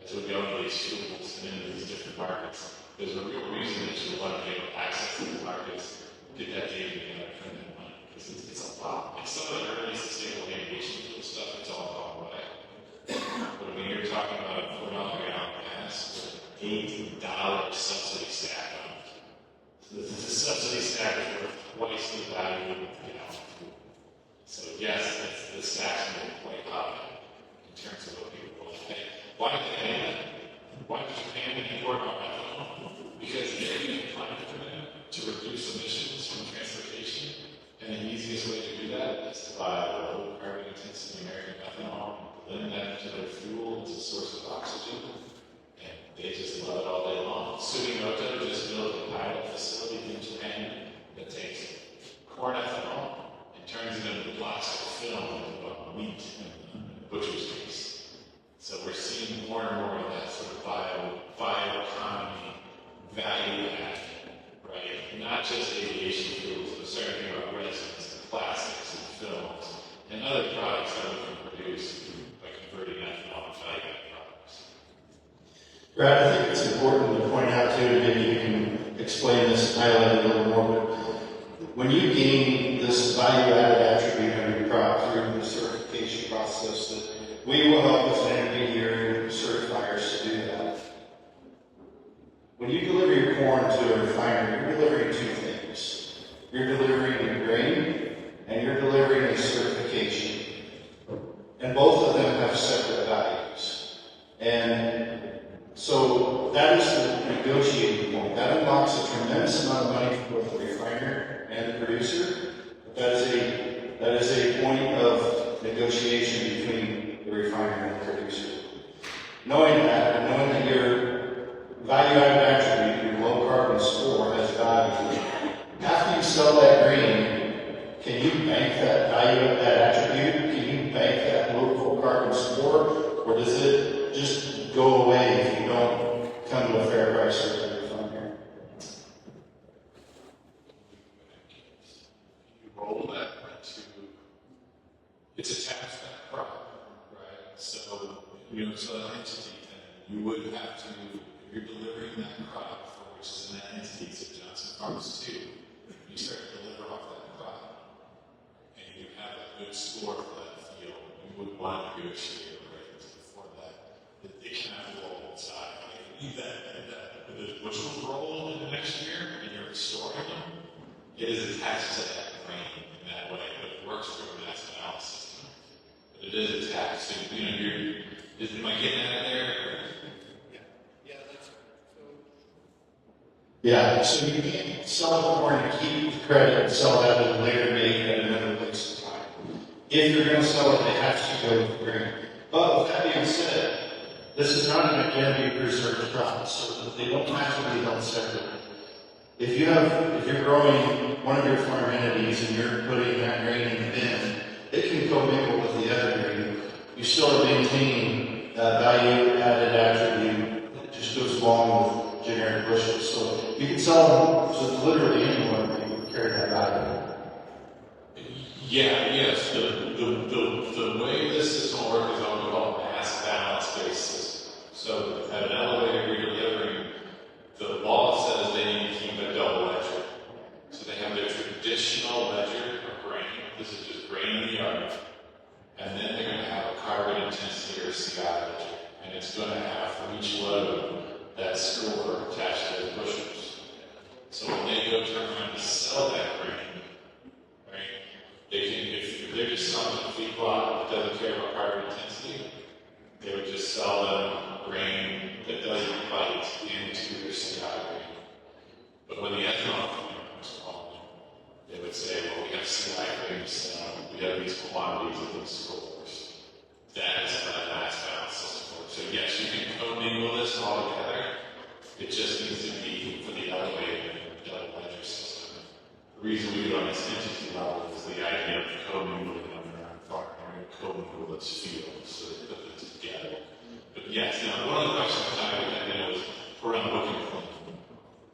as we go into these fuels and into these different markets. There's a real reason that you want to be able to access these markets, get that data together, and that money, because it's a lot. And some of the early sustainable aviation fuel stuff, it's all gone away. But when you're talking about $4 a gallon gas with $8 subsidy stack on it, the subsidy stack is worth twice the value of the gallon of fuel. So yes, the stack's been quite high in terms of what people will pay. Why did they pay that? Why did Japan import our ethanol? Because they're getting a climate commitment to reduce emissions from transportation, and the easiest way to do that is to buy low carbon intensity American ethanol, blend that into their fuel as a source of oxygen, and they just love it all day long. Sumitomo just built a pilot facility in Japan that takes corn ethanol and turns it into plastic film of wheat and butcher's grease. So we're seeing more and more of that sort of bioeconomy value add, right? Not just aviation fuels, but starting about resins and plastics and films and other products that we can produce by converting ethanol to value-added products. Brad, I think it's important to point out too, and maybe you can explain this and highlight it a little more, but when you gain this value-added attribute on your crop through the certification process, that we will help as an intermediary certifiers to do that. When you deliver your corn to a refinery, you're delivering two things. You're delivering a grain, and you're delivering a certification. And both of them have separate values. And so that is the negotiating point. That unlocks a tremendous amount of money for both the refiner and the producer. But that is a point of negotiation between the refiner and the producer. Knowing that, and knowing that your value-added attribute, your low-carbon score, has value, after you sell that grain, can you bank that value of that attribute? Can you bank that low-carbon score? Or does it just go away if you don't come to a fair price for the refiner? You roll that into, it's a tax back crop, right? So, so an entity, and you would have to, if you're delivering that crop, for which is an entity, so Johnson Farms 2, you start to deliver off that crop, and you have a good score for that field, you would want to negotiate a rate for that. It cannot roll inside. Like, you need that which will roll in the next year, and you're storing them. It is attached to that grain in that way, but it works through a mass analysis. But it is attached. So, am I getting out of there? Yeah, that's right. Yeah, so you can't sell the corn and keep the credit and sell that at a later date at another place in time. If you're going to sell it, it has to go with the grain. But with that being said, this is not an identity preserved crop, so that they don't have to be held separate. If you're growing one of your farm entities and you're putting that grain in the bin, it can commingle with the other grain. You still are maintaining value-added attribute that just goes along with generic bushels. So you can sell them to literally anyone that can carry that value. Yeah, yes. The way this system works is on what we call mass balance basis. So at an elevator you're delivering, the law says they need to keep a double ledger. So they have their traditional it's going to have for each load that score attached to those bushels. So when they go turn around to sell that grain, right, they can, if they're just selling a feedlot that doesn't care about carbon intensity, they would just sell them grain that doesn't bite into their CI grain. But when the ethanol plant comes along, they would say, well, we have CI grain to sell, we have these quantities of these scores. That is how that mass balance system works. So yes, you can commingle this all together. It just needs to be for the elevated double ledger system. The reason we do it on this entity level is the idea of commingling them around farming, commingle its fields, so they put them together. But yes, now one of the questions I had was around booking claim.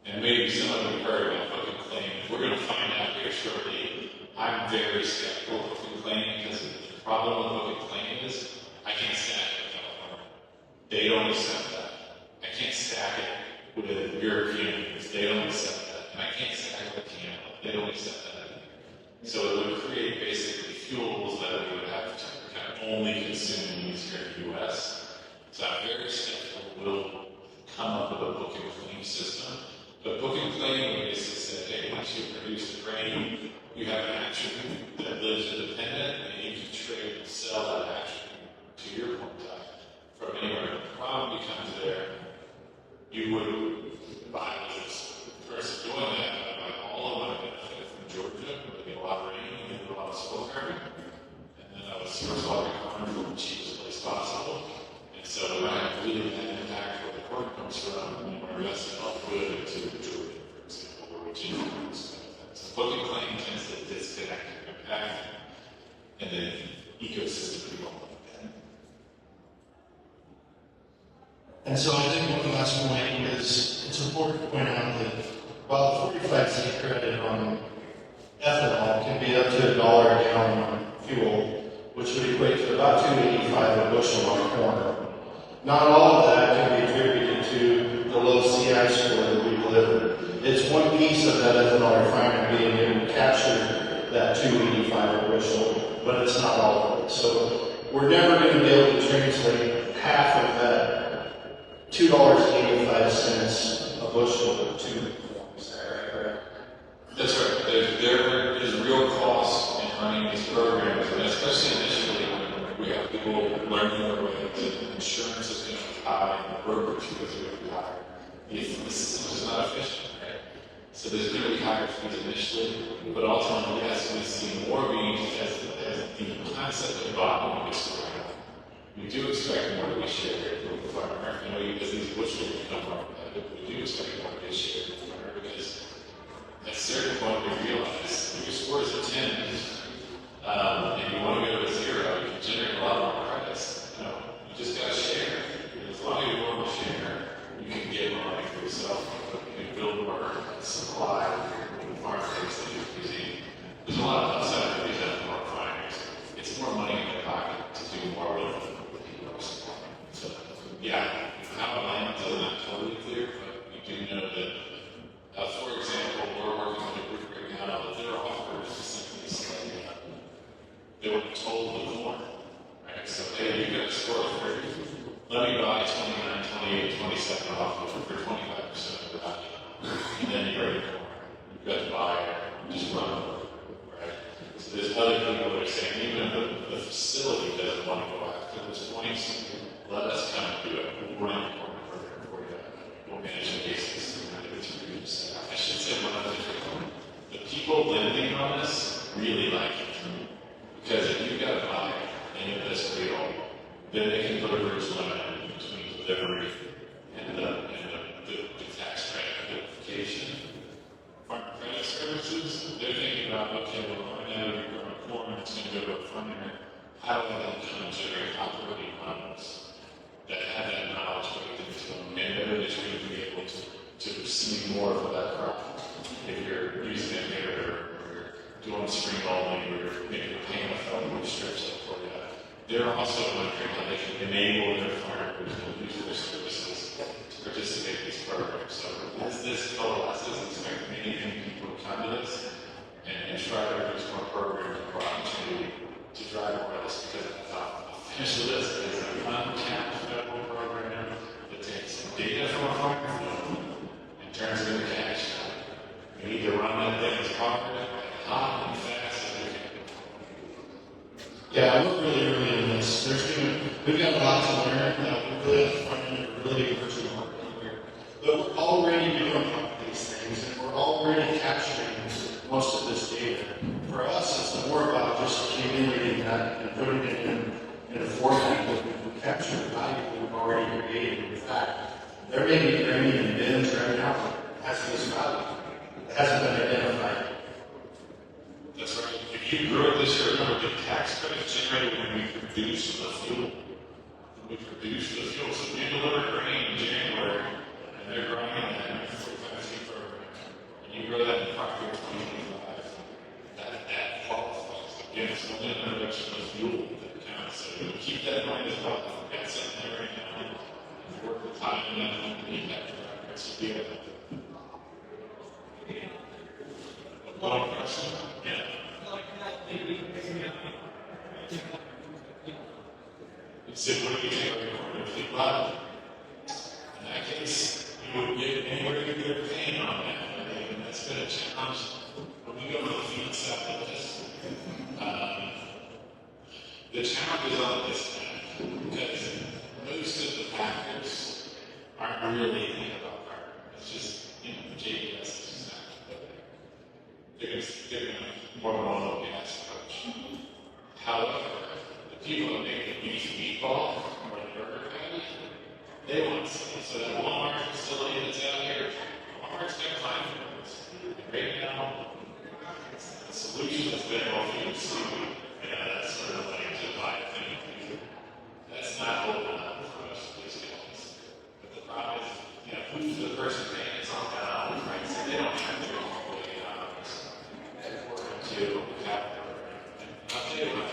And maybe some of you heard about booking claim. We're going to find out here shortly. I'm very skeptical of booking claim because the problem with booking claim is I can't stack it with California. They don't accept that. I can't stack it with Europeans. They don't accept that. And I can't stack it with Canada. They don't accept that. So it would create basically fuels that we would have to kind of only consume here in the US. So I'm very skeptical we'll come up with a booking claim system. But booking claim basically said, hey, once you produce the grain, you have an attribute that lives independent, and you can trade and sell that attribute to your point from anywhere. The problem becomes there, you would buy this person doing that, buy all of my benefit from Georgia, where they get a lot of rain and get a lot of soil carbon. And then I would source all your corn from the cheapest place possible. And so when I have really bad impact where the corn comes from, and we're investing all the good into Georgia, for example, or Virginia, so booking claim tends to disconnect your impact, and then ecosystem people like that. And so I think one last point is it's important to point out that while the 45C credit on ethanol can be up to $1 a gallon on fuel, which would equate to about $2.85 a bushel on corn. Not all of that can be attributed to the low CI score that we delivered. It's one piece of that ethanol refinery being able to capture that $2.85 a bushel, but it's not all of it. So we're never going to be able to translate half of that $2.85 a bushel to corn. Is that right? That's right. There is real cost in running these programs, and especially initially when we have people learning their way that insurance is going to be high and the brokerage is going to be higher. The system is not efficient, right? So there's going to be higher fees initially, but ultimately, as we see more being as the concept of bottom gets around, we do expect more to be shared with the farmer. You know, as these bushels become more competitive, we do expect more to be shared with the farmer because at a certain point we realize if your score is a 10 and you want to go to 0, you can generate a lot more credits. You know, you just got to share. And as long as you're willing to share, you can get more money for yourself. You can build more supply in the farm base that you're using. There's a lot of upside to these ethanol refineries. It's more money in their pocket to do more with what people are supplying. So, yeah, how it lands is not totally clear, but we do know that, for example, we're working with a group right now that their offers is simply saying they were told the corn, right? So, hey, you got a score of 30. Let me buy 29, 28, 27 off of it for 25% of the value. And then you're ready to corn. You've got the buyer, just run over, right? So there's other people that are saying, even if the facility doesn't want to go after those points, let us come and do it. We'll run the corn program for you. We'll manage the basis. I should say one other thing. The people lending on this really like it. Because if you've got a buyer and you're this real, then they can put a bridge limit between delivery and the tax credit identification. Farm credit services, they're thinking about, okay, well, right now you're growing corn, it's going to go to a farmer. How do I then come and generate operating loans that have that knowledge baked into them? And then they're going to be able to receive more of that crop. If you're using it here, or you're doing spring only, or maybe you're paying a fellow who strips it for you. They're also wondering how they can enable their farmers to use their services to participate in these programs. So as this coalesces, expect many people to come to this and try to produce more programs and more opportunity to drive more of this, because I'll finish with this. There's an untapped federal program everything as hard, hot, and fast as we can. Yeah, we're really in this. We've got a lot to learn. We're really at the front end. We're really pushing hard here. But we're already doing these things, and we're already capturing most of this data. For us, it's more about just accumulating that and putting it in a format that we can capture the value that we've already created. In fact, there may be grain in bins right now that has this value. It hasn't been identified. That's right. If you grow it this year, remember the tax credits generated when we produce the fuel. When we produce the fuel, so we deliver grain in January, and they're growing that 45Z program, and you grow that in 5 years, 2025. That qualifies. Again, it's only an introduction of fuel that counts. So we keep that in mind as well. We've got something there right now, and work the time and that to meet that progress. So we have one question. Yeah. You said, what do you think of your fleet model? In that case, you would get anywhere you get a pain on that. And that's been a challenge when we go to the feed side of this. The challenge is on this end because most of the packers aren't really thinking about carbon. It's just, JBS is just not. They're going to more of an oil gas approach. However, the people that make the beef meatball or the burger patty, they want some. So that Walmart facility that's out here, Walmart's got climate goals. Right now, the solution has been all food seafood. That's sort of like to buy a thing. That's not holding up for us, these guys. But the problem is, who's the person paying it on down, right? So they don't have to go all the way out to capital. I'll tell you what,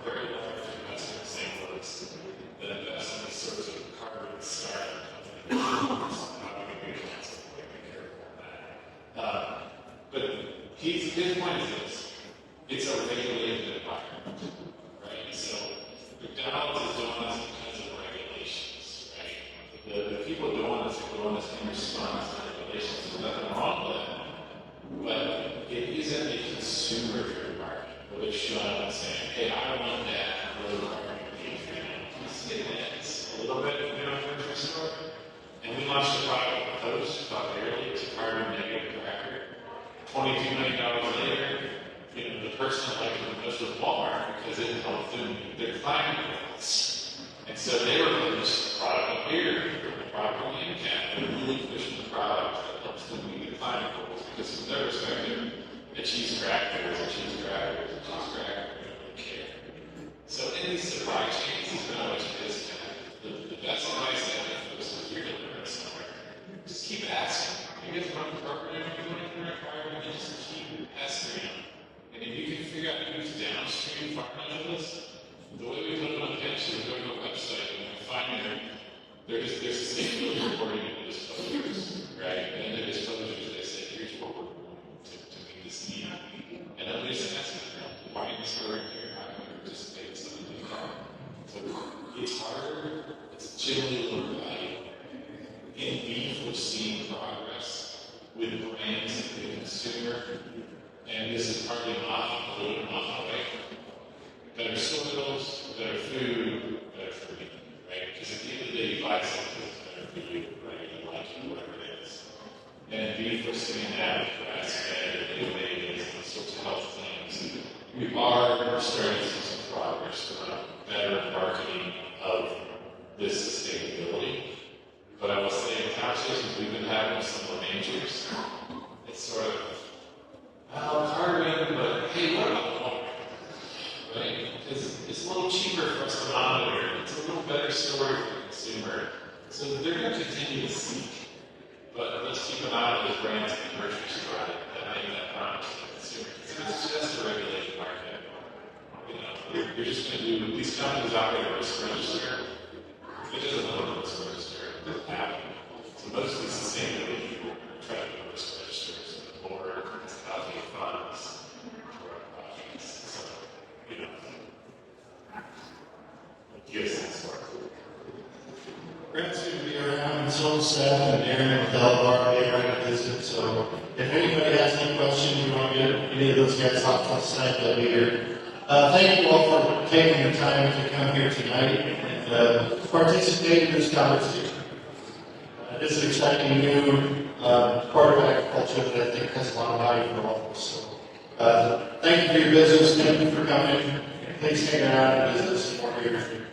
very large investment in St. Louis that invest in these sorts of carbon startup companies. How do we be careful on that? But his point is this: it's a regulated environment, right? So McDonald's is doing this because of regulations, right? The people doing this are doing this in response to regulations. There's nothing wrong with that. But it isn't a consumer environment where they're showing up and saying, hey, I want that low carbon beef. It's a little bit in the grocery store. And we launched a product with Toast called Barely. It's a carbon negative cracker. $22 million later, the person that liked it the most was Walmart because it helped them meet their climate goals. And so they were putting this product up here, the product on the end cap, and really pushing the product that helps them meet their climate goals. Because from their perspective, a cheese cracker is a cheese cracker is a cheese cracker. They don't really care. So in these supply chains, there's been always a disconnect. The best advice I have for this is you're delivering somewhere. Just keep asking. You guys run the program, you're doing it required, and just keep asking. And if you can figure out who's downstream farming of this, the way we put it on pitch is we go to a website and we find their sustainability reporting and disclosures, right? And the disclosures, they say, here's what we're doing to meet this need. And then we just ask them, why are you storing here? How can we participate in something like that? So it's harder, it's generally lower value. In beef, we're seeing progress with brands and the consumer. And this is partly off, a little bit off the way. Better soils, better food, better for me, right? Because at the end of the day, you buy something that's better for you, right? You like it, whatever it is. And in beef, we're seeing that with grass-fed and innovative and sorts of health things. We are starting to see some progress around better marketing of this sustainability. But I will say, in conversations we've been having with some of the majors, it's sort of, carbon, but hey, what about water? Right? Because it's a little cheaper for us to monitor. It's a little better story for the consumer. So they're going to continue to seek. But let's keep an eye on those brands in the grocery store that make that promise to the consumer. It's just a regulated market. You're just going to do, these companies operate a risk register. It doesn't know a risk register. It doesn't happen. So most of these sustainability people try to do risk registers or allocate funds for projects. So, give us that sort. Brent's going to be around, and so is Seth and Aaron with Elbar. They are going to visit. So if anybody has any questions, you want to get any of those guys off tonight, they'll be here. Thank you all for taking the time to come here tonight and participate in this conversation. It's an exciting new part of agriculture that I think has a lot of value for all of us. So, thank you for your business. Thank you for coming. Please hang around and visit us more here.